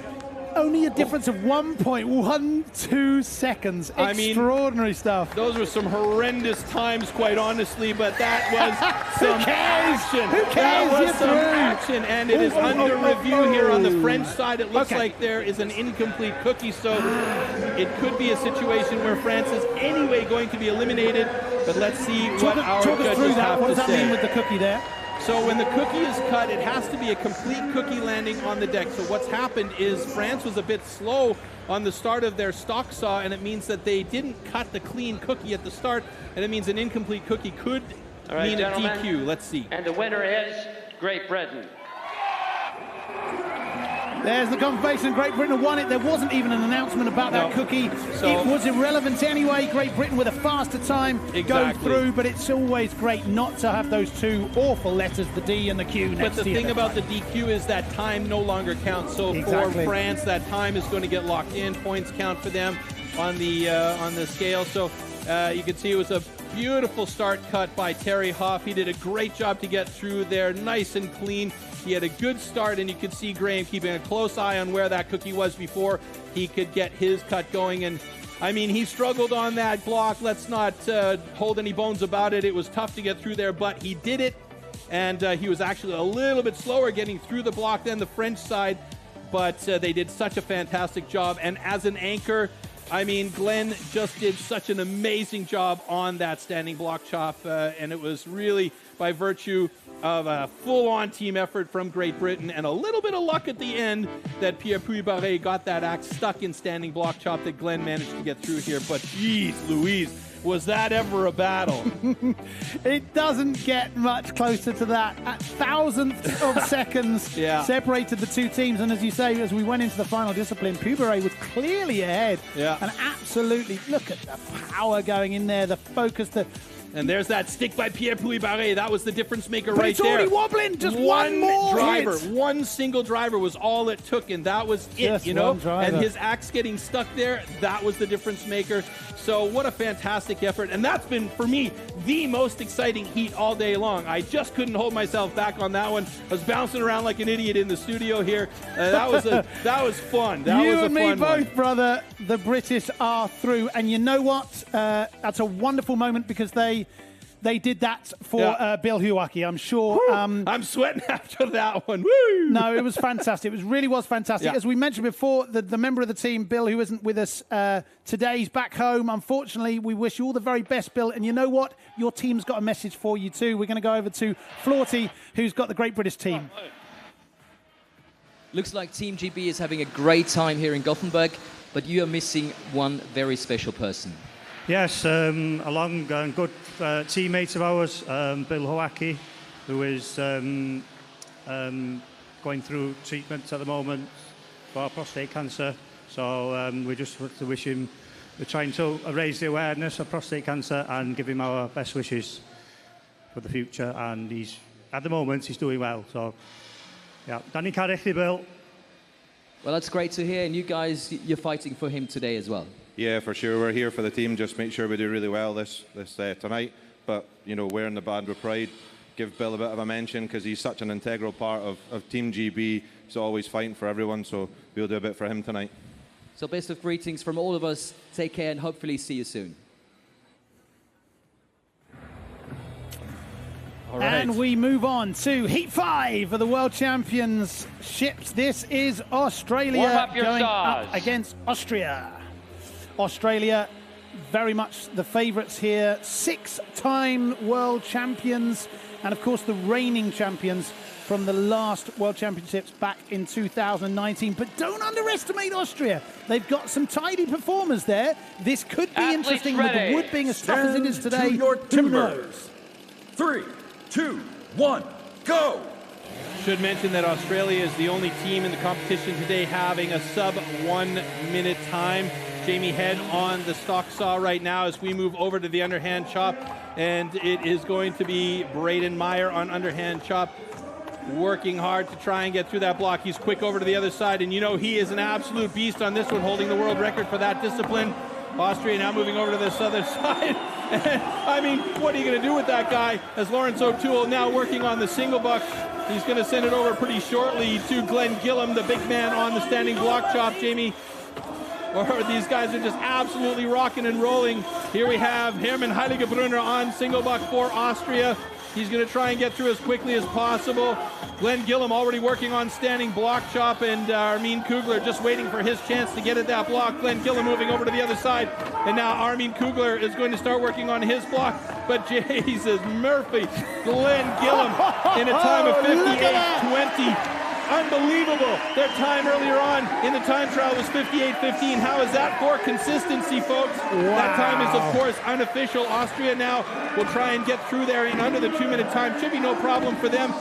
Only a difference of 1.12 seconds. Extraordinary stuff. Those were some horrendous times, quite honestly, but that was some action. Who cares? That was some action, and it is under review here on the French side. It looks like there is an incomplete cookie, so it could be a situation where France is anyway going to be eliminated, but let's see what our judges have to say. What does that mean with the cookie there? So when the cookie is cut, it has to be a complete cookie landing on the deck. So what's happened is France was a bit slow on the start of their stock saw, and it means that they didn't cut the clean cookie at the start, and it means an incomplete cookie could mean a DQ. Let's see. And the winner is Great Britain. There's the confirmation. Great Britain won it. There wasn't even an announcement about that cookie. It was irrelevant anyway. Great Britain with a faster time go through, but it's always great not to have those two awful letters, the D and the Q, next to you. But the thing about the DQ is that time no longer counts. So for France, that time is going to get locked in. Points count for them on the scale. So you can see it was a beautiful start cut by Terry Hoff. He did a great job to get through there, nice and clean. He had a good start, and you could see Graham keeping a close eye on where that cookie was before he could get his cut going. And I mean, he struggled on that block. Let's not hold any bones about it. It was tough to get through there, but he did it. And he was actually a little bit slower getting through the block than the French side, but they did such a fantastic job. And as an anchor, I mean, Glenn just did such an amazing job on that standing block chop, and it was really by virtue of a full-on team effort from Great Britain and a little bit of luck at the end that Pierre-Louis Barret got that axe stuck in standing block chop that Glenn managed to get through here. But geez Louise, was that ever a battle? It doesn't get much closer to that. At thousandths of seconds separated the two teams, and as you say, as we went into the final discipline, Barret was clearly ahead. And absolutely, look at the power going in there, the focus, and there's that stick by Pierre-Louis Barret. That was the difference maker but right there. It's already wobbling. Just one more driver. hit. One single driver was all it took, and that was just it, you know? Driver. And his axe getting stuck there, that was the difference maker. So what a fantastic effort. And that's been, for me, the most exciting heat all day long. I just couldn't hold myself back on that one. I was bouncing around like an idiot in the studio here. That was fun. That was a fun one. You and me both, brother. The British are through. And you know what? That's a wonderful moment because they did that for Bill Huaki, I'm sure. I'm sweating after that one. Woo! No, it was fantastic. It really was fantastic. Yeah. As we mentioned before, the member of the team, Bill, who isn't with us today, he's back home. Unfortunately, we wish you all the very best, Bill. And you know what? Your team's got a message for you too. We're going to go over to Florty, who's got the Great British team. Looks like Team GB is having a great time here in Gothenburg, but you are missing one very special person. Yes, along good teammates of ours, Bill Huaki, who is going through treatment at the moment for prostate cancer. So we just want to wish him, we're trying to raise the awareness of prostate cancer and give him our best wishes for the future. And at the moment, he's doing well. So, yeah, Danny Carrick, Bill. Well, that's great to hear. And you guys, you're fighting for him today as well. Yeah, for sure. We're here for the team. Just make sure we do really well this tonight. But, you know, wearing the band with pride. Give Bill a bit of a mention because he's such an integral part of Team GB. He's always fighting for everyone, so we'll do a bit for him tonight. So best of greetings from all of us. Take care and hopefully see you soon. All right. And we move on to Heat 5 of the World Championships. This is Australia Warm up your going saws. up against Austria. Australia very much the favourites here. 6-time world champions, and of course the reigning champions from the last World Championships back in 2019. But don't underestimate Austria. They've got some tidy performers there. This could be interesting with the wood being as tough as it is today. To your timbers. 3, 2, 1, go! Should mention that Australia is the only team in the competition today having a sub 1 minute time. Jamie Head on the stock saw right now as we move over to the underhand chop, and it is going to be Braden Meyer on underhand chop, working hard to try and get through that block. He's quick over to the other side, and you know he is an absolute beast on this one, holding the world record for that discipline. Austria now moving over to this other side. I mean, what are you going to do with that guy? As Lawrence O'Toole now working on the single buck. He's going to send it over pretty shortly to Glenn Gillum, the big man on the standing block chop. Jamie, or these guys are just absolutely rocking and rolling. Here we have Hermann Heiligebrunner on single buck for Austria. He's going to try and get through as quickly as possible. Glenn Gillum already working on standing block chop, and Armin Kugler just waiting for his chance to get at that block. Glenn Gillum moving over to the other side, and now Armin Kugler is going to start working on his block. But Jesus Murphy, Glenn Gillum in a time of 58.20. Unbelievable. Their time earlier on in the time trial was 58.15. How is that for consistency, folks? Wow. That time is, of course, unofficial. Austria now will try and get through there in under the 2-minute time. Should be no problem for them.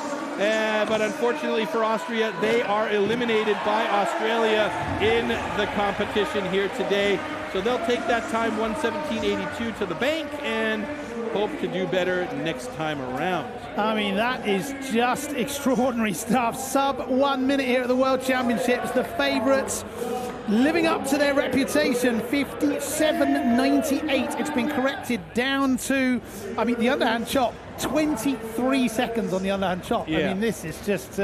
But unfortunately for Austria, they are eliminated by Australia in the competition here today. So they'll take that time, 1:17.82, to the bank and hope to do better next time around. I mean, that is just extraordinary stuff. Sub 1 minute here at the World Championships. The favourites living up to their reputation, 57.98. It's been corrected down to, I mean, the underhand chop, 23 seconds on the underhand chop. Yeah. I mean, this is just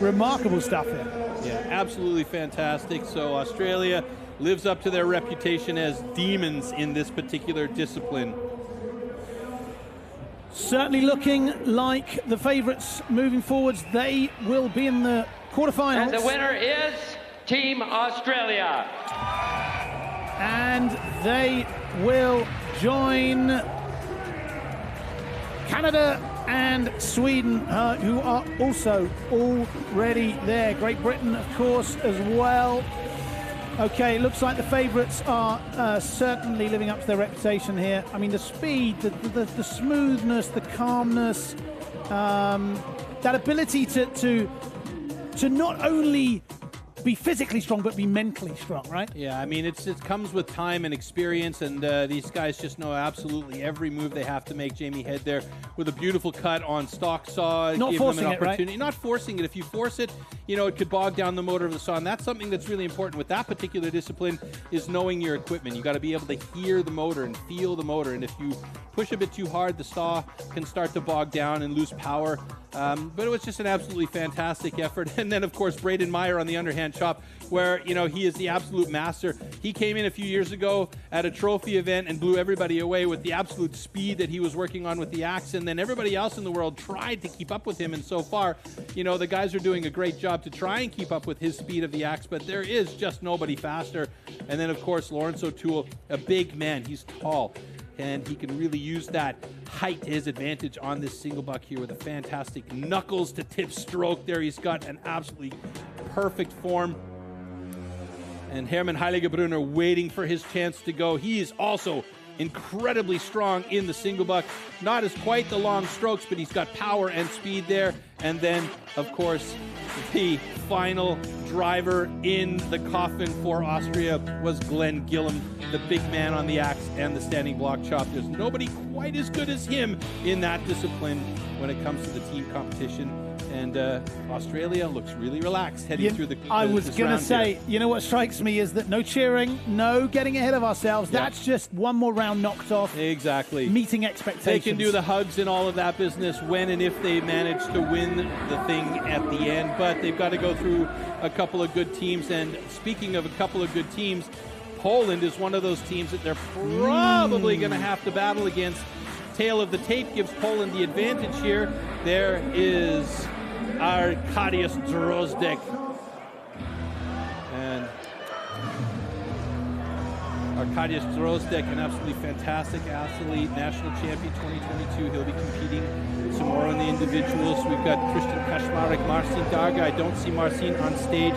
remarkable stuff here. Yeah, absolutely fantastic. So Australia lives up to their reputation as demons in this particular discipline. Certainly looking like the favourites moving forwards. They will be in the quarterfinals. And the winner is Team Australia. And they will join Canada and Sweden, who are also already there. Great Britain, of course, as well. Okay, it looks like the favourites are certainly living up to their reputation here. I mean, the speed, the smoothness, the calmness, that ability to not only be physically strong, but be mentally strong, right? Yeah, I mean, it comes with time and experience, and these guys just know absolutely every move they have to make. Jamie Head there with a beautiful cut on stock saw. Not forcing them an opportunity. it, right? Not forcing it. If you force it, you know, it could bog down the motor of the saw, and that's something that's really important with that particular discipline, is knowing your equipment. You got to be able to hear the motor and feel the motor, and if you push a bit too hard, the saw can start to bog down and lose power. But it was just an absolutely fantastic effort. And then, of course, Braden Meyer on the underhand chop, where, you know, he is the absolute master. He came in a few years ago at a trophy event and blew everybody away with the absolute speed that he was working on with the axe. And then everybody else in the world tried to keep up with him. And so far, you know, the guys are doing a great job to try and keep up with his speed of the axe, but there is just nobody faster. And then, of course, Lawrence O'Toole, a big man. He's tall, and he can really use that height to his advantage on this single buck here with a fantastic knuckles to tip stroke there. He's got an absolutely perfect form. And Hermann Heiligebrunner waiting for his chance to go. He is also incredibly strong in the single buck. Not as quite the long strokes, but he's got power and speed there. And then, of course, the final driver in the coffin for Austria was Glenn Gillum, the big man on the axe and the standing block chop. There's nobody quite as good as him in that discipline when it comes to the team competition. And Australia looks really relaxed heading through the I was going to say, you know what strikes me is that no cheering, no getting ahead of ourselves. Yeah. That's just one more round knocked off. Exactly. Meeting expectations. They can do the hugs and all of that business when and if they manage to win the thing at the end. But they've got to go through a couple of good teams. And speaking of a couple of good teams, Poland is one of those teams that they're probably going to have to battle against. Tail of the tape gives Poland the advantage here. There is Arkadiusz Drozdek. And Arkadiusz Drozdek, an absolutely fantastic athlete, national champion 2022. He'll be competing tomorrow in the individuals. We've got Christian Kaczmarek, Marcin Darga. I don't see Marcin on stage,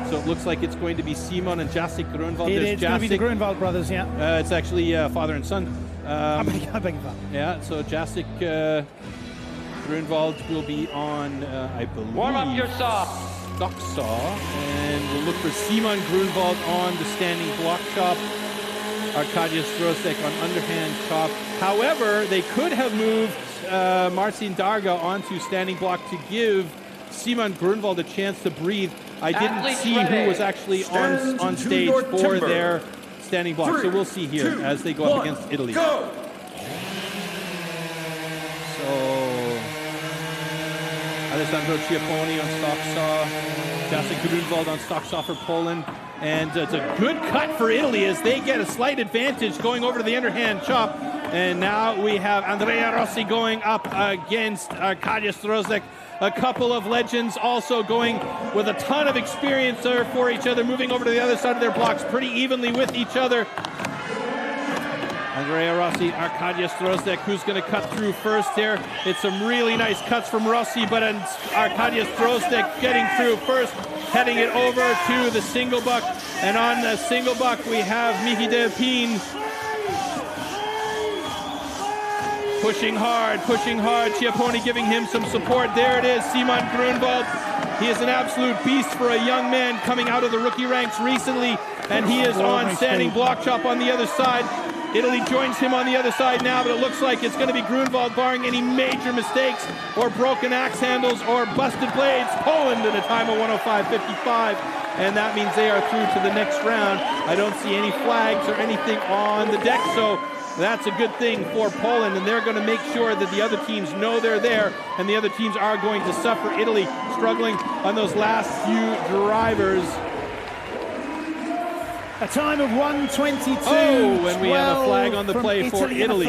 so it looks like it's going to be Simon and Jacek Grunwald. It's going to be the Grunwald brothers, yeah. It's actually father and son. I beg your pardon. Yeah, so Jacek Grunwald will be on, I believe, warm up your saw. Stock saw, and we'll look for Simon Grunwald on the standing block chop. Arkadiusz Drozdek on underhand chop. However, they could have moved Marcin Darga onto standing block to give Simon Grunwald a chance to breathe. I didn't see who was actually on stage for their standing block, so we'll see here as they go up against Italy. Go. So Alessandro Chiapponi on stock saw, Jacek Grunwald on stock saw for Poland. And it's a good cut for Italy as they get a slight advantage going over to the underhand chop. And now we have Andrea Rossi going up against Arkadiusz Drozdek. A couple of legends also going with a ton of experience there for each other, moving over to the other side of their blocks pretty evenly with each other. Andrea Rossi, Arkadiusz Drozdek, who's going to cut through first here. It's some really nice cuts from Rossi, but Arkadiusz Drozdek getting through first, heading it over to the single buck. And on the single buck, we have Miki Delpine pushing hard. Chiapponi giving him some support. There it is, Simon Grunwald. He is an absolute beast for a young man coming out of the rookie ranks recently, and he is on standing block chop on the other side. Italy joins him on the other side now, but it looks like it's going to be Grunwald barring any major mistakes or broken axe handles or busted blades. Poland at a time of 105.55, and that means they are through to the next round. I don't see any flags or anything on the deck, so that's a good thing for Poland, and they're going to make sure that the other teams know they're there, and the other teams are going to suffer. Italy struggling on those last few drivers. A time of 1:22. Oh, and we have a flag on the play for Italy.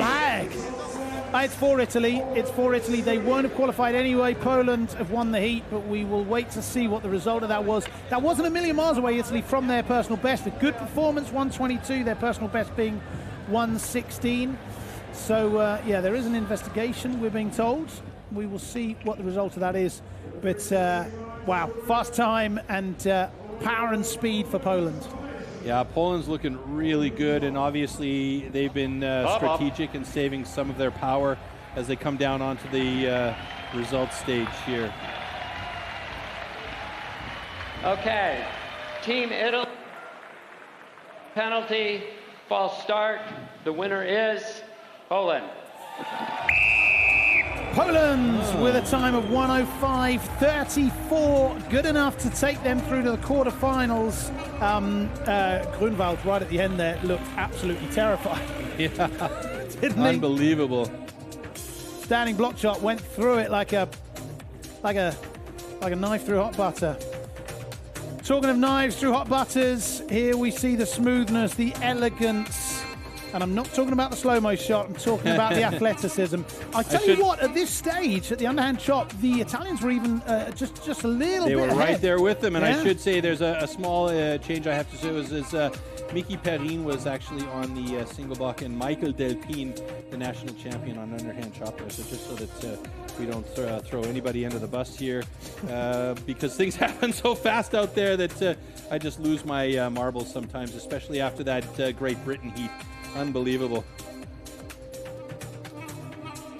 It's for Italy. It's for Italy. They won't have qualified anyway. Poland have won the heat, but we will wait to see what the result of that was. That wasn't a million miles away, Italy, from their personal best. A good performance, 1:22. Their personal best being 1:16. So, yeah, there is an investigation, we're being told. We will see what the result of that is. But, wow, fast time and power and speed for Poland. Yeah, Poland's looking really good, and obviously they've been strategic in saving some of their power as they come down onto the result stage here. Okay, Team Italy, penalty, false start. The winner is Poland. Poland with a time of 1:05.34, good enough to take them through to the quarterfinals. Grunwald right at the end there looked absolutely terrified. Yeah, didn't he? Unbelievable. Standing block shot went through it like a knife through hot butter. Talking of knives through hot butters, here we see the smoothness, the elegance. And I'm not talking about the slow-mo shot, I'm talking about the athleticism. I tell you what, at this stage, at the underhand chop, the Italians were even just a little bit They were ahead. right there with them, and Yeah. I should say there's a small change I have to say is Miki Perrin was actually on the single block, and Michael Delpine, the national champion on underhand chop there. So just so that we don't throw anybody under the bus here, because things happen so fast out there that I just lose my marbles sometimes, especially after that Great Britain heat. Unbelievable.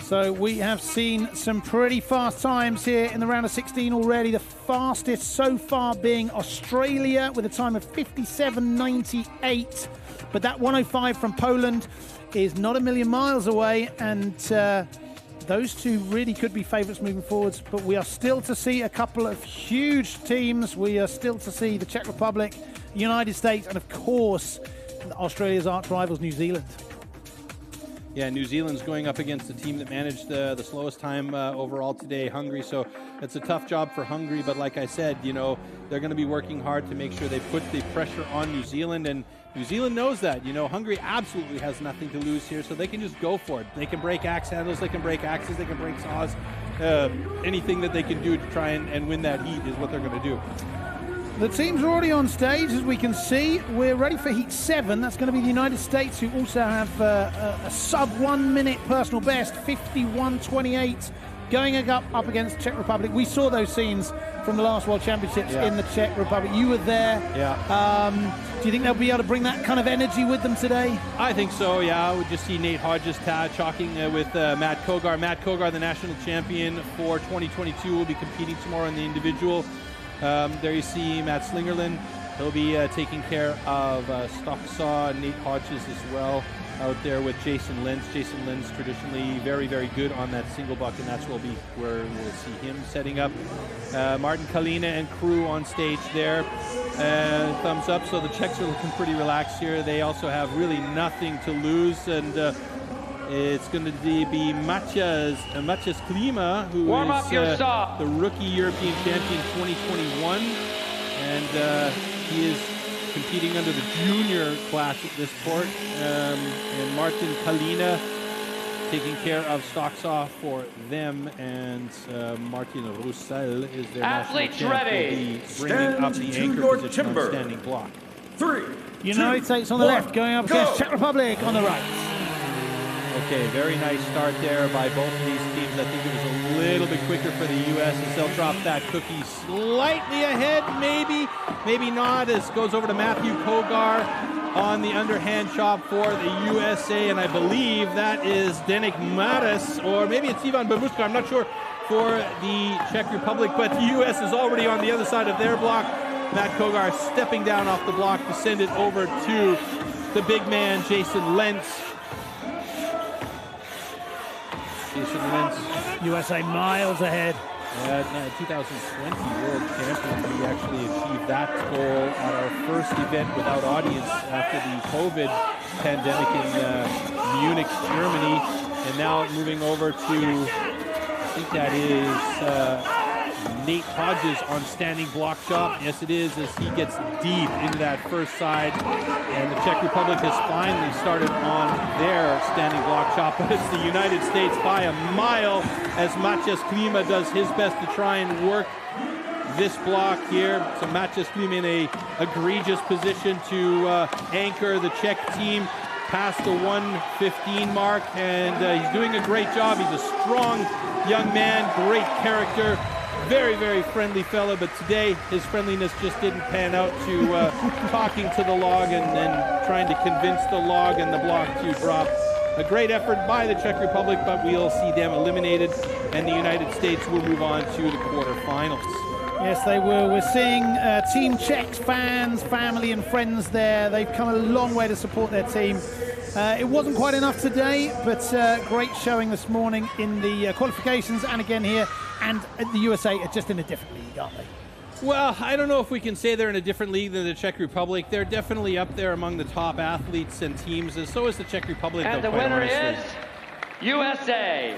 So we have seen some pretty fast times here in the round of 16 already. The fastest so far being Australia with a time of 57.98. But that 1:05 from Poland is not a million miles away, and those two really could be favourites moving forwards. But we are still to see a couple of huge teams. We are still to see the Czech Republic, the United States, and of course Australia's arch rivals, New Zealand. Yeah, New Zealand's going up against the team that managed the slowest time overall today, Hungary. So it's a tough job for Hungary. But like I said, you know, they're going to be working hard to make sure they put the pressure on New Zealand. And New Zealand knows that. You know, Hungary absolutely has nothing to lose here. So they can just go for it. They can break axe handles. They can break axes. They can break saws. Anything that they can do to try and win that heat is what they're going to do. The teams are already on stage, as we can see. We're ready for Heat 7. That's going to be the United States, who also have a sub 1 minute personal best, 51.28, going up against Czech Republic. We saw those scenes from the last World Championships in the Czech Republic. You were there. Yeah. Do you think they'll be able to bring that kind of energy with them today? I think so, yeah. We just see Nate Hodges chalking with Matt Kogar. Matt Kogar, the national champion for 2022, will be competing tomorrow in the individual. There you see Matt Slingerland. He'll be taking care of Stocksaw, Nate Hodges as well, out there with Jason Lentz. Jason Lentz traditionally very, very good on that single buck, and that's where we'll see him setting up. Martin Kalina and crew on stage there. Thumbs up, so the Czechs are looking pretty relaxed here. They also have really nothing to lose, and it's going to be Maciej Klima, who is the rookie European champion 2021, and he is competing under the junior class at this port. And Martin Kalina taking care of Stocksaw for them, and Martin Roussel is their Athletes national champ. ready. Bringing up the anchor position on standing block. 3, United States on the left, going up against Czech Republic on the right. Okay, very nice start there by both of these teams. I think it was a little bit quicker for the U.S. as they'll drop that cookie slightly ahead, maybe not, as goes over to Matthew Kogar on the underhand chop for the USA, and I believe that is Denik Maris, or maybe it's Ivan Babushka, I'm not sure, for the Czech Republic, but the U.S. is already on the other side of their block. Matt Kogar stepping down off the block to send it over to the big man, Jason Lentz. Jason Lentz. USA miles ahead. 2020 World Champion. We actually achieved that goal at our first event without audience after the COVID pandemic in Munich, Germany. And now moving over to, I think that is Nate Hodges on standing block chop. Yes, it is, as he gets deep into that first side. And the Czech Republic has finally started on their standing block chop, but it's the United States by a mile as Maciej Klima does his best to try and work this block here. So Maciej Klima in a egregious position to anchor the Czech team past the 1:15 mark, and he's doing a great job. He's a strong young man, great character. Very, very friendly fella, but today his friendliness just didn't pan out to talking to the log and then trying to convince the log and the block to drop. A great effort by the Czech Republic, but we'll see them eliminated, and the United States will move on to the quarterfinals. Yes, they will. We're seeing Team Czechs, fans, family and friends there. They've come a long way to support their team. It wasn't quite enough today, but great showing this morning in the qualifications and again here. And the USA are just in a different league, aren't they? Well, I don't know if we can say they're in a different league than the Czech Republic. They're definitely up there among the top athletes and teams, and so is the Czech Republic. And the winner is USA.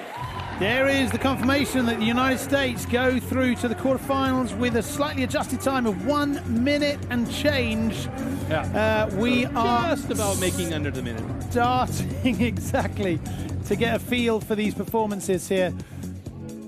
There is the confirmation that the United States go through to the quarterfinals with a slightly adjusted time of 1 minute and change. Yeah. We are just about making under the minute. Starting exactly to get a feel for these performances here.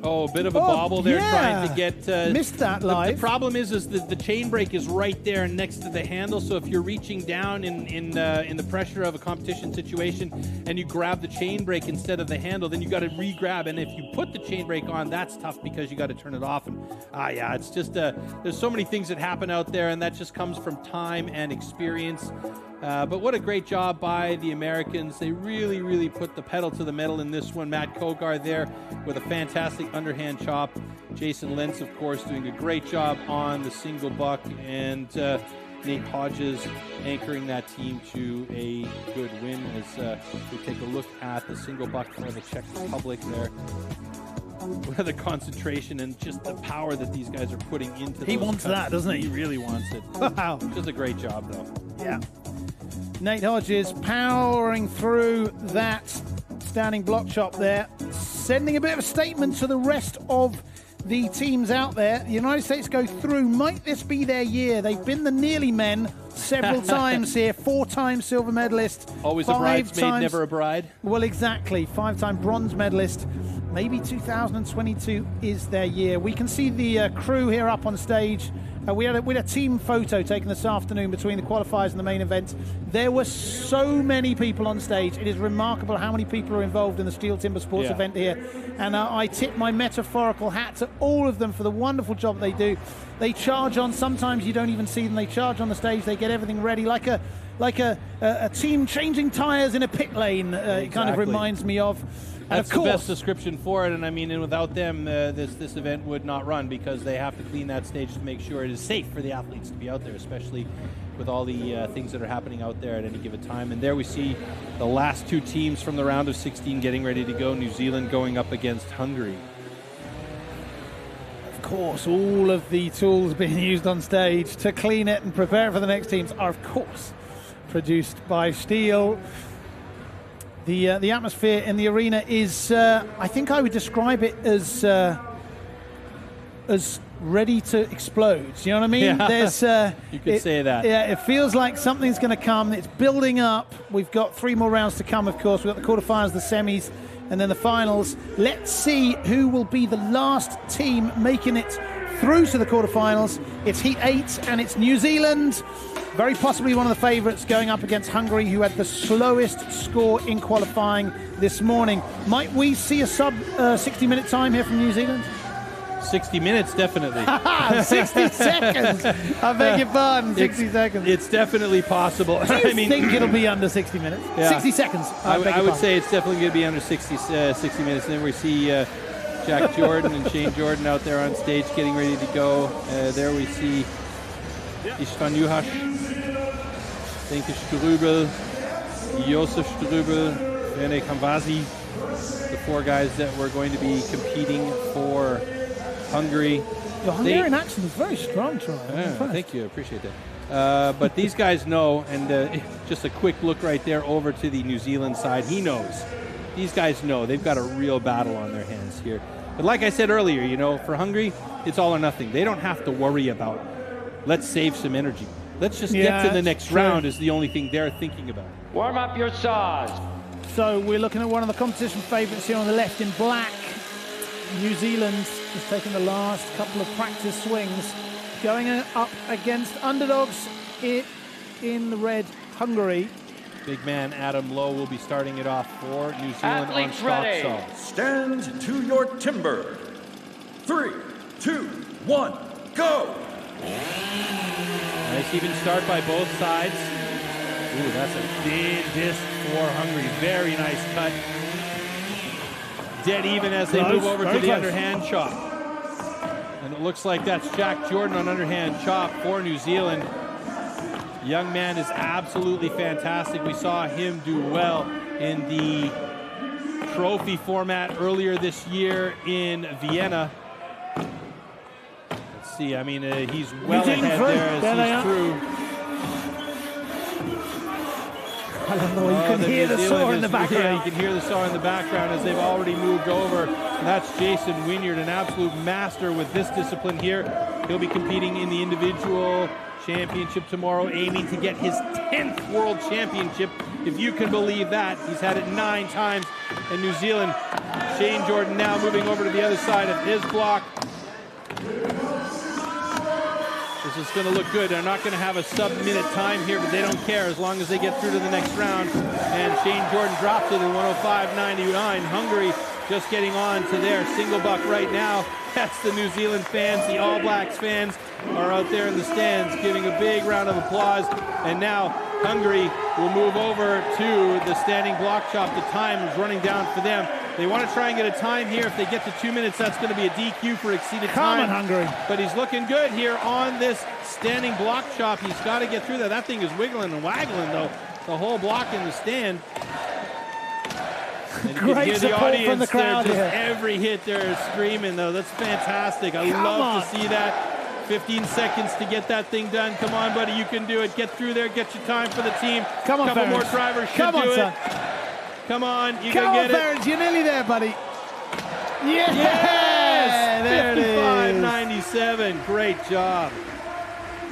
Oh, a bit of a bobble there, trying to get... missed that live. The problem is the chain brake is right there next to the handle, so if you're reaching down in the pressure of a competition situation and you grab the chain brake instead of the handle, then you got to re-grab, and if you put the chain brake on, that's tough because you got to turn it off. And yeah, it's just... there's so many things that happen out there, and that just comes from time and experience. But what a great job by the Americans. They really, really put the pedal to the metal in this one. Matt Kogar there with a fantastic underhand chop. Jason Lentz, of course, doing a great job on the single buck. And Nate Hodges anchoring that team to a good win as we take a look at the single buck for the Czech Republic there. The concentration and just the power that these guys are putting into He wants that, doesn't he? He really wants it. Wow. Just a great job, though. Yeah. Nate Hodges powering through that standing block chop there, sending a bit of a statement to the rest of the teams out there. The United States go through. Might this be their year? They've been the nearly men several times here. 4-time silver medalist. Always a bridesmaid, never a bride. Well, exactly. 5-time bronze medalist. Maybe 2022 is their year. We can see the crew here up on stage We had a team photo taken this afternoon between the qualifiers and the main event. There were so many people on stage. It is remarkable how many people are involved in the STIHL Timbersports event here. And I tip my metaphorical hat to all of them for the wonderful job they do. They charge on. Sometimes you don't even see them. They charge on the stage. They get everything ready like a team changing tires in a pit lane. It kind of reminds me of. That's the best description for it, and I mean, and without them, this event would not run, because they have to clean that stage to make sure it is safe for the athletes to be out there, especially with all the things that are happening out there at any given time. And there we see the last two teams from the round of 16 getting ready to go. New Zealand going up against Hungary. Of course, all of the tools being used on stage to clean it and prepare for the next teams are, of course, produced by STIHL. The atmosphere in the arena is, I think I would describe it as ready to explode. You know what I mean? Yeah. There's, you could say that. Yeah, it feels like something's going to come. It's building up. We've got 3 more rounds to come, of course. We've got the quarterfinals, the semis, and then the finals. Let's see who will be the last team making it through to the quarterfinals. It's Heat 8, and it's New Zealand. Very possibly one of the favourites, going up against Hungary, who had the slowest score in qualifying this morning. Might we see a sub 60-minute time here from New Zealand? 60 minutes, definitely. 60 seconds. I beg your pardon, 60 seconds. It's definitely possible. Do you think it'll be under 60 minutes? Yeah. 60 seconds. I would say it's definitely going to be under 60 minutes. And then we see Jack Jordan and Shane Jordan out there on stage getting ready to go. There we see Istvan Juhas, Denke Strubel, Josef Strubel, Rene Kamvazi, the 4 guys that were going to be competing for Hungary. Your Hungarian accent is very strong, Troy. Thank you, I appreciate that. But these guys know, and just a quick look right there over to the New Zealand side. He knows. These guys know. They've got a real battle on their hands here. But like I said earlier, you know, for Hungary, it's all or nothing. They don't have to worry about, let's save some energy. Let's just get to the next round is the only thing they're thinking about. Warm up your saws. So we're looking at one of the competition favourites here on the left in black. New Zealand has taken the last couple of practice swings, going up against underdogs in the red, Hungary. Big man Adam Lowe will be starting it off for New Zealand on stock saw. Stand to your timber. 3, 2, 1, go! Nice even start by both sides. Ooh, that's a big disc for Hungary. Very nice cut. Dead even as they move over to the underhand chop. And it looks like that's Jack Jordan on underhand chop for New Zealand. Young man is absolutely fantastic. We saw him do well in the trophy format earlier this year in Vienna. Let's see, I mean, he's well ahead there as he's through. I don't know, you can hear the saw in the background. Yeah, you can hear the saw in the background as they've already moved over. And that's Jason Wynyard, an absolute master with this discipline here. He'll be competing in the individual championship tomorrow, aiming to get his 10th world championship, if you can believe that. He's had it 9 times in New Zealand. Shane Jordan now moving over to the other side of his block. This is going to look good. They're not going to have a sub-minute time here, but they don't care as long as they get through to the next round. And Shane Jordan drops it in 105.99. Hungary just getting on to their single buck right now. That's the New Zealand fans. The All Blacks fans are out there in the stands giving a big round of applause. And now Hungary will move over to the standing block chop. The time is running down for them. They want to try and get a time here. If they get to 2 minutes, that's going to be a DQ for exceeded time. Come on, Hungary. But he's looking good here on this standing block chop. He's got to get through that. That thing is wiggling and waggling, though. The whole block in the stand. And Great support from the crowd here. Every hit they're screaming, though. That's fantastic. I love to see that. 15 seconds to get that thing done. Come on, buddy. You can do it. Get through there. Get your time for the team. Come on, couple Ferris. more drivers should do it. Son. Come on. You Come can get on, it. Ferris. You're nearly there, buddy. Yes! Yes! There it is. 55.97. Great job.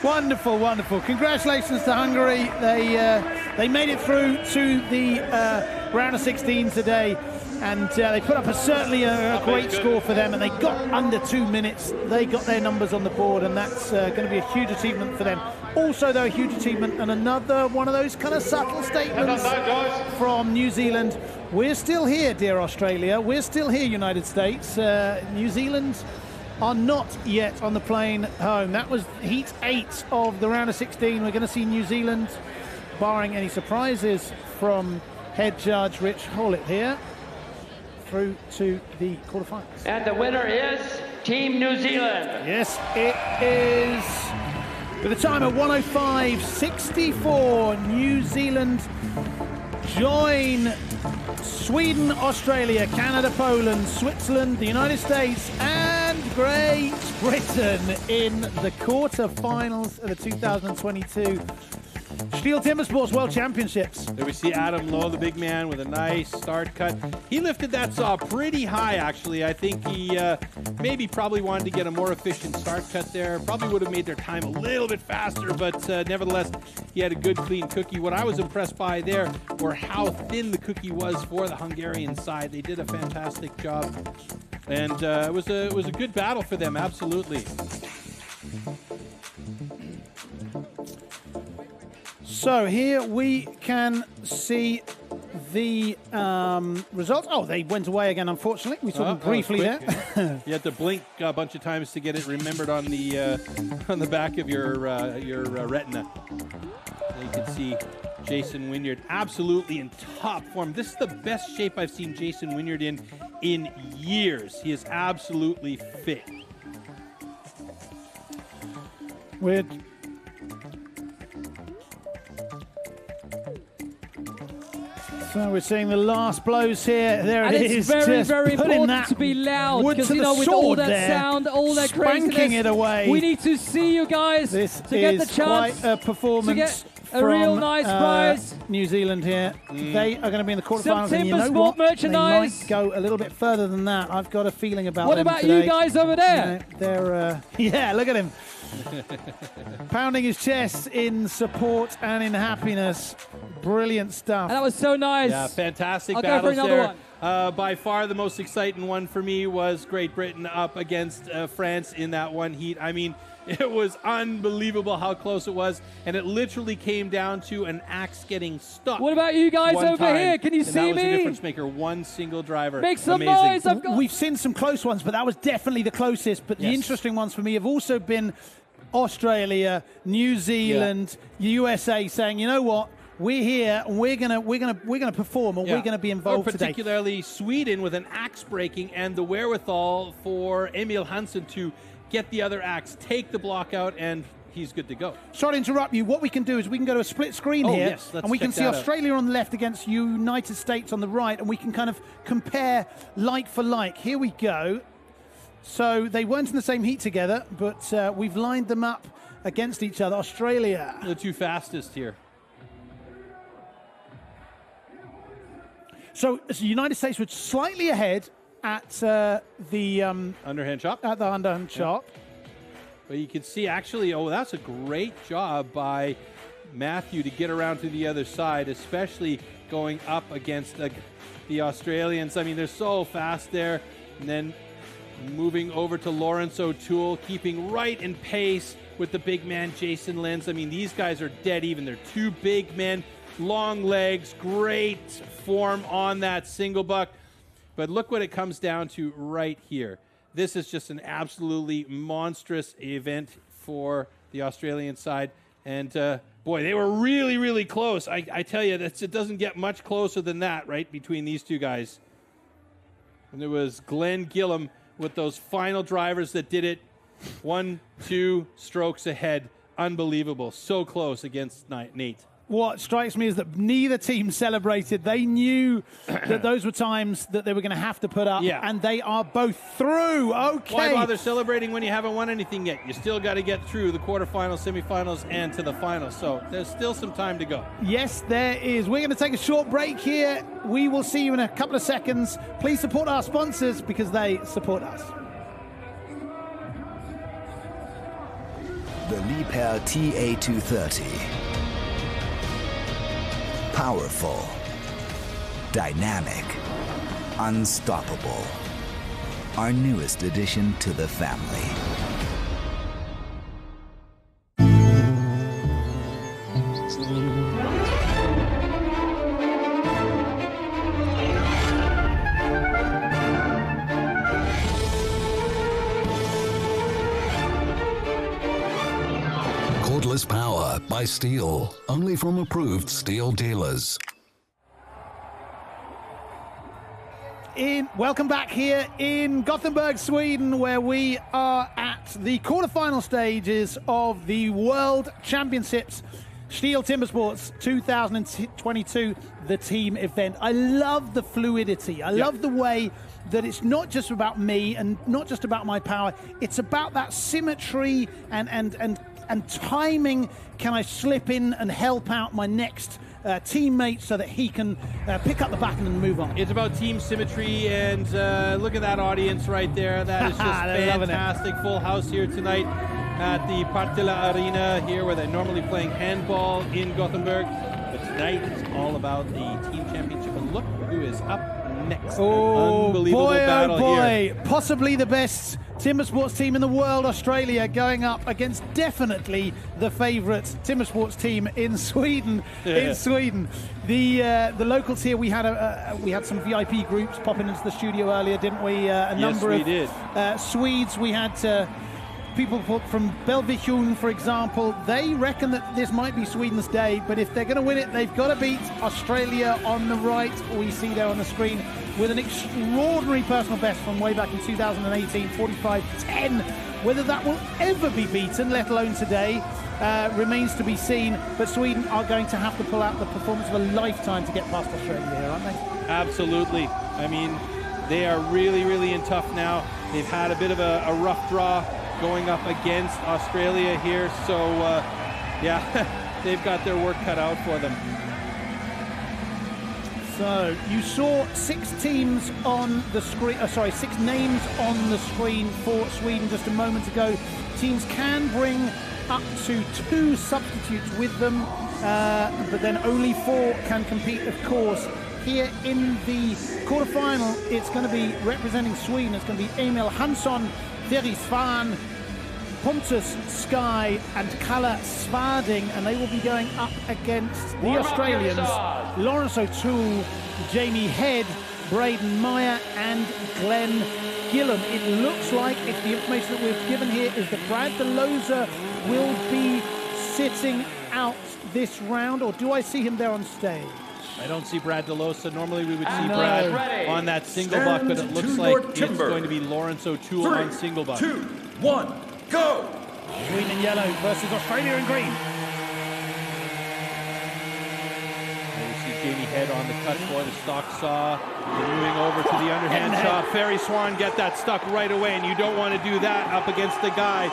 Wonderful, wonderful. Congratulations to Hungary. They made it through to the round of 16 today. And they put up certainly a great score for them, and they got under 2 minutes. They got their numbers on the board, and that's going to be a huge achievement for them. Also, though, a huge achievement, and another one of those kind of subtle statements from New Zealand. We're still here, dear Australia. We're still here, United States. New Zealand are not yet on the plane home. That was heat 8 of the round of 16. We're going to see New Zealand, barring any surprises from head judge Rich Hollett here, through to the quarterfinals. And the winner is Team New Zealand. Yes, it is. With a time of 105.64, New Zealand join Sweden, Australia, Canada, Poland, Switzerland, the United States, and Great Britain in the quarterfinals of the 2022 STIHL Timbersports World Championships. There we see Adam Lowe, the big man, with a nice start cut. He lifted that saw pretty high, actually. I think he probably wanted to get a more efficient start cut there. Probably would have made their time a little bit faster, but nevertheless, he had a good, clean cookie. What I was impressed by there were how thin the cookie was for the Hungarian side. They did a fantastic job, and it was a good battle for them, absolutely. So here we can see the results. Oh, they went away again, unfortunately. We saw them briefly there. You had to blink a bunch of times to get it remembered on the back of your retina. You can see Jason Wynyard absolutely in top form. This is the best shape I've seen Jason Wynyard in years. He is absolutely fit. So we're seeing the last blows here. There and it is. It's very, just very important to be loud because, you know, with all that sound, all that craziness, spanking it away. We need to see you guys to get the chance quite a performance to get a real nice prize. New Zealand here. They are going to be in the quarterfinals. Some and you know Timbersport what? merchandise. They might go a little bit further than that. I've got a feeling about What them about today. you guys over there? You know, they're yeah, look at him. Pounding his chest in support and in happiness. Brilliant stuff. And that was so nice. Yeah, fantastic I'll battles go for another there. By far the most exciting one for me was Great Britain up against France in that one heat. I mean, it was unbelievable how close it was, and it literally came down to an axe getting stuck. What about you guys over here? Can you see me? That was a difference maker. One single driver. Make some Amazing. noise. We've seen some close ones, but that was definitely the closest. But the interesting ones for me have also been Australia, New Zealand, USA saying, you know what? We're here, and we're gonna perform, and we're gonna be involved today. Particularly Sweden with an axe breaking and the wherewithal for Emil Hansen to get the other axe, take the block out, and he's good to go. Sorry to interrupt you. What we can do is we can go to a split screen here, yes, let's and we can check see that Australia on the left against United States on the right, and we can kind of compare like for like. Here we go. So they weren't in the same heat together, but we've lined them up against each other. Australia. The two fastest here. So the United States were slightly ahead at the underhand chop. At the underhand chop. But you can see actually, that's a great job by Matthew to get around to the other side, especially going up against the Australians. I mean, they're so fast there. And then moving over to Lawrence O'Toole, keeping right in pace with the big man, Jason Lenz. I mean, these guys are dead even. They're two big men, long legs, great form on that single buck. But look what it comes down to right here. This is just an absolutely monstrous event for the Australian side. And boy, they were really, really close. I tell you, it doesn't get much closer than that, right, between these two guys. And there was Glenn Gillam with those final drivers that did it 1, 2 strokes ahead. Unbelievable. So close against Nate. What strikes me is that neither team celebrated. They knew that those were times that they were going to have to put up, and they are both through. Okay. Why bother celebrating when you haven't won anything yet? You still got to get through the quarterfinals, semifinals, and to the finals. So there's still some time to go. Yes, there is. We're going to take a short break here. We will see you in a couple of seconds. Please support our sponsors because they support us. The Liebherr TA230. Powerful, dynamic, unstoppable. Our newest addition to the family. Cordless power by STIHL, only from approved STIHL dealers. Welcome back here in Gothenburg, Sweden, where we are at the quarterfinal stages of the World Championships, STIHL Timbersports 2022, the team event. I love the fluidity. I love the way that it's not just about me and not just about my power. It's about that symmetry and timing. Can I slip in and help out my next teammate so that he can pick up the baton and move on? It's about team symmetry, and look at that audience right there. That is just fantastic. Full house here tonight at the Partille Arena here, where they're normally playing handball in Gothenburg. But tonight it's all about the team championship, and look who is up next. Oh, unbelievable battle boy. here. Possibly the best Timbersports team in the world, Australia, going up against definitely the favourite Timbersports team in Sweden. In Sweden, the locals here. We had some VIP groups popping into the studio earlier, didn't we? A number of Swedes. We had people from Belvision, for example. They reckon that this might be Sweden's day, but if they're going to win it, they've got to beat Australia. On the right, we see there on the screen, with an extraordinary personal best from way back in 2018, 45-10. Whether that will ever be beaten, let alone today, remains to be seen. But Sweden are going to have to pull out the performance of a lifetime to get past Australia here, aren't they? Absolutely. I mean, they are really, really in tough now. They've had a bit of a rough draw going up against Australia here. So, yeah, they've got their work cut out for them. So you saw 6 teams on the screen, 6 names on the screen for Sweden just a moment ago. Teams can bring up to 2 substitutes with them, but then only 4 can compete, of course. Here in the quarterfinal, it's going to be representing Sweden. It's going to be Emil Hansson, Ferry Svan, Pontus Sky and Kalle Svarding, and they will be going up against the Australians, Lawrence O'Toole, Jamie Head, Braden Meyer and Glenn Gillam. It looks like, if the information that we've given here is that Brad DeLoza will be sitting out this round, or do I see him there on stage? I don't see Brad DeLosa. Normally we would see Brad on that single buck, but it looks like it's going to be Lawrence O'Toole on single buck. 3, 2, 1, go! Sweden in yellow versus Australia in green. There you see Jamie Head on the cut for the stock saw. Moving over to the underhand shot. Ferry Swan get that stuck right away, and you don't want to do that up against the guy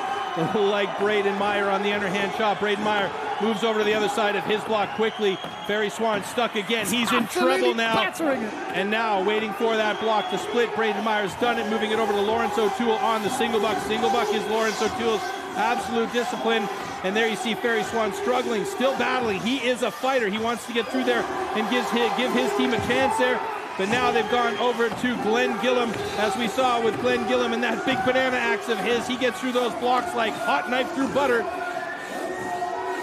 like Braden Meyer on the underhand shot. Braden Meyer moves over to the other side of his block quickly. Ferry Swan stuck again. He's in trouble now. And now waiting for that block to split. Braden Meyer's done it, moving it over to Lawrence O'Toole on the single buck. Single buck is Lawrence O'Toole's absolute discipline. And there you see Ferry Swan struggling, still battling. He is a fighter. He wants to get through there and give his team a chance there. But now they've gone over to Glenn Gillam, as we saw with Glenn Gillam and that big banana axe of his. He gets through those blocks like hot knife through butter.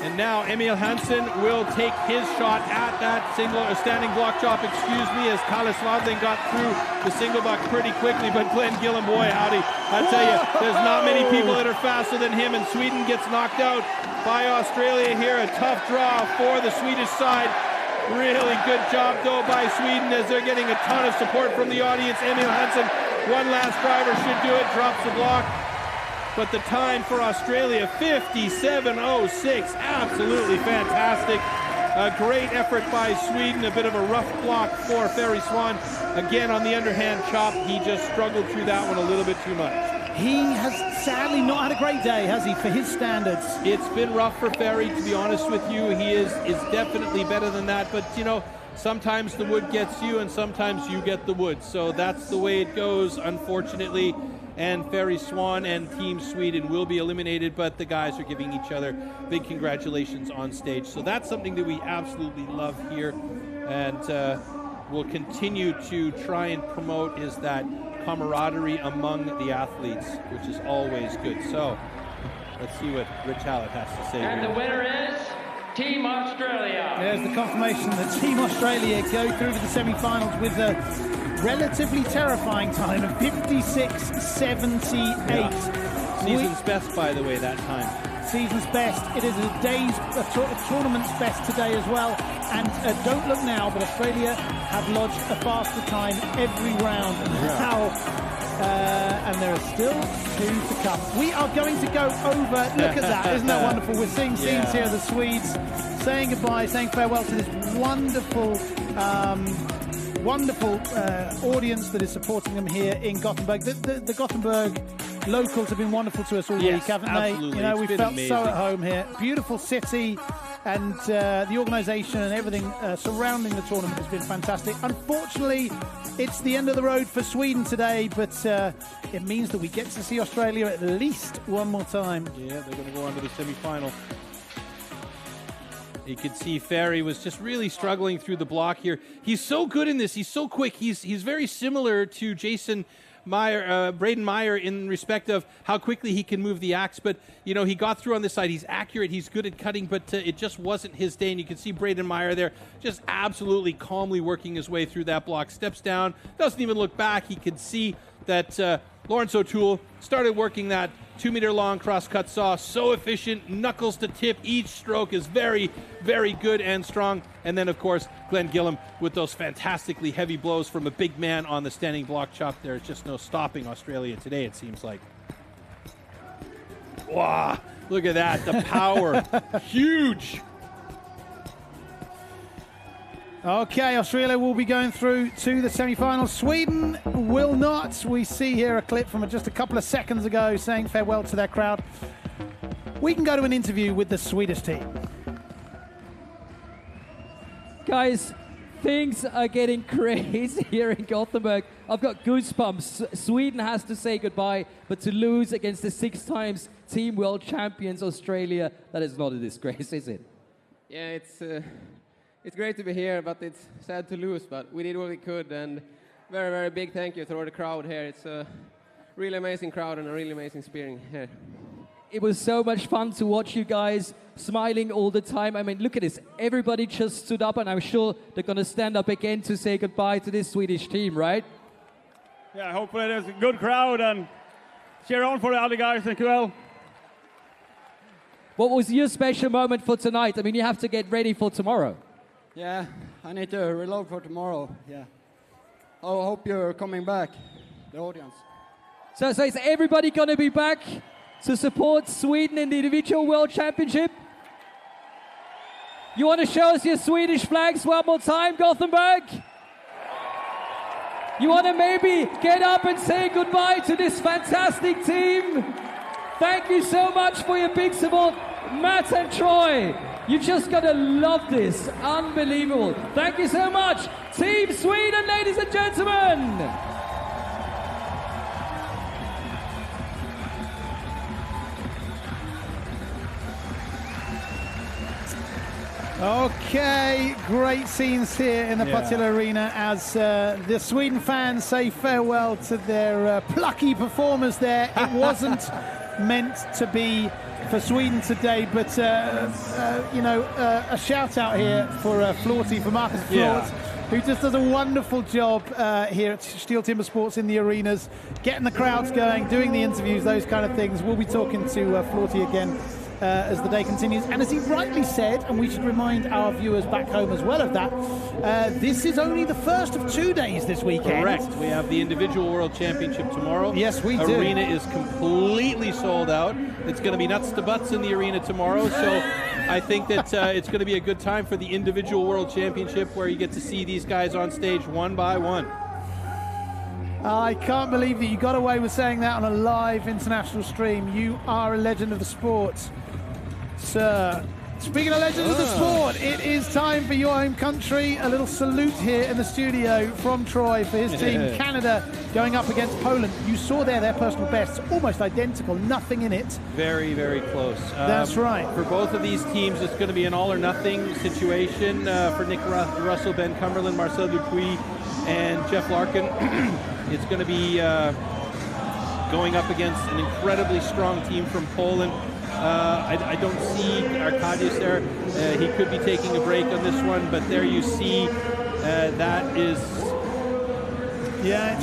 And now Emil Hansson will take his shot at that standing block chop, as Kalle Svarding got through the single buck pretty quickly. But Glenn Gillam, boy howdy, I tell you, there's not many people that are faster than him, and Sweden gets knocked out by Australia here. A tough draw for the Swedish side. Really good job though by Sweden, as they're getting a ton of support from the audience. Emil Hansson, one last driver should do it, drops the block. But the time for Australia, 57.06, absolutely fantastic. A great effort by Sweden, a bit of a rough block for Ferry Swan. Again on the underhand chop, he just struggled through that one a little bit too much. He has sadly not had a great day, has he, for his standards? It's been rough for Ferry, to be honest with you. He is definitely better than that, but you know, sometimes the wood gets you and sometimes you get the wood. So that's the way it goes, unfortunately. And Ferry Swan and Team Sweden will be eliminated, but the guys are giving each other big congratulations on stage. So that's something that we absolutely love here. And will continue to try and promote is that camaraderie among the athletes, which is always good. So let's see what Rich Hallett has to say. And here. the winner is Team Australia. There's the confirmation that Team Australia go through to the semi-finals with a relatively terrifying time of 56.78. Yeah. Season's best, by the way, that time. Season's best. It is a tournament's best today as well. And don't look now, but Australia have lodged a faster time every round now. And there are still 2 to come. We are going to go over, look at that, isn't that wonderful? We're seeing scenes here of the Swedes saying goodbye, saying farewell to this wonderful audience that is supporting them here in Gothenburg. The Gothenburg locals have been wonderful to us all week, haven't they? Absolutely. You know, we felt amazing. so at home here. Beautiful city, and the organisation and everything surrounding the tournament has been fantastic. Unfortunately, it's the end of the road for Sweden today, but it means that we get to see Australia at least one more time. Yeah, they're going to go on to the semi-final. You could see Ferry was just really struggling through the block here. He's so good in this. He's so quick. He's very similar to Braden Meyer in respect of how quickly he can move the axe. But, you know, he got through on this side. He's accurate. He's good at cutting, but it just wasn't his day. And you can see Braden Meyer there just absolutely calmly working his way through that block. Steps down, doesn't even look back. He could see that Lawrence O'Toole started working that 2-meter long cross-cut saw. So efficient, knuckles to tip. Each stroke is very, very good and strong. And then, of course, Glenn Gillum with those fantastically heavy blows from a big man on the standing block chop. There's just no stopping Australia today, it seems like. Wow, look at that, the power. Huge. Okay, Australia will be going through to the semi-finals. Sweden will not. We see here a clip from just a couple of seconds ago saying farewell to their crowd. We can go to an interview with the Swedish team. Guys, things are getting crazy here in Gothenburg. I've got goosebumps. Sweden has to say goodbye, but to lose against the 6 times team world champions Australia, that is not a disgrace, is it? Yeah, it's great to be here, but it's sad to lose. But we did what we could, and very, very big thank you to all the crowd here. It's a really amazing crowd and a really amazing spirit here. It was so much fun to watch you guys smiling all the time. I mean, look at this. Everybody just stood up, and I'm sure they're going to stand up again to say goodbye to this Swedish team, right? Yeah, hopefully there's a good crowd and cheer on for the other guys as well. What was your special moment for tonight? I mean, you have to get ready for tomorrow. Yeah, I need to reload for tomorrow. Yeah. I hope you're coming back, the audience. So is everybody going to be back to support Sweden in the individual world championship? You want to show us your Swedish flags one more time, Gothenburg? You want to maybe get up and say goodbye to this fantastic team? Thank you so much for your big support, Matt and Troy. You just gotta love this. Unbelievable. Thank you so much. Team Sweden, ladies and gentlemen. Okay, great scenes here in the Partille Arena as the Sweden fans say farewell to their plucky performers there. It wasn't meant to be for Sweden today, but you know, a shout out here for Florty, for Marcus Flort, who just does a wonderful job here at STIHL Timbersports in the arenas, getting the crowds going, doing the interviews, those kind of things. We'll be talking to Florty again as the day continues. And as he rightly said, and we should remind our viewers back home as well of that, this is only the first of 2 days this weekend. Correct. We have the individual world championship tomorrow. Yes, we do. Arena is completely sold out. It's going to be nuts to butts in the arena tomorrow. So I think that it's going to be a good time for the individual world championship, where you get to see these guys on stage one by one. I can't believe that you got away with saying that on a live international stream. You are a legend of the sport, Sir Speaking of legends of the sport, it is time for your home country. A little salute here in the studio from Troy for his team, Canada, going up against Poland. You saw there their personal bests, almost identical, nothing in it. Very, very close. That's right. For both of these teams, it's going to be an all-or-nothing situation. For Nick Russell, Ben Cumberland, Marcel Dupuis, and Jeff Larkin, it's going to be going up against an incredibly strong team from Poland. I don't see Arkadiusz there. He could be taking a break on this one, but there you see that is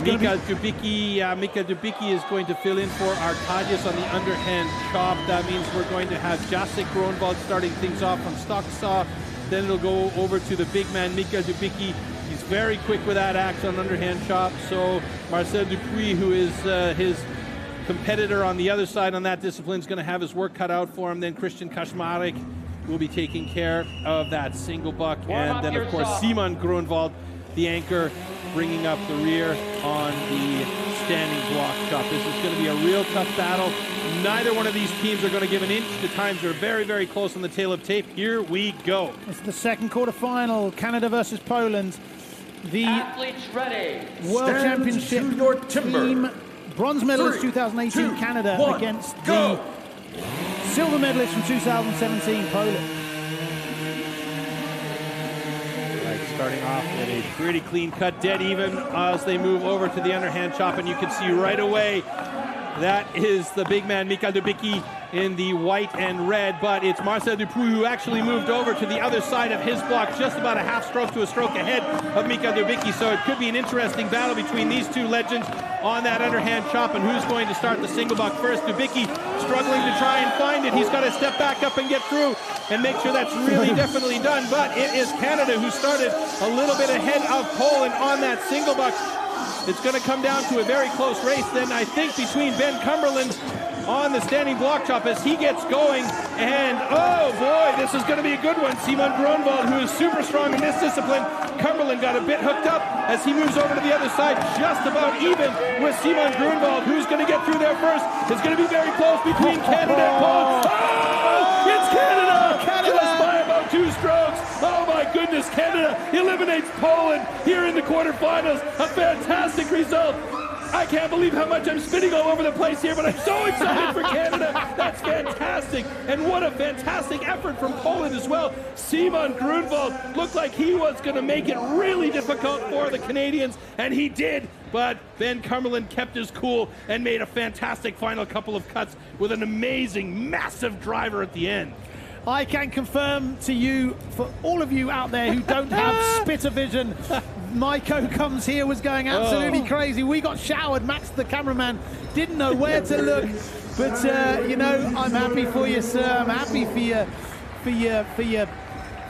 Mika Dubicki. Mika Dubicki is going to fill in for Arkadiusz on the underhand chop. That means we're going to have Jacek Gronwald starting things off on stock saw. Then it'll go over to the big man, Mika Dubicki. He's very quick with that axe on underhand chop. So Marcel Dupuis, who is his competitor on the other side on that discipline, is going to have his work cut out for him. Then Christian Kaczmarek will be taking care of that single buck. And then, of course, Simon Grunwald, the anchor, bringing up the rear on the standing block chop. This is going to be a real tough battle. Neither one of these teams are going to give an inch. The times are very, very close on the tail of tape. Here we go. It's the second quarterfinal, Canada versus Poland. The Athletes ready. World Championship team, bronze medalist 2018 Canada against the silver medalist from 2017 Poland. Starting off with a pretty clean cut, dead even as they move over to the underhand chop, and you can see right away that is the big man Mika Dubicki in the white and red, but it's Marcel Dupuis who actually moved over to the other side of his block, just about a half stroke to a stroke ahead of Mika Dubicki. So it could be an interesting battle between these two legends on that underhand chop, and who's going to start the single buck first. Dubicki struggling to try and find it. He's got to step back up and get through and make sure that's really definitely done, but it is Canada who started a little bit ahead of Poland on that single buck. It's going to come down to a very close race then, I think, between Ben Cumberland on the standing block chop as he gets going. And, oh boy, this is going to be a good one. Simon Grunwald, who is super strong in this discipline. Cumberland got a bit hooked up as he moves over to the other side, just about even with Simon Grunwald. Who's going to get through there first? It's going to be very close between Canada and Poland. Oh, it's Canada! Just by about 2 strokes. Oh my goodness, Canada eliminates Poland here in the quarterfinals. A fantastic result. I can't believe how much I'm spinning all over the place here, but I'm so excited for Canada. That's fantastic. And what a fantastic effort from Poland as well. Simon Grunwald looked like he was going to make it really difficult for the Canadians, and he did. But Ben Cumberland kept his cool and made a fantastic final couple of cuts with an amazing, massive driver at the end. I can confirm to you, for all of you out there who don't have spitter vision, Maiko comes here was going absolutely crazy. We got showered. Max, the cameraman, didn't know where to look. But, you know, I'm happy for you, sir. I'm happy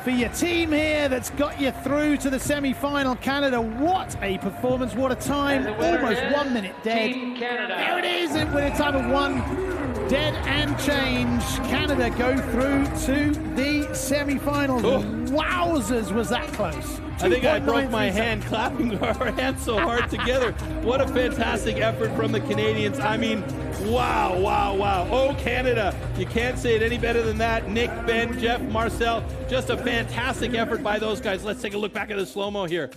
for your team here that's got you through to the semi-final. Canada, what a performance, what a time. Almost 1 minute dead. There it is, with a time of 1 dead and change. Canada go through to the semi-finals. Wowzers, was that close. I think I broke my hand clapping our hands so hard together. What a fantastic effort from the Canadians. I mean, wow, wow, wow. Oh, Canada. You can't say it any better than that. Nick, Ben, Jeff, Marcel, just a fantastic effort by those guys. Let's take a look back at the slow-mo here.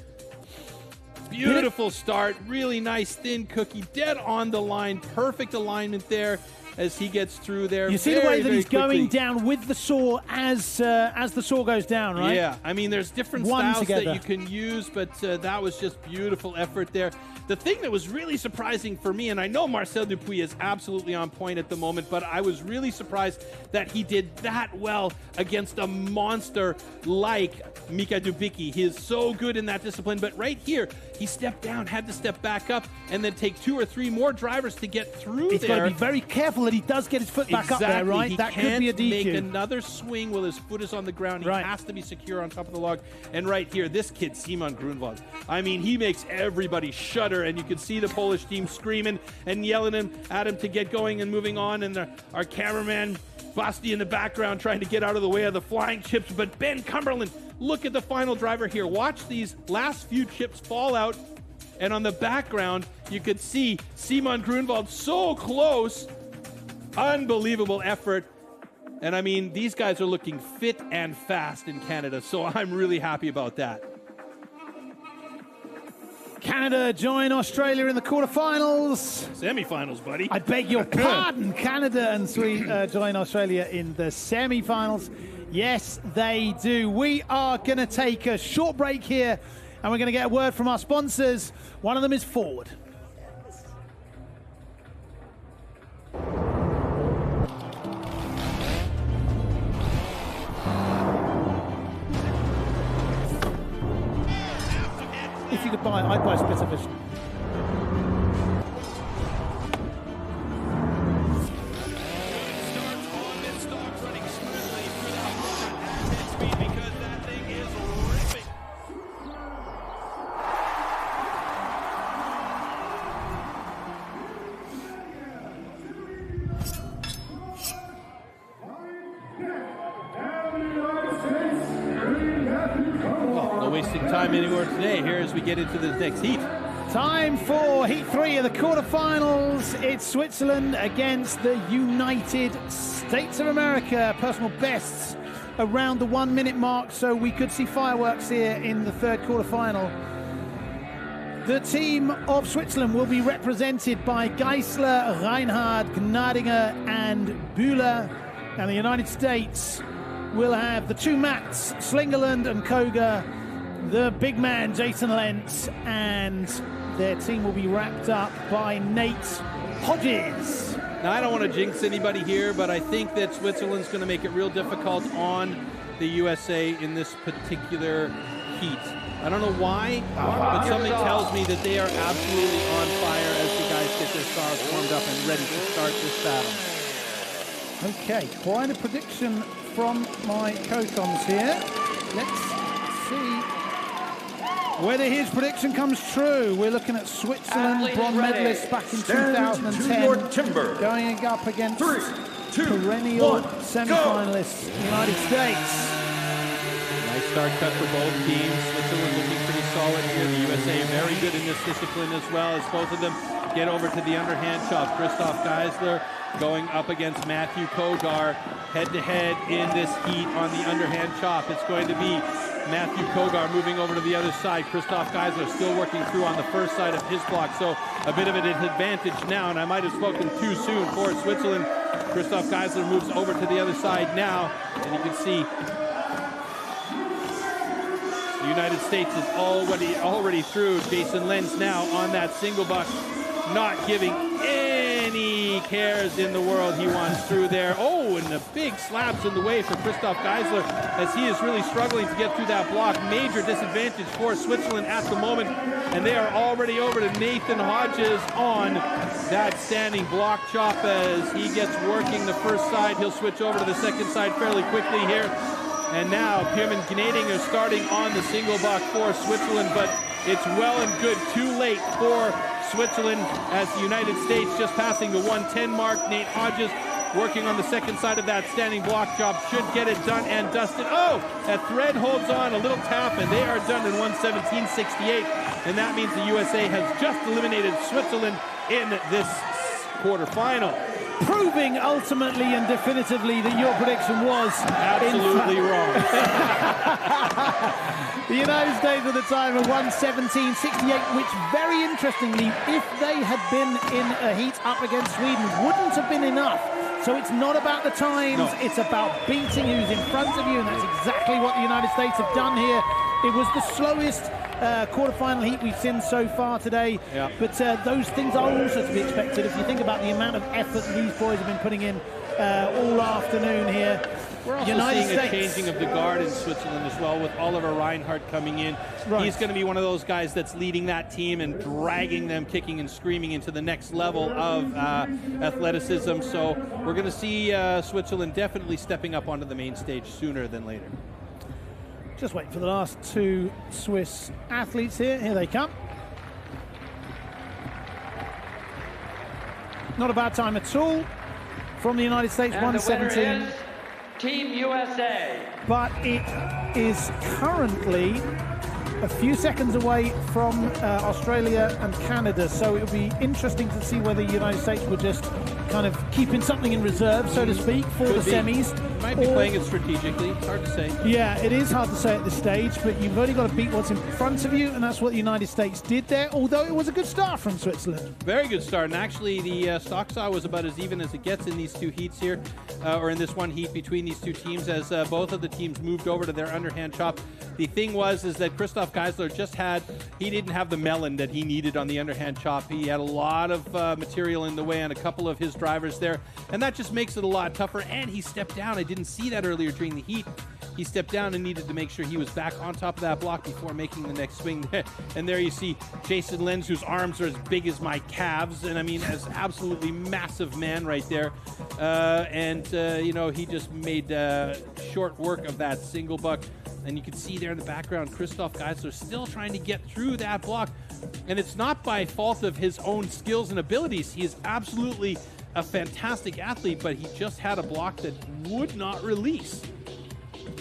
Beautiful start. Really nice, thin cookie. Dead on the line. Perfect alignment there as he gets through there. You see the way that he's going down with the saw as the saw goes down, right? Yeah, I mean, there's different styles that you can use, but that was just beautiful effort there. The thing that was really surprising for me, and I know Marcel Dupuis is absolutely on point at the moment, but I was really surprised that he did that well against a monster like Mika Dubicki. He is so good in that discipline, but right here, he stepped down, had to step back up, and then take 2 or 3 more drivers to get through He's there. got to be very careful that he does get his foot back up there, right? He that can't could be a DQ. make another swing while his foot is on the ground. He has to be secure on top of the log. And right here, this kid, Simon Grunwald, I mean, he makes everybody shudder, and you can see the Polish team screaming and yelling at him to get going and moving on, and our cameraman, Basti, in the background trying to get out of the way of the flying chips. But Ben Cumberland, look at the final driver here. Watch these last few chips fall out, and on the background, you could see Simon Grunwald so close. Unbelievable effort. And I mean, these guys are looking fit and fast in Canada, so I'm really happy about that. Canada join Australia in the quarterfinals. Semifinals, buddy. I beg your pardon. Canada and Sweden join Australia in the semifinals. Yes, they do. We are going to take a short break here, and we're going to get a word from our sponsors. One of them is Ford. If you could buy, I'd buy Spitzer Fish. No wasting time anywhere today here as we get into the next heat. Time for Heat 3 of the quarterfinals. It's Switzerland against the United States of America. Personal bests around the 1 minute mark, so we could see fireworks here in the third quarterfinal. The team of Switzerland will be represented by Geisler, Reinhard, Gnadinger and Bühler. And the United States will have the two Mats, Slingerland and Koga, the big man, Jason Lentz, and their team will be wrapped up by Nate Hodges. Now, I don't want to jinx anybody here, but I think that Switzerland's going to make it real difficult on the USA in this particular heat. I don't know why, but something tells me that they are absolutely on fire as the guys get their stars warmed up and ready to start this battle. Okay, quite a prediction from my co-coms here. Let's see whether his prediction comes true. We're looking at Switzerland, bronze medalists back in 2010, going up against perennial semi-finalists, United States. Nice start cut for both teams. Switzerland looking pretty solid here. The USA very good in this discipline as well, as both of them get over to the underhand chop. Christoph Geisler going up against Matthew Kogar, head-to-head in this heat on the underhand chop. It's going to be Matthew Kogar moving over to the other side. Christoph Geisler still working through on the first side of his block, so a bit of an advantage now, and I might have spoken too soon for Switzerland. Christoph Geisler moves over to the other side now, and you can see the United States is already through. Jason Lentz now on that single buck, not giving any cares in the world. He wants through there. Oh, and the big slaps in the way for Christoph Geisler as he is really struggling to get through that block. Major disadvantage for Switzerland at the moment, and they are already over to Nathan Hodges on that standing block chop as he gets working the first side. He'll switch over to the second side fairly quickly here. And now Pierman Gnadinger starting on the single buck for Switzerland, but it's well and good too late for Switzerland as the United States just passing the 110 mark. Nate Hodges working on the second side of that standing block job should get it done and dusted. Oh, that thread holds on, a little tap, and they are done in 117.68. And that means the USA has just eliminated Switzerland in this quarterfinal. Proving ultimately and definitively that your prediction was absolutely wrong. The United States at the time of 117.68, which very interestingly, if they had been in a heat up against Sweden, wouldn't have been enough. So it's not about the times, it's about beating who's in front of you, and that's exactly what the United States have done here. It was the slowest quarterfinal heat we've seen so far today, but those things are also to be expected if you think about the amount of effort these boys have been putting in all afternoon here. We're also seeing a changing of the guard in Switzerland as well, with Oliver Reinhardt coming in. Right. He's going to be one of those guys that's leading that team and dragging them kicking and screaming into the next level of athleticism. So we're going to see Switzerland definitely stepping up onto the main stage sooner than later. Just waiting for the last two Swiss athletes here. Here they come. Not a bad time at all from the United States, and 117. The winner is Team USA. But it is currently a few seconds away from Australia and Canada, so it'll be interesting to see whether the United States will just kind of keeping something in reserve, so to speak, for the semis. Might be playing it strategically. It's hard to say. Yeah, it is hard to say at this stage, but you've only got to beat what's in front of you, and that's what the United States did there, although it was a good start from Switzerland. Very good start, and actually the stock saw was about as even as it gets in these two heats here, or in this one heat between these two teams, as both of the teams moved over to their underhand chop. The thing is that Christoph Geisler he didn't have the melon that he needed on the underhand chop. He had a lot of material in the way on a couple of his drivers there, and that just makes it a lot tougher, and he stepped down. I didn't see that earlier during the heat. He stepped down and needed to make sure he was back on top of that block before making the next swing. And there you see Jason Lenz, whose arms are as big as my calves, and I mean, as absolutely massive man right there. You know, he just made short work of that single buck. And you can see there in the background, Christoph Geisler still trying to get through that block. And it's not by fault of his own skills and abilities. He is absolutely a fantastic athlete, but he just had a block that would not release.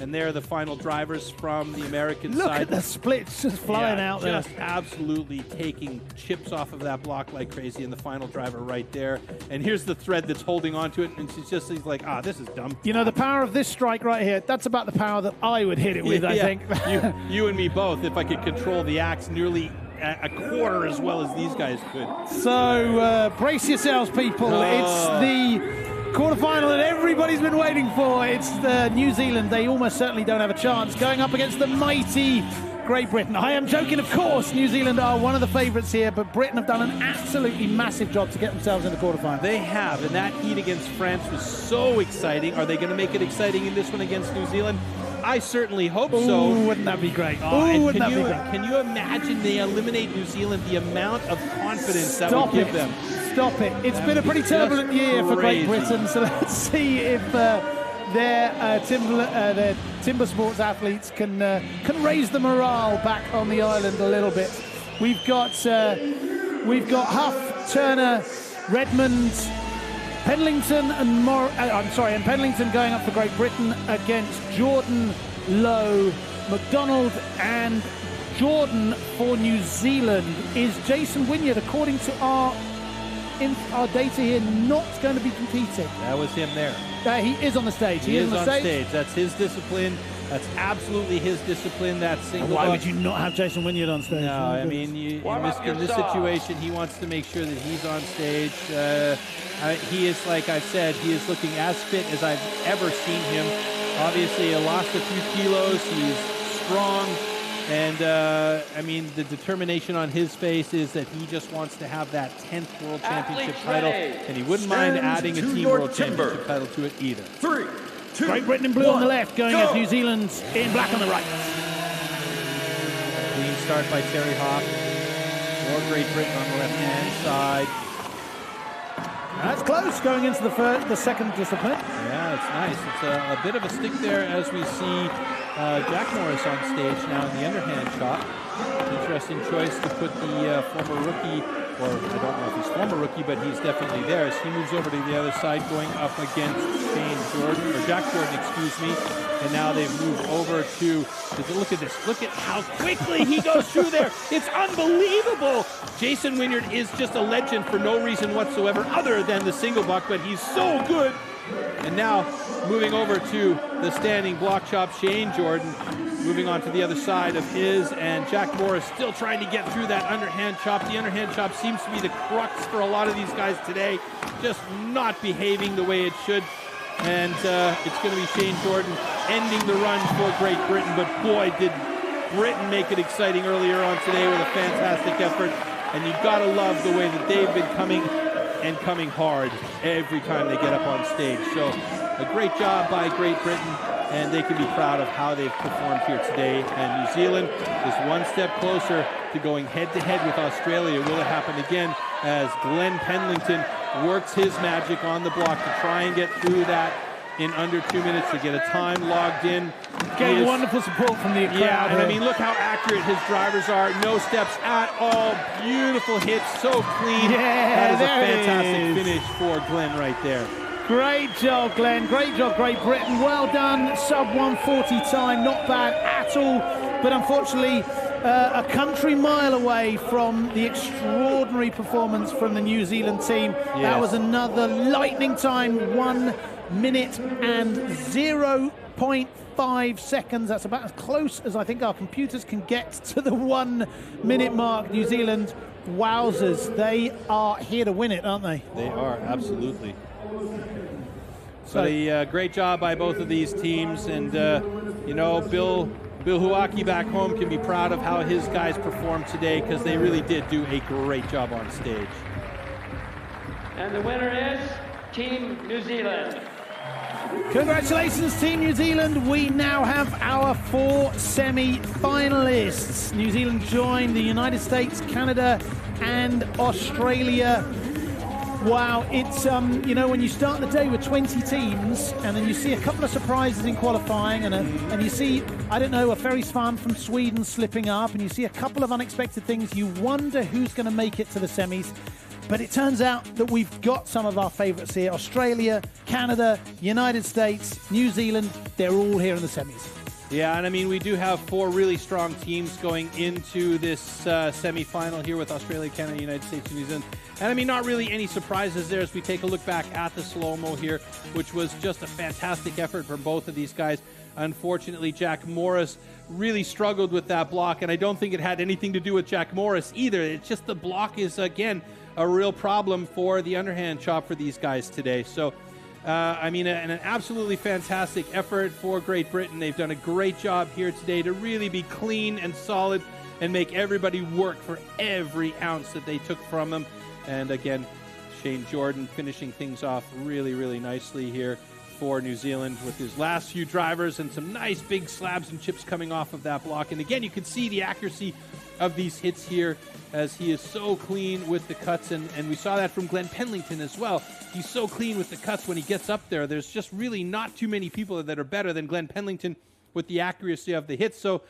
And there are the final drivers from the American side. Look at the splits just flying out there. Just absolutely taking chips off of that block like crazy. And the final driver right there. And here's the thread that's holding onto it. And she's like, this is dumb. You know, the power of this strike right here, that's about the power that I would hit it with, I think. you and me both, if I could control the axe nearly a quarter as well as these guys could. So brace yourselves, people. It's the quarterfinal that everybody's been waiting for. It's New Zealand. They almost certainly don't have a chance, going up against the mighty Great Britain. I am joking, of course. New Zealand are one of the favourites here, but Britain have done an absolutely massive job to get themselves in the quarterfinal. They have, and that heat against France was so exciting. Are they going to make it exciting in this one against New Zealand? I certainly hope so. Wouldn't that be great? Wouldn't that be great? Can you imagine they eliminate New Zealand, the amount of confidence that would give them? Stop it. It's been a pretty turbulent year for Great Britain, so let's see if their timber sports athletes can raise the morale back on the island a little bit. We've got Huff, Turner, Redmond, Penlington and Penlington going up for Great Britain against Jordan, Lowe, McDonald and Jordan for New Zealand. Is Jason Wynyard, according to our data here, not going to be competing? That was him there. He is on the stage. He is on stage. That's his discipline. That's absolutely his discipline. That single. Why would you not have Jason Wynyard on stage? No, I mean, in this situation, he wants to make sure that he's on stage. He is, like I've said, he is looking as fit as I've ever seen him. Obviously, he lost a few kilos. He's strong. And, I mean, the determination on his face is that he just wants to have that 10th World Championship title, and he wouldn't mind adding a Team World Championship title to it either. 3, 2, Great Britain in blue on the left, going as New Zealand in black on the right. Clean start by Terry Hoff for Great Britain on the left-hand side. That's close, going into the second discipline. Yeah, it's nice. It's a bit of a stick there as we see Jack Morris on stage now in the underhand chop. Interesting choice to put the former rookie, or I don't know if he's former rookie, but he's definitely there as he moves over to the other side, going up against Jack Jordan, excuse me. And now they've moved over to, look at this, look at how quickly he goes through there. It's unbelievable. Jason Wynyard is just a legend for no reason whatsoever other than the single buck, but he's so good. And now moving over to the standing block chop, Shane Jordan moving on to the other side of his, and Jack Morris still trying to get through that underhand chop. The underhand chop seems to be the crux for a lot of these guys today, just not behaving the way it should. And it's going to be Shane Jordan ending the run for Great Britain, but boy, did Britain make it exciting earlier on today with a fantastic effort. And you've got to love the way that they've been coming hard every time they get up on stage. So a great job by Great Britain, and they can be proud of how they've performed here today. And New Zealand is one step closer to going head-to-head with Australia. Will it happen again as Glenn Penlington works his magic on the block to try and get through that in under 2 minutes to get a time logged in. Getting wonderful support from the crowd. Yeah, and I mean, look how accurate his drivers are. No steps at all. Beautiful hits, so clean. Yeah, that is a fantastic finish for Glenn right there. Great job, Glenn. Great job, Great Britain. Well done. Sub 140 time. Not bad at all. but unfortunately a country mile away from the extraordinary performance from the New Zealand team. Yes. That was another lightning time, 1 minute and 0.5 seconds. That's about as close as I think our computers can get to the 1 minute mark. New Zealand, wowzers, they are here to win it, aren't they? They are, absolutely. So a great job by both of these teams, and you know, Bill Huaki back home can be proud of how his guys performed today, because they really did do a great job on stage. And the winner is Team New Zealand. Congratulations, Team New Zealand. We now have our 4 semi-finalists. New Zealand joined the United States, Canada, and Australia. Wow, it's, you know, when you start the day with 20 teams and then you see a couple of surprises in qualifying and you see, I don't know, a Ferris fan from Sweden slipping up, and you see a couple of unexpected things, you wonder who's going to make it to the semis. But it turns out that we've got some of our favourites here. Australia, Canada, United States, New Zealand, they're all here in the semis. Yeah, and I mean, we do have 4 really strong teams going into this semi-final here with Australia, Canada, United States, and New Zealand. And I mean, not really any surprises there as we take a look back at the slow-mo here, which was just a fantastic effort from both of these guys. Unfortunately, Jack Morris really struggled with that block, and I don't think it had anything to do with Jack Morris either. It's just the block is, again, a real problem for the underhand chop for these guys today. So, I mean, an absolutely fantastic effort for Great Britain. They've done a great job here today to really be clean and solid and make everybody work for every ounce that they took from them. And again, Shane Jordan finishing things off really, really nicely here for New Zealand with his last few drivers and some nice big slabs and chips coming off of that block. And again, you can see the accuracy of these hits here as he is so clean with the cuts, and we saw that from Glenn Pendleton as well. He's so clean with the cuts when he gets up there. There's just really not too many people that are better than Glenn Pendleton with the accuracy of the hits. So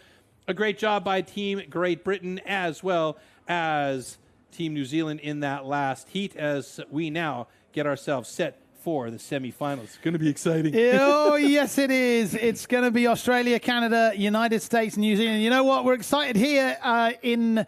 a great job by Team Great Britain as well as Team New Zealand in that last heat, as we now get ourselves set for the semifinals. It's going to be exciting. Oh, yes, it is. It's going to be Australia, Canada, United States, New Zealand. You know what? We're excited here in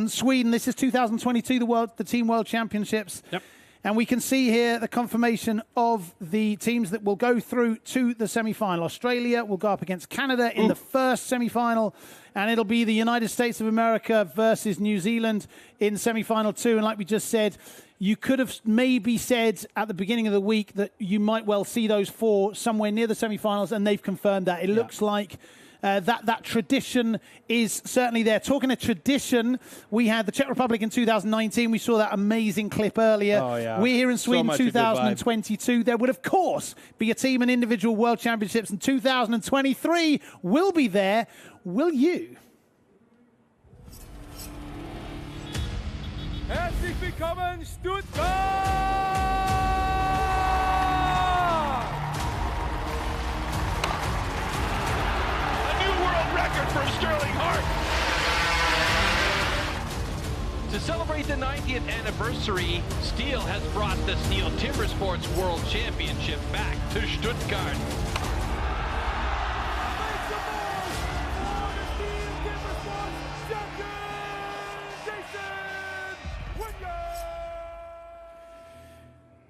Sweden. This is 2022, the Team World Championships. Yep. And we can see here the confirmation of the teams that will go through to the semi-final. Australia will go up against Canada in the first semi-final, and it'll be the United States of America versus New Zealand in semi-final 2. And like we just said, you could have maybe said at the beginning of the week that you might well see those 4 somewhere near the semi-finals, and they've confirmed that. It looks like that tradition is certainly there. Talking of tradition, we had the Czech Republic in 2019. We saw that amazing clip earlier. Oh, yeah. We're here in Sweden So much a good 2022. There would, of course, be a team and individual world championships in 2023. We'll be there. Will you? Herzlich willkommen, Stuttgart! A new world record for Sterling Hart. To celebrate the 90th anniversary, STIHL has brought the STIHL Timbersports World Championship back to Stuttgart.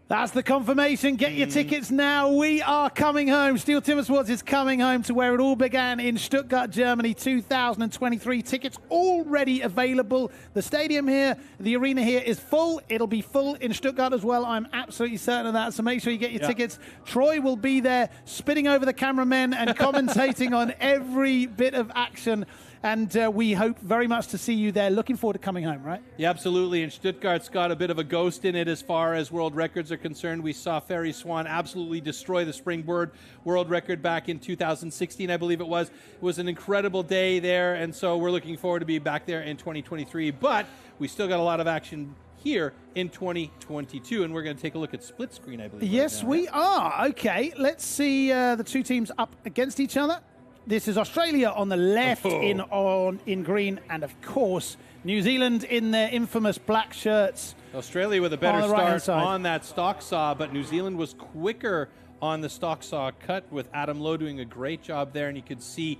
That's the confirmation. Get your tickets now. We are coming home. STIHL Timbersports is coming home to where it all began in Stuttgart, Germany, 2023. Tickets already available. The stadium here, the arena here is full. It'll be full in Stuttgart as well. I'm absolutely certain of that. So make sure you get your tickets. Troy will be there spitting over the cameramen and commentating on every bit of action. And we hope very much to see you there. Looking forward to coming home, right? Yeah, absolutely. And Stuttgart's got a bit of a ghost in it as far as world records are concerned. We saw Ferry Swan absolutely destroy the springboard world record back in 2016, I believe it was. It was an incredible day there, and so we're looking forward to be back there in 2023. But we still got a lot of action here in 2022, and we're going to take a look at split screen, I believe. Yes, right now. we are. Okay, let's see the two teams up against each other. This is Australia on the left in green, and of course New Zealand in their infamous black shirts. Australia with a better right start on that stock saw, but New Zealand was quicker on the stock saw cut with Adam Lowe doing a great job there, and you could see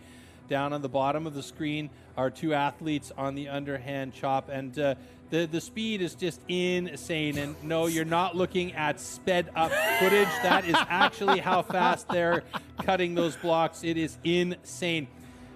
down on the bottom of the screen are two athletes on the underhand chop, and the speed is just insane. And no, you're not looking at sped up footage. That is actually how fast they're cutting those blocks. It is insane.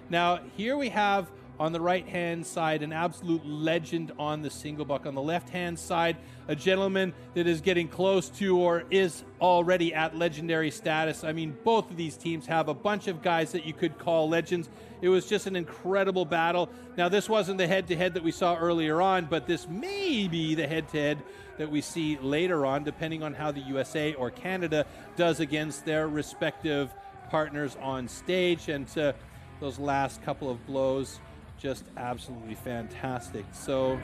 Now, here we have on the right-hand side an absolute legend on the single buck. On the left-hand side, a gentleman that is getting close to or is already at legendary status. I mean, both of these teams have a bunch of guys that you could call legends. It was just an incredible battle. Now, this wasn't the head-to-head that we saw earlier on, but this may be the head-to-head that we see later on, depending on how the USA or Canada does against their respective partners on stage. And those last couple of blows, just absolutely fantastic. So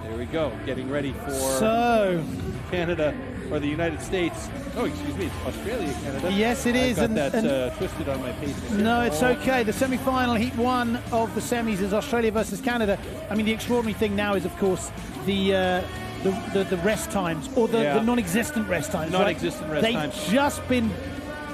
there we go, getting ready for Canada or the United States. Oh, excuse me, it's Australia, Canada. Yes, it is. I've got that twisted on my pace. No, it's okay. The semi-final, heat one of the semis is Australia versus Canada. I mean, the extraordinary thing now is, of course, the rest times, or the non-existent rest times. Non-existent rest times. They've just been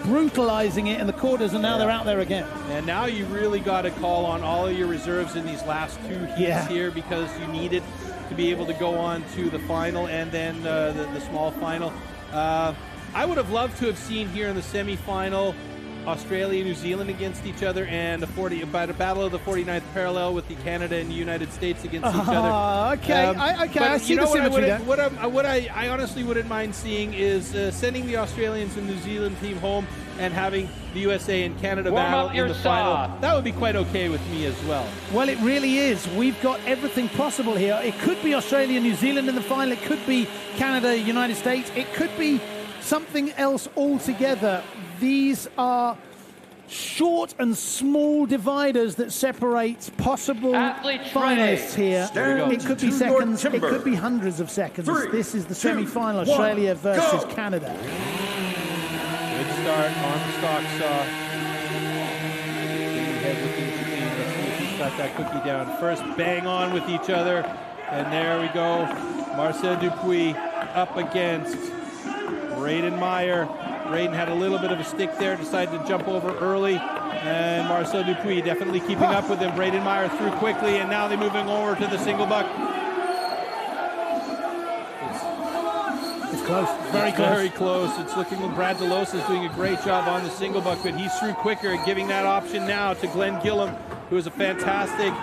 brutalizing it in the quarters, and now they're out there again. And now you really got to call on all of your reserves in these last two heats here, because you need it to be able to go on to the final and then the small final. I would have loved to have seen here in the semi-final Australia, New Zealand against each other, and a battle of the 49th parallel with the Canada and the United States against each other. Okay, I see the symmetry there. What I honestly wouldn't mind seeing is sending the Australians and New Zealand team home and having the USA and Canada battle in the final. That would be quite okay with me as well. Well, it really is. We've got everything possible here. It could be Australia, New Zealand in the final. It could be Canada, United States. It could be something else altogether. These are short and small dividers that separate possible finalists here. It could be seconds, it could be hundreds of seconds. This is the semi-final, Australia versus Canada. Good start on the stock saw. Let's got that cookie down. First bang on with each other. And there we go. Marcel Dupuis up against Braden Meyer. Braden had a little bit of a stick there, decided to jump over early, and Marcel Dupuis definitely keeping up with him. Braden Meyer through quickly, and now they're moving over to the single buck. It's close, very close. Very close. It's looking like Brad DeLosa is doing a great job on the single buck, but he's through quicker and giving that option now to Glenn Gillum, who is a fantastic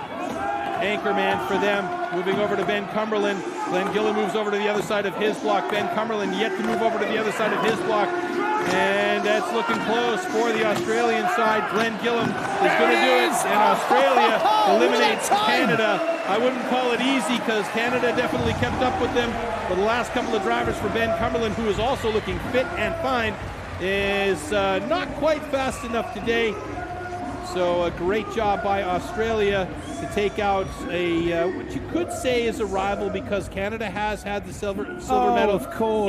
anchor man for them. Moving over to Ben Cumberland. Glenn Gillum moves over to the other side of his block. Ben Cumberland yet to move over to the other side of his block. And that's looking close for the Australian side. Glenn Gillum is going to do it, and Australia eliminates Canada. I wouldn't call it easy, because Canada definitely kept up with them. But the last couple of drivers for Ben Cumberland, who is also looking fit and fine, is not quite fast enough today. So a great job by Australia to take out a what you could say is a rival, because Canada has had the silver medal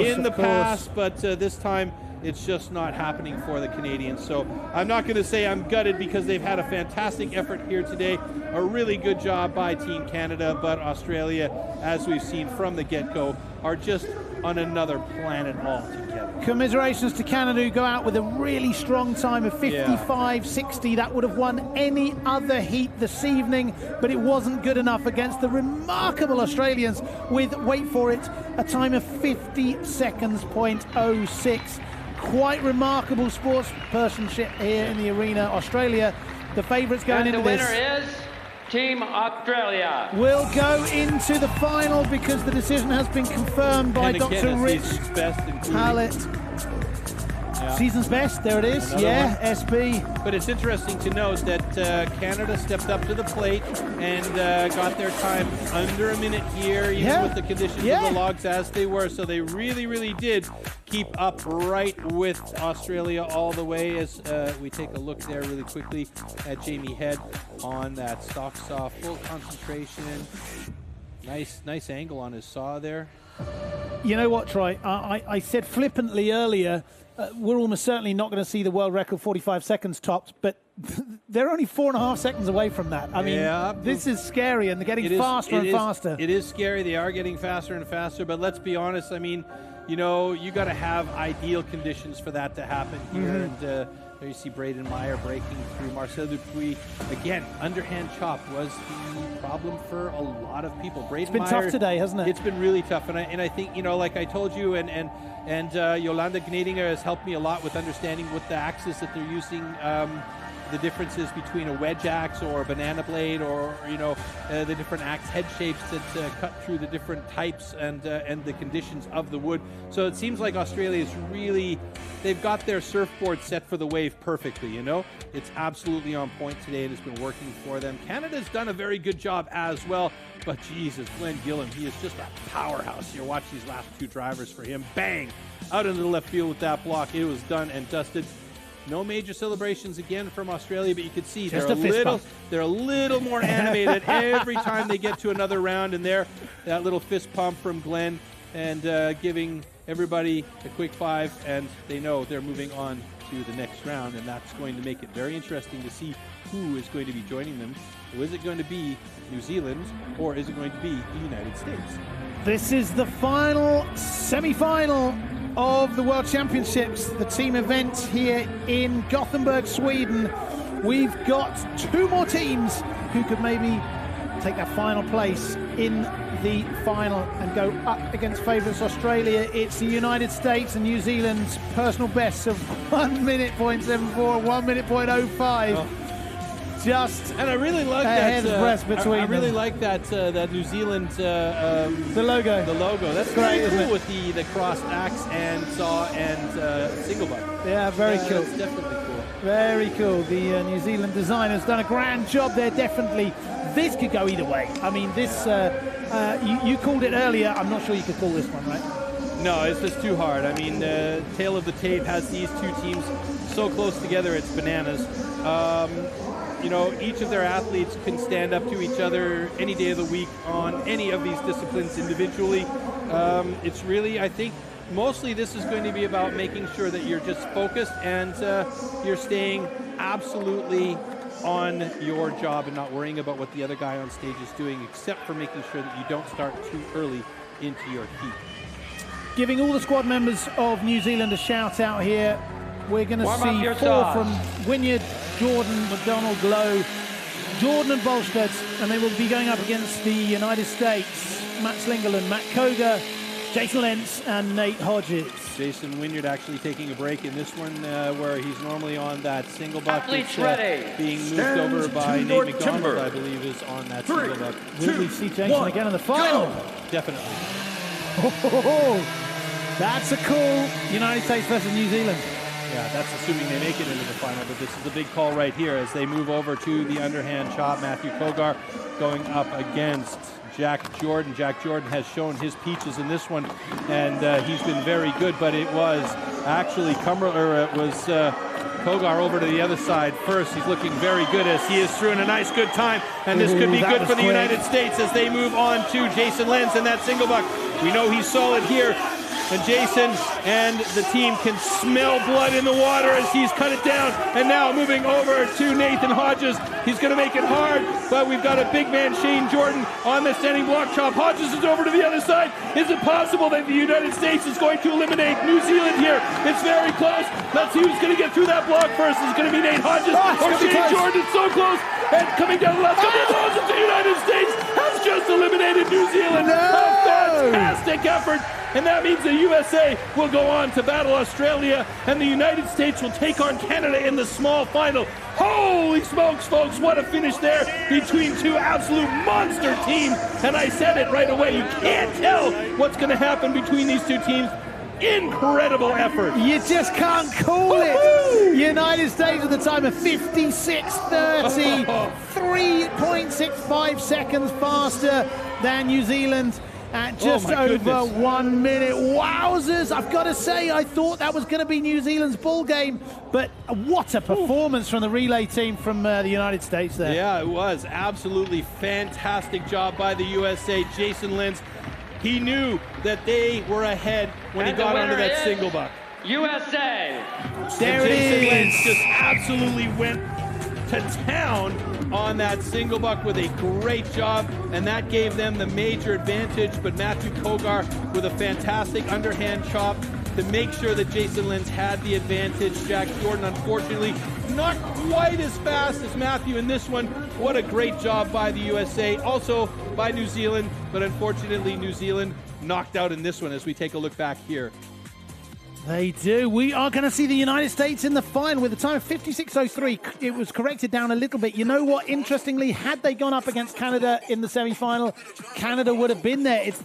in the past, but this time it's just not happening for the Canadians. So I'm not going to say I'm gutted, because they've had a fantastic effort here today. A really good job by Team Canada, but Australia, as we've seen from the get-go, are just on another planet altogether. Commiserations to Canada, who go out with a really strong time of 55.60. That would have won any other heat this evening, but it wasn't good enough against the remarkable Australians with, wait for it, a time of 50 seconds, .06. Quite remarkable sportspersonship here in the arena. Australia, the favourites going into this. And the winner is Team Australia. Will go into the final, because the decision has been confirmed by Dr. Rich Hallett. Season's best, there it is. SB. But it's interesting to note that Canada stepped up to the plate and got their time under a minute here, even with the conditions of the logs as they were. So they really, really did keep up right with Australia all the way, as we take a look there really quickly at Jamie Head on that stock saw. Full concentration. Nice angle on his saw there. You know what, Troy? I said flippantly earlier, we're almost certainly not going to see the world record 45 seconds topped, but they're only 4.5 seconds away from that. I mean, this is scary, and they're getting faster and faster. It is scary. They are getting faster and faster, but let's be honest. I mean, you know, you got to have ideal conditions for that to happen here. And There you see Braden Meyer breaking through. Marcel Dupuis, again, underhand chop was the problem for a lot of people. Braden It's been Meyer, tough today, hasn't it? It's been really tough, and I think, you know, like I told you, and Jolanda Gnadinger has helped me a lot with understanding what the axis that they're using, the differences between a wedge axe or a banana blade, or you know, the different axe head shapes that cut through the different types and the conditions of the wood. So it seems like Australia is really, they've got their surfboard set for the wave perfectly. You know, it's absolutely on point today, and it's been working for them. Canada's done a very good job as well, but Jesus, Glenn Gillam, he is just a powerhouse. You watch these last two drivers for him, bang, out into the left field with that block. It was done and dusted. No major celebrations again from Australia, but you could see they're a little more animated every time they get to another round, and there, that little fist pump from Glenn and giving everybody a quick five, and they know they're moving on to the next round, and that's going to make it very interesting to see who is going to be joining them. Is it going to be New Zealand, or is it going to be the United States? This is the final semi-final of the World Championships, the team event here in Gothenburg, Sweden. We've got two more teams who could maybe take that final place in the final and go up against favourites Australia. It's the United States and New Zealand's personal bests of 1 minute .74, 1 minute .05. Just and I really like that. I really like that that New Zealand the logo. The logo. That's great, very isn't cool it? with the crossed axe and saw and single butt. Yeah, very cool. That's definitely cool. Very cool. The New Zealand designer's done a grand job there. Definitely, this could go either way. I mean, this you called it earlier. I'm not sure you could call this one, right? No, it's just too hard. I mean, Tale of the Tape has these two teams so close together. It's bananas. You know, each of their athletes can stand up to each other any day of the week on any of these disciplines individually. It's really, I think, mostly this is going to be about making sure that you're just focused and you're staying absolutely on your job and not worrying about what the other guy on stage is doing, except for making sure that you don't start too early into your heat. Giving all the squad members of New Zealand a shout out here. We're going to see four from Wynyard, Jordan, McDonald, Glow, Jordan and Bolstead, and they will be going up against the United States. Matt Slingerland, Matt Koga, Jason Lentz, and Nate Hodges. Jason Wynyard actually taking a break in this one where he's normally on that single buck. Athletes ready. Being moved over by Nate McDonald, I believe, is on that single buck. Will we see Jason again in the final? Definitely. That's a cool United States versus New Zealand. Yeah, that's assuming they make it into the final, but this is a big call right here as they move over to the underhand chop. Matthew Kogar going up against Jack Jordan. Jack Jordan has shown his peaches in this one, and he's been very good, but it was actually Kogar over to the other side first. He's looking very good as he is through in a nice good time, and this could be good for the United States as they move on to Jason Lenz and that single buck. We know he's solid here. And Jason and the team can smell blood in the water as he's cut it down. And now moving over to Nathan Hodges. He's going to make it hard, but we've got a big man, Shane Jordan, on the standing block chop. Hodges is over to the other side. Is it possible that the United States is going to eliminate New Zealand here? It's very close. Let's see who's going to get through that block first. Is it going to be Nate Hodges or Shane Jordan? It's so close. And coming down the last couple of balls, the United States has just eliminated New Zealand. A fantastic effort. And that means the USA will go on to battle Australia, and the United States will take on Canada in the small final. Holy smokes, folks, what a finish there between two absolute monster teams. And I said it right away, you can't tell what's going to happen between these two teams. Incredible effort. You just can't call it. United States at the time of 56:30, 3.65 seconds faster than New Zealand at just over 1 minute. Wowzers! I've got to say, I thought that was going to be New Zealand's ball game, but what a performance from the relay team from the United States there. Yeah, it was. Absolutely fantastic job by the USA. Jason Lenz, he knew that they were ahead when he got onto that single buck. USA! There it is! Jason Lenz just absolutely went to town on that single buck with a great job, and that gave them the major advantage. But Matthew Kogar with a fantastic underhand chop to make sure that Jason Lenz had the advantage. Jack Jordan, unfortunately, not quite as fast as Matthew in this one. What a great job by the USA, also by New Zealand, but unfortunately New Zealand knocked out in this one as we take a look back here. They do. We are going to see the United States in the final with a time of 56.03. It was corrected down a little bit. You know what? Interestingly, had they gone up against Canada in the semi-final, Canada would have been there. It's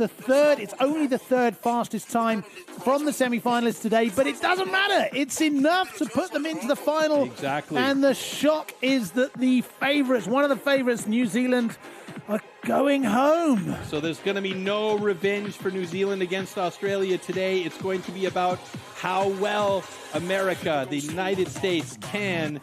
only the third fastest time from the semi-finalists today, but it doesn't matter. It's enough to put them into the final. Exactly. And the shock is that the favorites, one of the favorites, New Zealand, are going home. So there's going to be no revenge for New Zealand against Australia today. It's going to be about how well America, the United States, can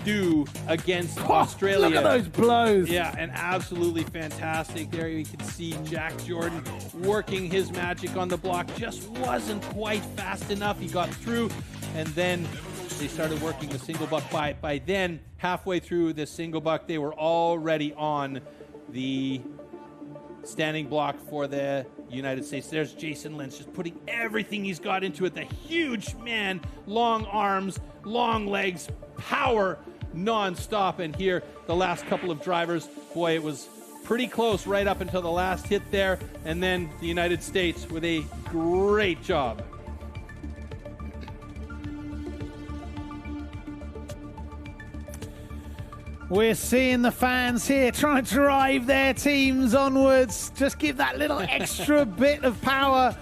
do against Australia. Look at those blows. Yeah, and absolutely fantastic. There you can see Jack Jordan working his magic on the block. Just wasn't quite fast enough. He got through, and then they started working the single buck. By then, halfway through the single buck, they were already on the standing block for the United States. There's Jason Lenz just putting everything he's got into it. The huge man, long arms, long legs, power non-stop. And here, the last couple of drivers, boy, it was pretty close right up until the last hit there. And then the United States with a great job. We're seeing the fans here trying to drive their teams onwards. Just give that little extra bit of power.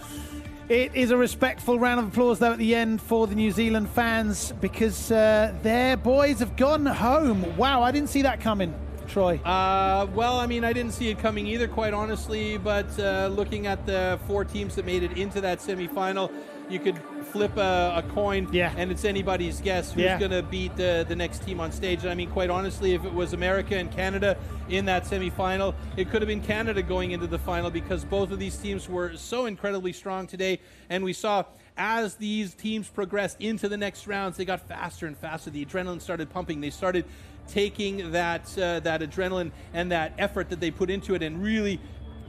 It is a respectful round of applause, though, at the end for the New Zealand fans because their boys have gone home. Wow, I didn't see that coming, Troy. Well, I mean, I didn't see it coming either, quite honestly, but looking at the four teams that made it into that semifinal, you could flip a coin, and it's anybody's guess who's going to beat the next team on stage. And I mean, quite honestly, if it was America and Canada in that semifinal, it could have been Canada going into the final because both of these teams were so incredibly strong today. And we saw as these teams progressed into the next rounds, they got faster and faster. The adrenaline started pumping. They started taking that adrenaline and that effort that they put into it and really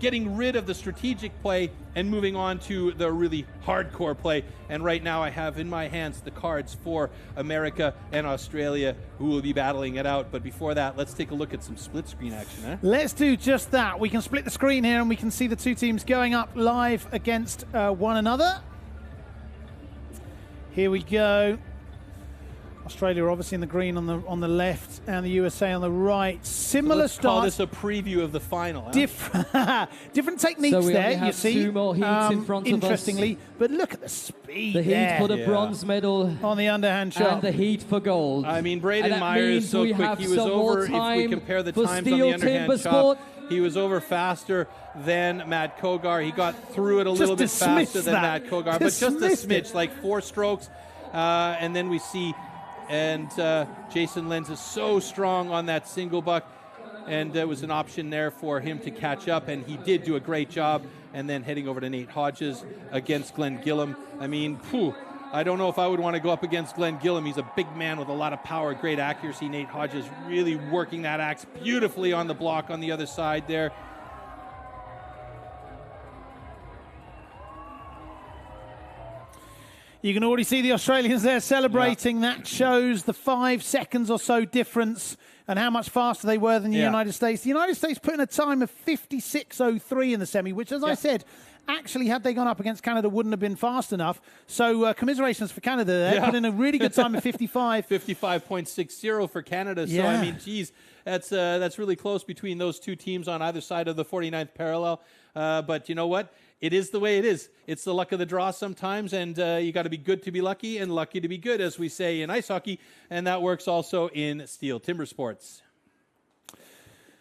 getting rid of the strategic play and moving on to the really hardcore play. And right now I have in my hands the cards for America and Australia who will be battling it out. But before that, let's take a look at some split screen action. Let's do just that. We can split the screen here and we can see the two teams going up live against one another. Here we go. Australia are obviously in the green on the left and the USA on the right. Similar let's call starts. this a preview of the final. Different techniques so we there, only have you see. two more heats in front of us. Interestingly, but look at the speed. The heat there. for the bronze medal on the underhand shot, and the heat for gold. I mean, Braden Meyer is so quick. He was over. If we compare the times on the underhand shot, he was over faster than Matt Kogar. He got through it a little bit faster than Matt Kogar, but just a smidge, like 4 strokes. And then we see. And Jason Lenz is so strong on that single buck, and there was an option there for him to catch up, and he did do a great job. And then heading over to Nate Hodges against Glenn Gillum. I mean, I don't know if I would want to go up against Glenn Gillum. He's a big man with a lot of power, great accuracy. Nate Hodges really working that axe beautifully on the block on the other side there. You can already see the Australians there celebrating. That shows the 5 seconds or so difference and how much faster they were than the United States. The United States put in a time of 56.03 in the semi, which, as I said, actually, had they gone up against Canada, wouldn't have been fast enough. So commiserations for Canada there. Put in a really good time of 55. 55.60 for Canada. So, I mean, geez, that's really close between those two teams on either side of the 49th parallel. But you know what? It is the way it is. It's the luck of the draw sometimes, and you got to be good to be lucky and lucky to be good, as we say in ice hockey, and that works also in STIHL Timbersports.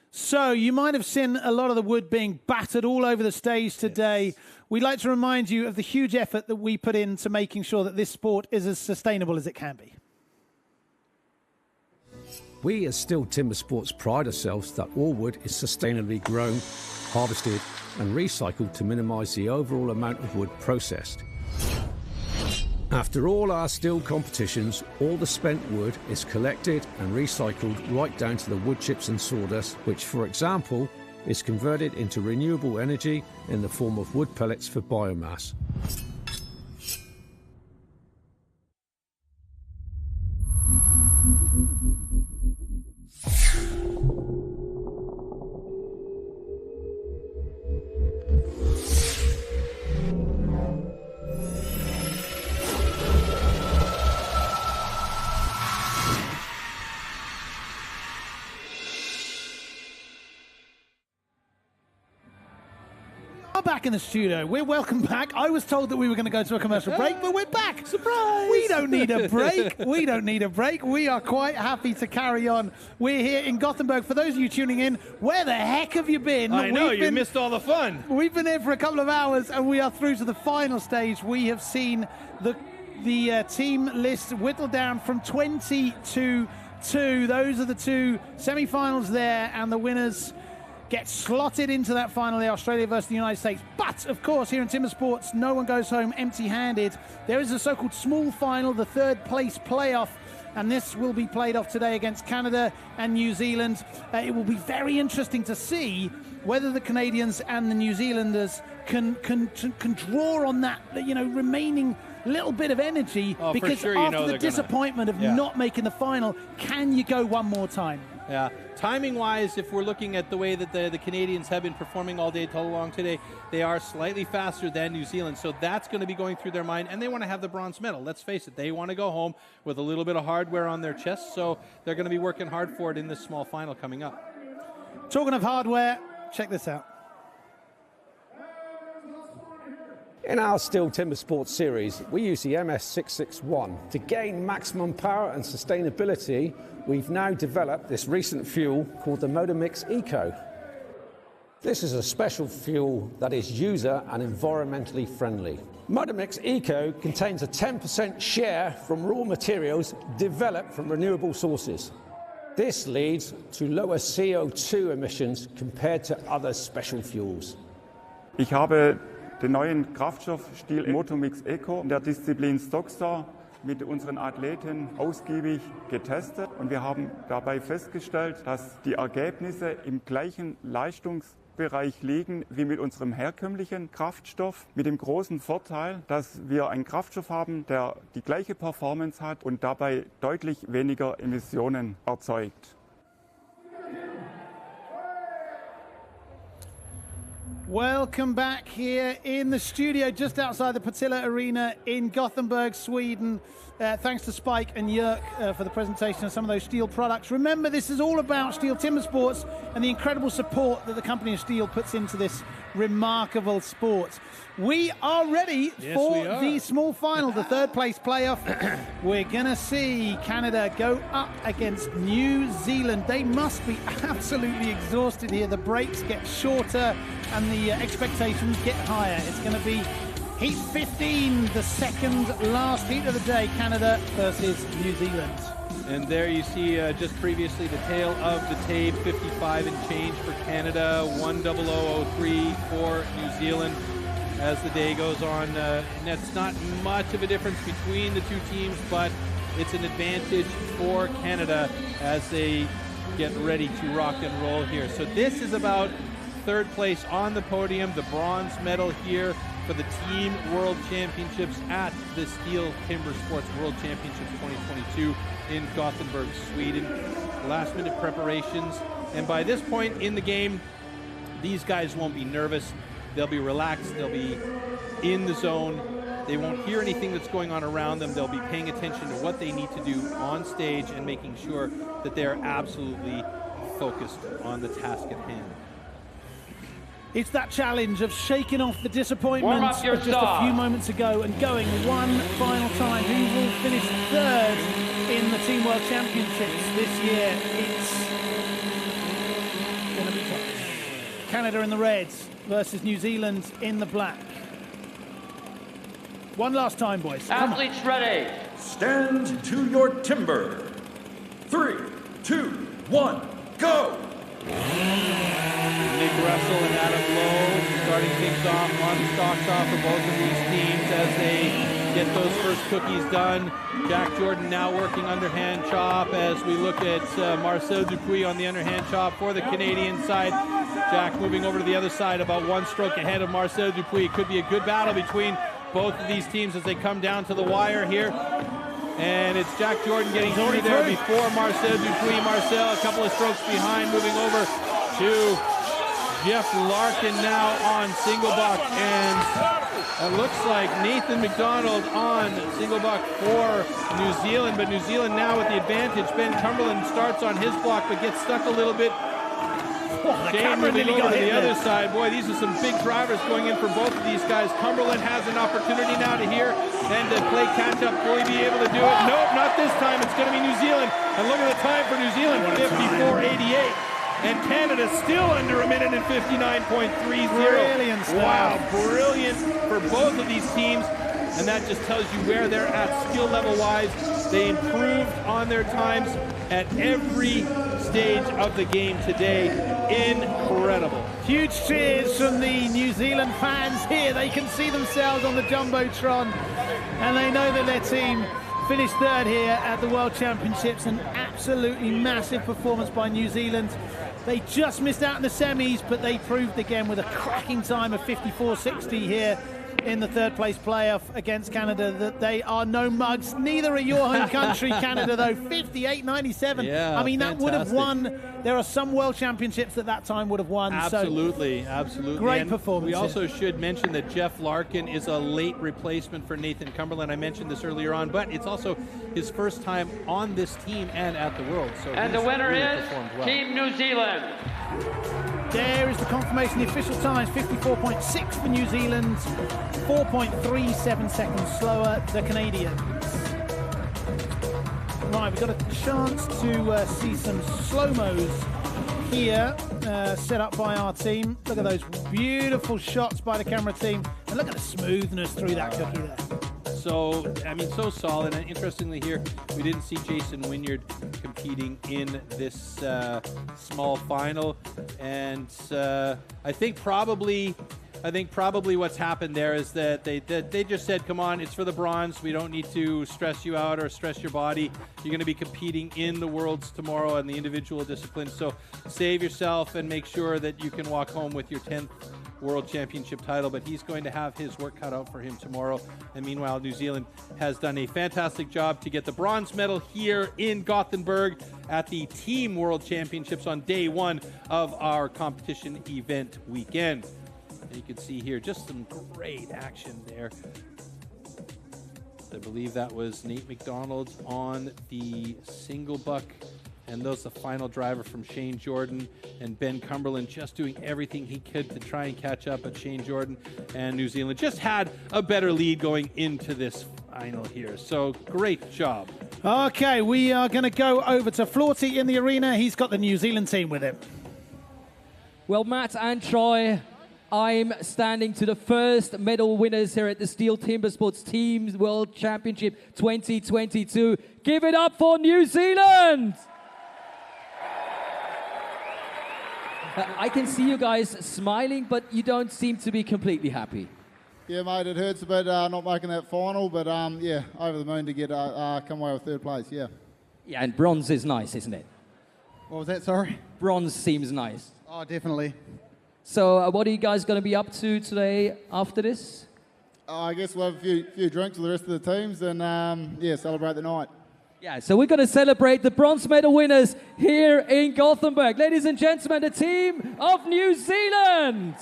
So you might have seen a lot of the wood being battered all over the stage today. We'd like to remind you of the huge effort that we put into making sure that this sport is as sustainable as it can be. We as STIHL Timbersports pride ourselves that all wood is sustainably grown, harvested and recycled to minimise the overall amount of wood processed. After all our STIHL competitions, all the spent wood is collected and recycled right down to the wood chips and sawdust, which, for example, is converted into renewable energy in the form of wood pellets for biomass. back in the studio. We're welcome back. I was told that we were going to go to a commercial break, but we're back. Surprise! We don't need a break. We don't need a break. We are quite happy to carry on. We're here in Gothenburg. For those of you tuning in, where the heck have you been? I know, you missed all the fun. We've been here for a couple of hours, and we are through to the final stage. We have seen the team list whittled down from 20 to 2. Those are the two semi-finals there, and the winners get slotted into that final, the Australia versus the United States. But, of course, here in Timber Sports, no one goes home empty-handed. There is a so-called small final, the third-place playoff, and this will be played off today against Canada and New Zealand. It will be very interesting to see whether the Canadians and the New Zealanders can draw on that, remaining little bit of energy, because after the disappointment of not making the final, can you go one more time? Yeah, timing-wise, if we're looking at the way that the Canadians have been performing all day long today, they are slightly faster than New Zealand, so that's going to be going through their mind, and they want to have the bronze medal. Let's face it, they want to go home with a little bit of hardware on their chest, so they're going to be working hard for it in this small final coming up. Talking of hardware, check this out. In our STIHL Timbersports series, we use the MS661. To gain maximum power and sustainability, we've now developed this recent fuel called the Motormix Eco. This is a special fuel that is user and environmentally friendly. Motormix Eco contains a 10% share from raw materials developed from renewable sources. This leads to lower CO2 emissions compared to other special fuels. Ich habe den neuen Kraftstoff STIHL Motormix Eco in der Disziplin Stockstar mit unseren Athleten ausgiebig getestet, und wir haben dabei festgestellt, dass die Ergebnisse im gleichen Leistungsbereich liegen wie mit unserem herkömmlichen Kraftstoff, mit dem großen Vorteil, dass wir einen Kraftstoff haben, der die gleiche Performance hat und dabei deutlich weniger Emissionen erzeugt. Welcome back here in the studio just outside the Partille Arena in Gothenburg, Sweden. Thanks to Spike and Jörg for the presentation of some of those STIHL products. Remember, this is all about STIHL Timbersports and the incredible support that the company of STIHL puts into this remarkable sport. We are ready for the small final, the third place playoff. We're going to see Canada go up against New Zealand. They must be absolutely exhausted here. The breaks get shorter and the expectations get higher. It's going to be Heat 15, the second last heat of the day, Canada versus New Zealand. And there you see just previously the tail of the tape, 55 and change for Canada, 10003 for New Zealand as the day goes on. And that's not much of a difference between the two teams, but it's an advantage for Canada as they get ready to rock and roll here. So this is about third place on the podium, the bronze medal here for the Team World Championships at the STIHL Timbersports World Championships 2022 in Gothenburg, Sweden. Last-minute preparations, and by this point in the game, these guys won't be nervous. They'll be relaxed. They'll be in the zone. They won't hear anything that's going on around them. They'll be paying attention to what they need to do on stage and making sure that they're absolutely focused on the task at hand. It's that challenge of shaking off the disappointment of just a few moments ago and going one final time. Who will finish third in the Team World Championships this year? It's going to be tough. Canada in the reds versus New Zealand in the black. One last time, boys. Athletes ready. Stand to your timber. 3, 2, 1, go! Nick Russell and Adam Lowe starting things off on the stocks off for both of these teams as they get those first cookies done. Jack Jordan now working underhand chop as we look at Marcel Dupuis on the underhand chop for the Canadian side. Jack moving over to the other side, about one stroke ahead of Marcel Dupuis. Could be a good battle between both of these teams as they come down to the wire here. And it's Jack Jordan getting through there before Marcel Dupuis. Marcel a couple of strokes behind, moving over to Jeff Larkin now on single buck. And it looks like Nathan McDonald on single buck for New Zealand, but New Zealand now with the advantage. Ben Cumberland starts on his block but gets stuck a little bit Shane really go to the other side. Boy, these are some big drivers going in for both of these guys. Cumberland has an opportunity now to hear and to play catch-up. Will he be able to do it? Nope, not this time. It's going to be New Zealand. And look at the time for New Zealand, 54.88. And Canada still under a minute and 59.30. Brilliant stuff. Wow, brilliant for both of these teams. And that just tells you where they're at skill level-wise. They improved on their times at every stage of the game today. Incredible. Huge cheers from the New Zealand fans here. They can see themselves on the Jumbotron, and they know that their team finished third here at the World Championships. An absolutely massive performance by New Zealand. They just missed out in the semis, but they proved again with a cracking time of 54.60 here in the third place playoff against Canada that they are no mugs. Neither are your home country, Canada, though. 58.97. Yeah, I mean, that would have fantastic. won. There are some world championships that time would have won. Absolutely, so absolutely. Great And performance. we also should mention that Jeff Larkin is a late replacement for Nathan Cumberland. I mentioned this earlier on, but it's also his first time on this team and at the World. So And the he's winner really is performed well. Team New Zealand. There is the confirmation. The official times 54.6 for New Zealand, 4.37 seconds slower the Canadians. Right, we've got a chance to see some slow-mos here set up by our team. Look at those beautiful shots by the camera team, and look at the smoothness through that cookie there. So, I mean, so solid. And interestingly here, we didn't see Jason Wynyard competing in this small final. And I think probably what's happened there is that they just said, come on, it's for the bronze. We don't need to stress you out or stress your body. You're going to be competing in the Worlds tomorrow in the individual disciplines. So save yourself and make sure that you can walk home with your 10th World Championship title, but he's going to have his work cut out for him tomorrow. And meanwhile, New Zealand has done a fantastic job to get the bronze medal here in Gothenburg at the Team World Championships on day one of our competition event weekend. And you can see here just some great action there. I believe that was Nate McDonald on the single buck. And those the final driver from Shane Jordan, and Ben Cumberland just doing everything he could to try and catch up. But Shane Jordan and New Zealand just had a better lead going into this final here. So great job. Okay, we are going to go over to Florty in the arena. He's got the New Zealand team with him. Well, Matt and Troy, I'm standing to the first medal winners here at the STIHL Timbersports Teams World Championship 2022. Give it up for New Zealand! I can see you guys smiling, but you don't seem to be completely happy. Yeah, mate, it hurts a bit not making that final, but yeah, over the moon to get come away with third place, yeah. Yeah, and bronze is nice, isn't it? What was that, sorry? Bronze seems nice. Oh, definitely. So what are you guys going to be up to today after this? I guess we'll have a few drinks with the rest of the teams and, yeah, celebrate the night. Yeah, so we're going to celebrate the bronze medal winners here in Gothenburg. Ladies and gentlemen, the team of New Zealand.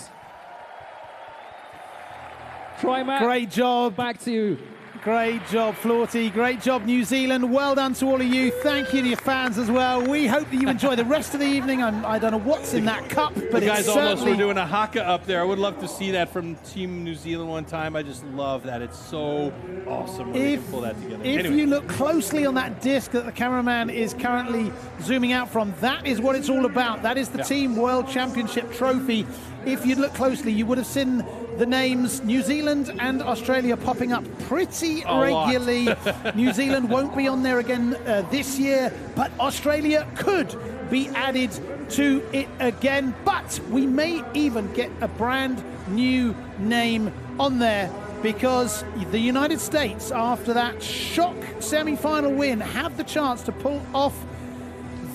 Troy, Matt. Great job. Back to you. Great job, Florty. Great job, New Zealand. Well done to all of you. Thank you to your fans as well. We hope that you enjoy the rest of the evening. I don't know what's in that cup, but the guys it's almost certainly... were doing a haka up there. I would love to see that from Team New Zealand one time. I just love that. It's so awesome when we can pull that together. If Anyway. you look closely on that disc that the cameraman is currently zooming out from, that is what it's all about. That is the Team World Championship trophy. If you'd look closely, you would have seen the names New Zealand and Australia popping up pretty regularly. New Zealand won't be on there again this year, but Australia could be added to it again. But we may even get a brand new name on there, because the United States, after that shock semi-final win, have the chance to pull off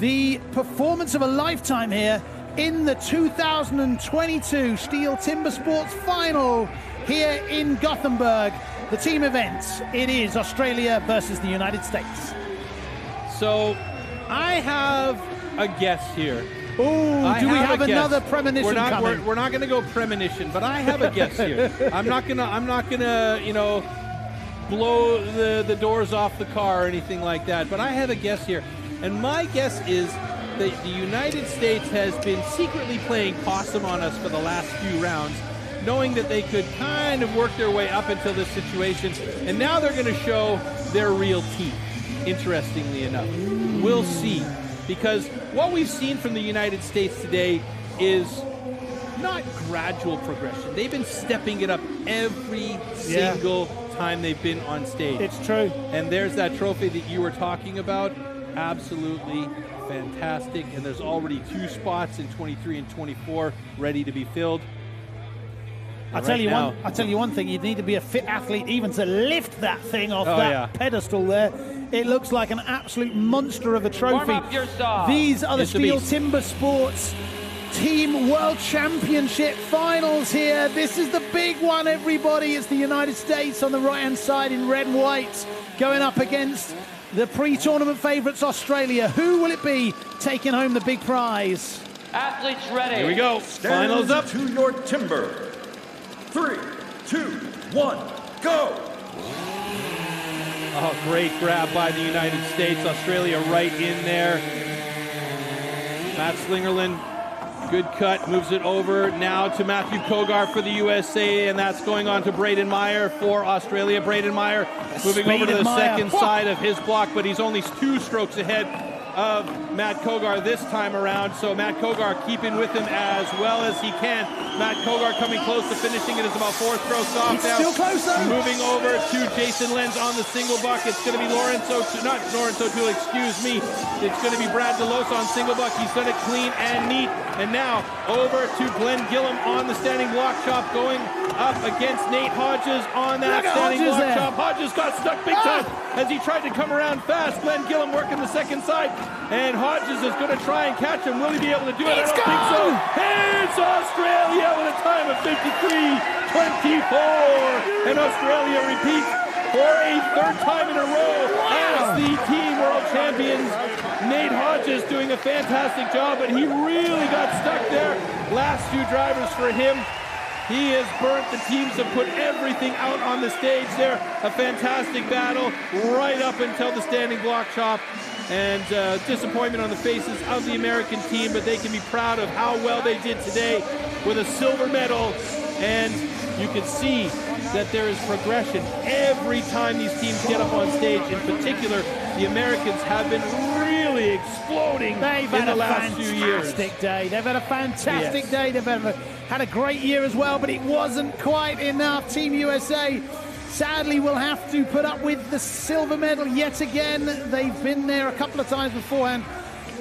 the performance of a lifetime here in the 2022 STIHL Timbersports final here in Gothenburg. The team event, it is Australia versus the United States. So I have a guess here. Oh, do we have another premonition coming? We're not going to go premonition, but I have a guess here. I'm not gonna, you know, blow the doors off the car or anything like that. But I have a guess here, and my guess is the United States has been secretly playing possum on us for the last few rounds, knowing that they could kind of work their way up until this situation, and now they're going to show their real teeth, interestingly enough. We'll see, because what we've seen from the United States today is not gradual progression. They've been stepping it up every single time they've been on stage. It's true. And there's that trophy that you were talking about. Absolutely fantastic. And there's already 2 spots in 23 and 24 ready to be filled. I'll tell you one thing, you'd need to be a fit athlete even to lift that thing off pedestal there. It looks like an absolute monster of a trophy. Warm up your saw. These are the STIHL Timbersports Team World Championship finals here. This is the big one, everybody. It's the United States on the right-hand side in red and white going up against the pre-tournament favourites Australia. Who will it be taking home the big prize? Athletes ready. Here we go. Finals up. To your timber. 3, 2, 1, go! Oh, great grab by the United States. Australia right in there. Matt Slingerland, good cut, moves it over now to Matthew Kogar for the USA, and that's going on to Braden Meyer for Australia. Braden Meyer moving over to the second side of his block, but he's only 2 strokes ahead of Matt Kogar this time around, so Matt Kogar keeping with him as well as he can. Matt Kogar coming close to finishing it is about 4 strokes off now. Still close though. Moving over to Jason Lenz on the single buck. It's going to be It's going to be Brad DeLosa on single buck. He's done it clean and neat. And now over to Glenn Gillum on the standing block chop, going up against Nate Hodges on that standing block chop. Hodges got stuck big time as he tried to come around fast. Glenn Gillum working the second side, and Hodges is going to try and catch him. Will he be able to do it? I don't think so. It's Australia with a time of 53:24, and Australia repeats for a 3rd time in a row as the Team World Champions. Nate Hodges doing a fantastic job, but he really got stuck there. Last 2 drivers for him. He has burnt. The teams have put everything out on the stage there. A fantastic battle right up until the standing block chop. And disappointment on the faces of the American team, but they can be proud of how well they did today with a silver medal. And you can see that there is progression every time these teams get up on stage. In particular, the Americans have been really exploding in the last few years. They've had a fantastic day. They've had a great year as well, but it wasn't quite enough. Team USA sadly will have to put up with the silver medal yet again. They've been there a couple of times beforehand,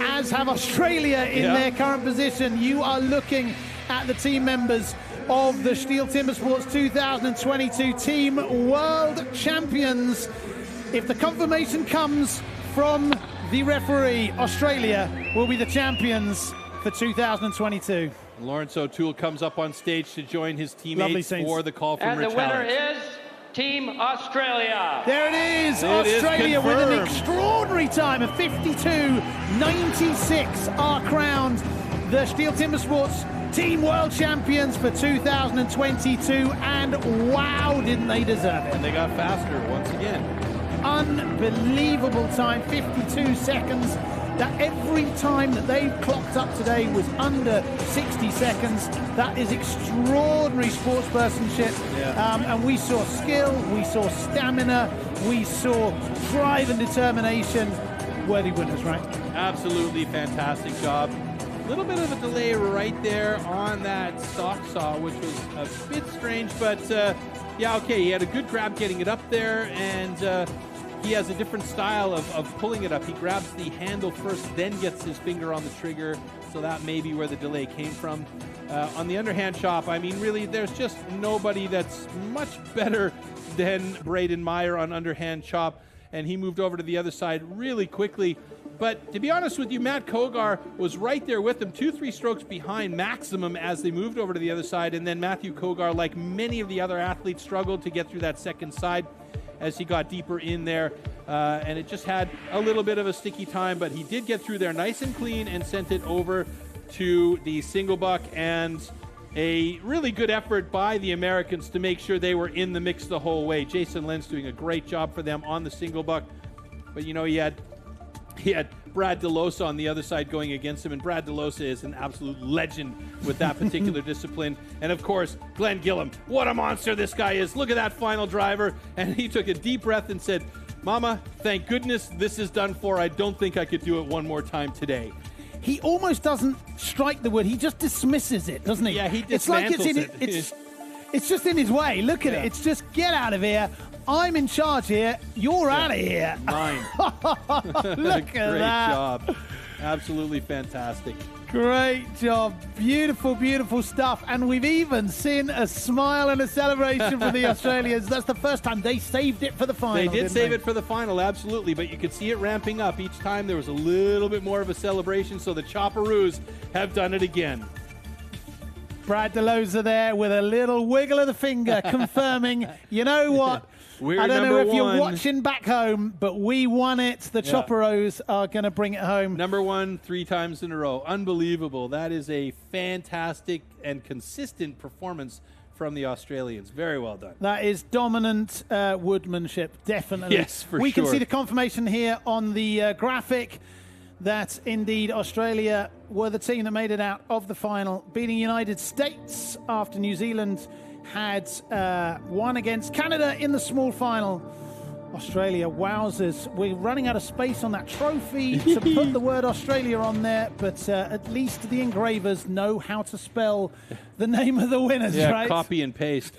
as have Australia in their current position. You are looking at the team members of the STIHL Timbersports 2022 Team World Champions. If the confirmation comes from the referee, Australia will be the champions for 2022. Lawrence O'Toole comes up on stage to join his teammates for the call from Rich And the winner Hallett. is Team Australia. There it is. Australia with an extraordinary time of 52.96 are crowned the STIHL Timbersports Team World Champions for 2022, and wow, didn't they deserve it. And they got faster once again. Unbelievable time, 52 seconds. That every time that they've clocked up today was under 60 seconds. That is extraordinary sportspersonship. And we saw skill, we saw stamina, we saw drive and determination. Worthy winners, right? Absolutely fantastic job. A little bit of a delay right there on that stock saw, which was a bit strange, but yeah, okay, he had a good grab getting it up there, and he has a different style of pulling it up. He grabs the handle first, then gets his finger on the trigger, so that may be where the delay came from. On the underhand chop, I mean, really, there's just nobody that's much better than Braden Meyer on underhand chop, and he moved over to the other side really quickly. But to be honest with you, Matt Kogar was right there with them, 2-3 strokes behind maximum as they moved over to the other side. And then Matthew Kogar, like many of the other athletes, struggled to get through that second side as he got deeper in there. And it just had a little bit of a sticky time, but he did get through there nice and clean and sent it over to the single buck. And a really good effort by the Americans to make sure they were in the mix the whole way. Jason Lenz doing a great job for them on the single buck. But, you know, he had He had Brad DeLosa on the other side going against him, and Brad DeLosa is an absolute legend with that particular discipline. And of course, Glenn Gillum, what a monster this guy is. Look at that final driver. And he took a deep breath and said, Mama, thank goodness this is done for. I don't think I could do it one more time today. He almost doesn't strike the wood. He just dismisses it, doesn't he? Yeah, he dismantles it's like it's just in his way. Look at it. It's just, get out of here. I'm in charge here. You're out of here. Mine. Look at that. Great job. Absolutely fantastic. Great job. Beautiful, beautiful stuff. And we've even seen a smile and a celebration for the Australians. That's the first time they saved it for the final. They did save it for the final, absolutely. But you could see it ramping up. Each time there was a little bit more of a celebration. So the Chopperoos have done it again. Brad DeLosa there with a little wiggle of the finger confirming, you know what? We're I don't know if number you're one. watching back home, but we won it. The Chopperoos are going to bring it home. Number one 3 times in a row. Unbelievable. That is a fantastic and consistent performance from the Australians. Very well done. That is dominant woodmanship, definitely. Yes, for We sure. can see the confirmation here on the graphic that indeed Australia were the team that made it out of the final, beating United States after New Zealand had won against Canada in the small final. Australia, wowzers. We're running out of space on that trophy to put the word Australia on there, but at least the engravers know how to spell the name of the winners, right? Copy and paste.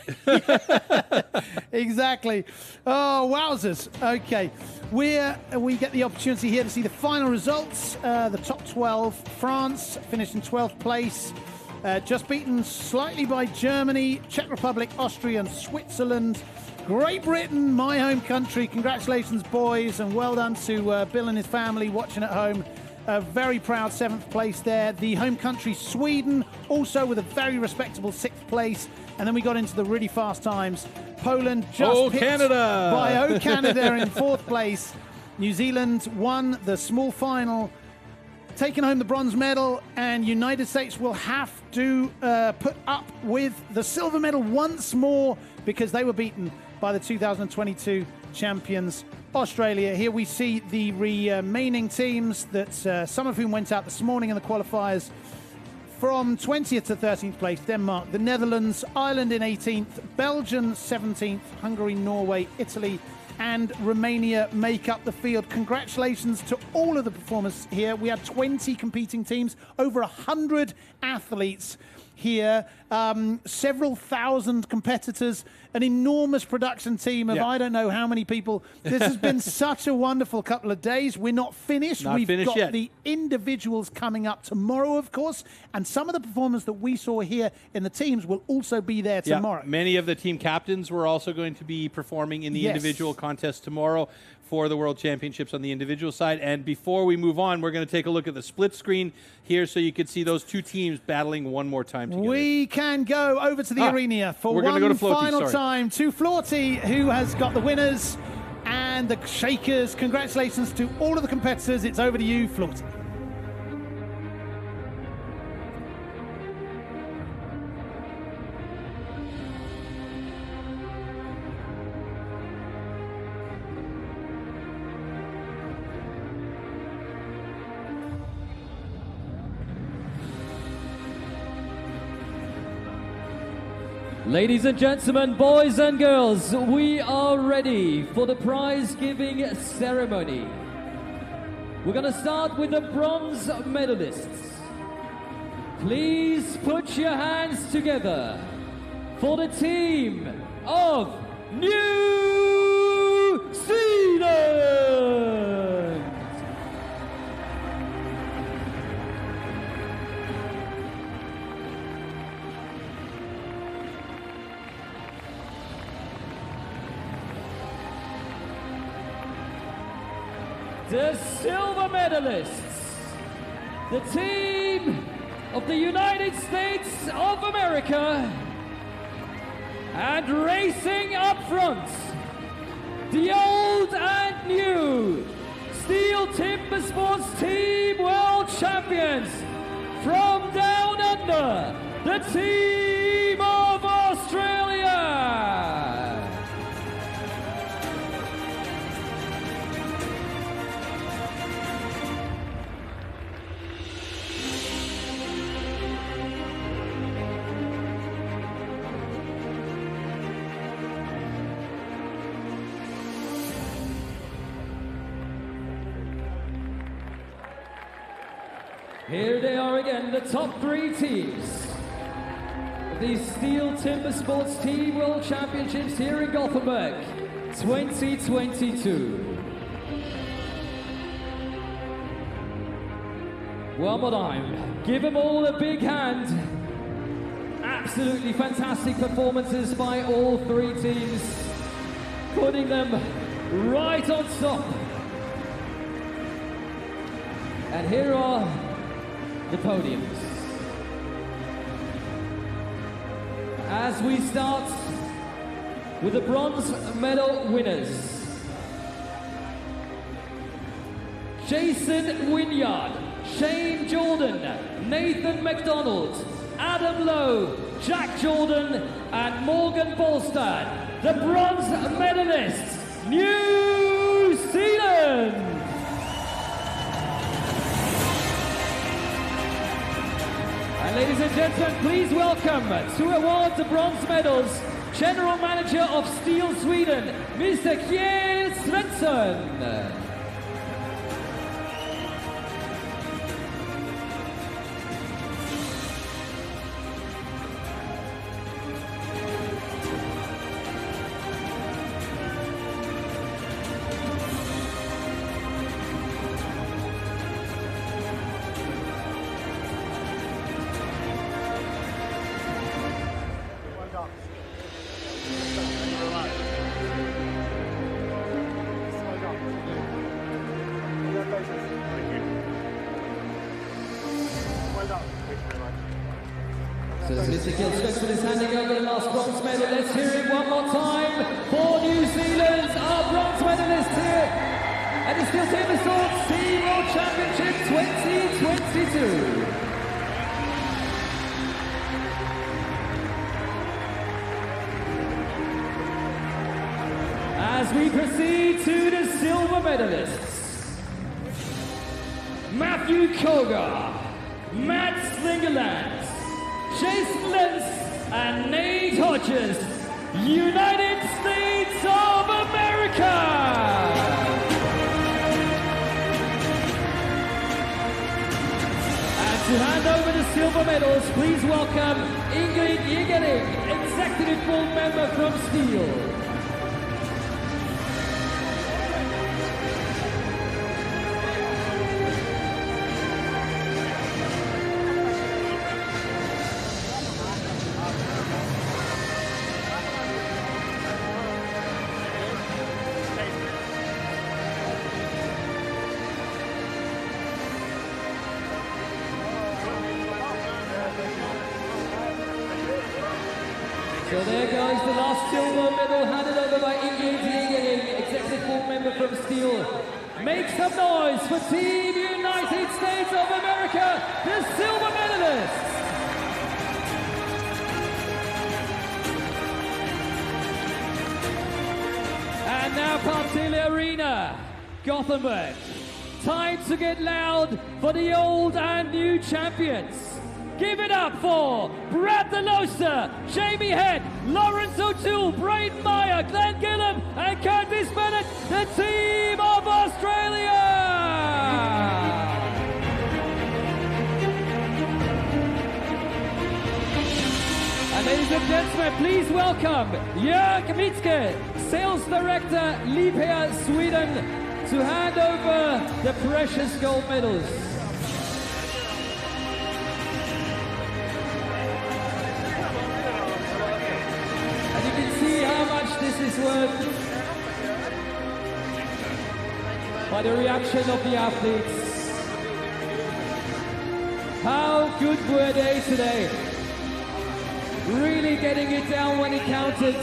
Exactly. Oh, wowzers. Okay. We get the opportunity here to see the final results. The top 12. France finished in 12th place. Just beaten slightly by Germany, Czech Republic, Austria, and Switzerland. Great Britain, my home country. Congratulations, boys, and well done to Bill and his family watching at home. A very proud 7th place there. The home country, Sweden, also with a very respectable 6th place. And then we got into the really fast times. Poland just picked Canada! by Canada in 4th place. New Zealand won the small final, taking home the bronze medal, and United States will have to put up with the silver medal once more because they were beaten by the 2022 champions, Australia. Here we see the remaining teams that some of whom went out this morning in the qualifiers. From 20th to 13th place, Denmark, the Netherlands, Ireland in 18th, Belgium 17th, Hungary, Norway, Italy, and Romania make up the field. Congratulations to all of the performers here. We had 20 competing teams, over 100 athletes here, several thousand competitors, an enormous production team of I don't know how many people. This has been such a wonderful couple of days. We're not finished. We've got yet. The individuals coming up tomorrow, of course, and some of the performers that we saw here in the teams will also be there tomorrow. Many of the team captains were also going to be performing in the individual contest tomorrow for the World Championships on the individual side. And before we move on, we're going to take a look at the split screen here so you can see those two teams battling one more time together. We can go over to the arena for one final time to Florty, who has got the winners and the shakers. Congratulations to all of the competitors. It's over to you, Florty. Ladies and gentlemen, boys and girls, we are ready for the prize-giving ceremony. We're going to start with the bronze medalists. Please put your hands together for the team of New Zealand. The silver medalists, the team of the United States of America, and racing up front, the old and new STIHL Timbersports Team World Champions from down under, the team of Australia. Here they are again, the top 3 teams. The STIHL TIMBERSPORTS Team World Championships here in Gothenburg, 2022. One more time, give them all a big hand. Absolutely fantastic performances by all 3 teams, putting them right on top. And here are the podiums. As we start with the bronze medal winners. Jason Wynyard, Shane Jordan, Nathan McDonald, Adam Lowe, Jack Jordan, and Morgan Bolstad, the bronze medalists, New Zealand. And ladies and gentlemen, please welcome to award the bronze medals, General Manager of STIHL Sweden, Mr. Kjell Svensson. So Mr. Kjell Svensson is handing over the last bronze medal. Let's hear it one more time for New Zealand, our bronze medalist here at the STIHL TIMBERSPORTS Team World Championship 2022. As we proceed to the silver medalists, Matthew Kogar, Matt Slingerland, Jason Lentz, and Nate Hodges, United States of America! And to hand over the silver medals, please welcome Ingrid Jägerling, Executive Board Member from STIHL. So there goes the last silver medal handed over by Ingrid Jägerling, Executive Board Member from STIHL. Make some noise for Team United States of America, the silver medalists! And now Partille Arena, Gothenburg. Time to get loud for the old and new champions. Give it up for Brad DeLosa, Jamie Head, Lawrence O'Toole, Braden Meyer, Glenn Gillam, and Curtis Bennett, the team of Australia! And ladies and gentlemen, please welcome Jörg Mitzke, Sales Director, Liebherr, Sweden, to hand over the precious gold medals. This is worth by the reaction of the athletes. How good were they today? Really getting it down when it counted.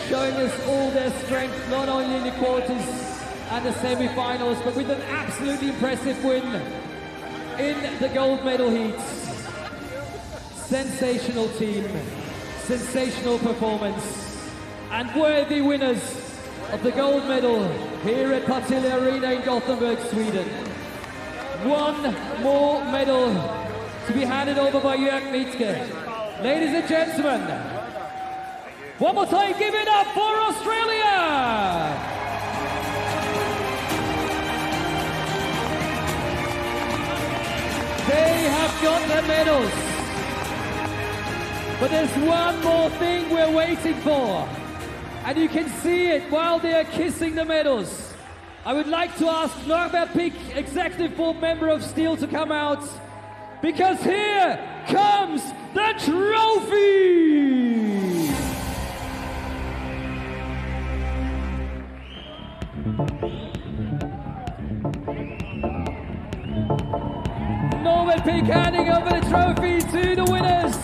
Showing us all their strength, not only in the quarters and the semi-finals, but with an absolutely impressive win in the gold medal heats. Sensational team. Sensational performance and worthy winners of the gold medal here at Partille Arena in Gothenburg, Sweden. One more medal to be handed over by Jörg Mitzke. Ladies and gentlemen, one more time, give it up for Australia! their medals. But there's one more thing we're waiting for. And you can see it while they are kissing the medals. I would like to ask Norbert Pick, Executive Board Member of STIHL, to come out. Because here comes the trophy! Norbert Pick handing over the trophy to the winners.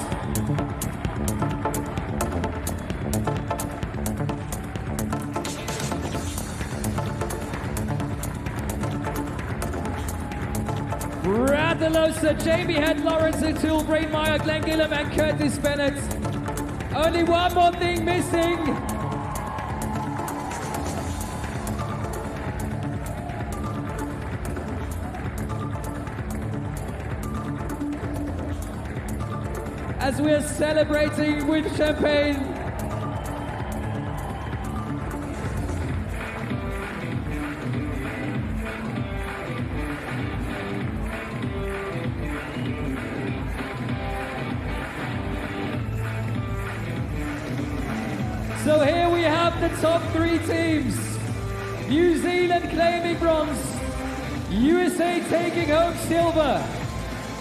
Radelosa, Jamie Head, Lawrence O'Toole, Brain Meyer, Glenn Gillam and Curtis Bennett. Only one more thing missing. As we are celebrating with champagne. So here we have the top 3 teams. New Zealand claiming bronze, USA taking home silver,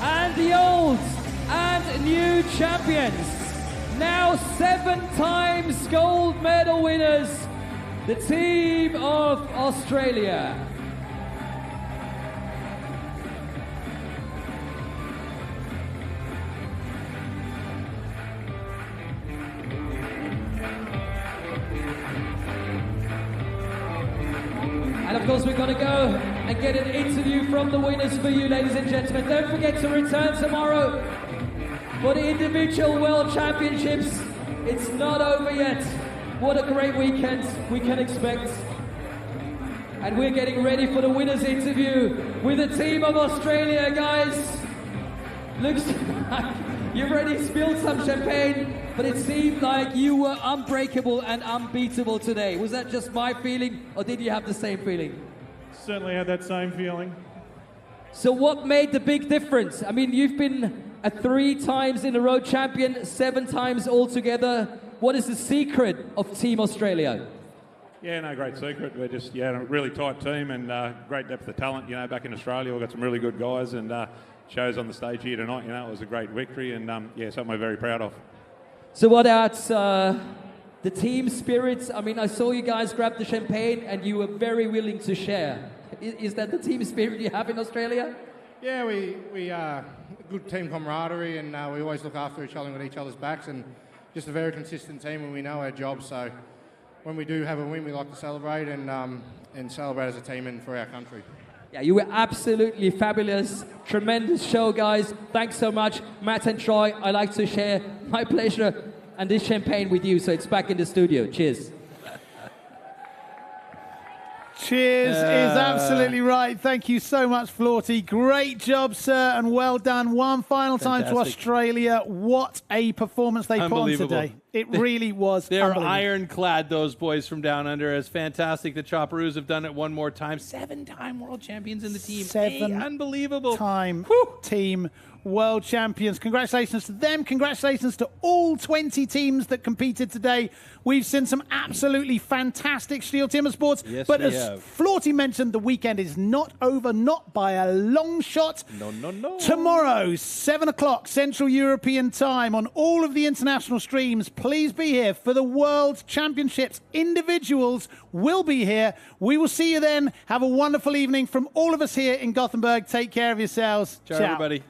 and the old and new champions, now 7 times gold medal winners, the team of Australia. And of course we're going to go and get an interview from the winners for you, ladies and gentlemen. Don't forget to return tomorrow for the individual world championships. It's not over yet. What a great weekend we can expect. And we're getting ready for the winners interview with the team of Australia, guys. Looks like you've already spilled some champagne, but it seemed like you were unbreakable and unbeatable today. Was that just my feeling, or did you have the same feeling? Certainly had that same feeling. So what made the big difference? I mean, you've been a 3 times in a row champion, 7 times altogether. What is the secret of Team Australia? Yeah, no, great secret. We're just, a really tight team and great depth of talent. Back in Australia, we've got some really good guys and shows on the stage here tonight. It was a great victory and, something we're very proud of. So what about the team spirits? I mean, I saw you guys grab the champagne and you were very willing to share. Is that the team spirit you have in Australia? Yeah, we good team camaraderie and we always look after each other and got each other's backs and just a very consistent team and we know our job. So when we do have a win, we like to celebrate and celebrate as a team and for our country. Yeah, you were absolutely fabulous. Tremendous show, guys. Thanks so much. Matt and Troy, I like to share my pleasure and this champagne with you, so it's back in the studio. Cheers. Cheers is absolutely right. Thank you so much, Florty. Great job, sir, and well done. One final time to Australia. What a performance they put on today. It really was They're ironclad, those boys from down under. It's fantastic. The Chopperoos have done it one more time. 7-time world champions in the team. Unbelievable. 7-time team world champions. Congratulations to them. Congratulations to all 20 teams that competed today. We've seen some absolutely fantastic STIHL Timbersports. Yes, but we as have. Florty mentioned, the weekend is not over, not by a long shot. No. Tomorrow, 7 o'clock Central European time on all of the international streams. Please be here for the World Championships. Individuals will be here. We will see you then. Have a wonderful evening from all of us here in Gothenburg. Take care of yourselves. Ciao, everybody.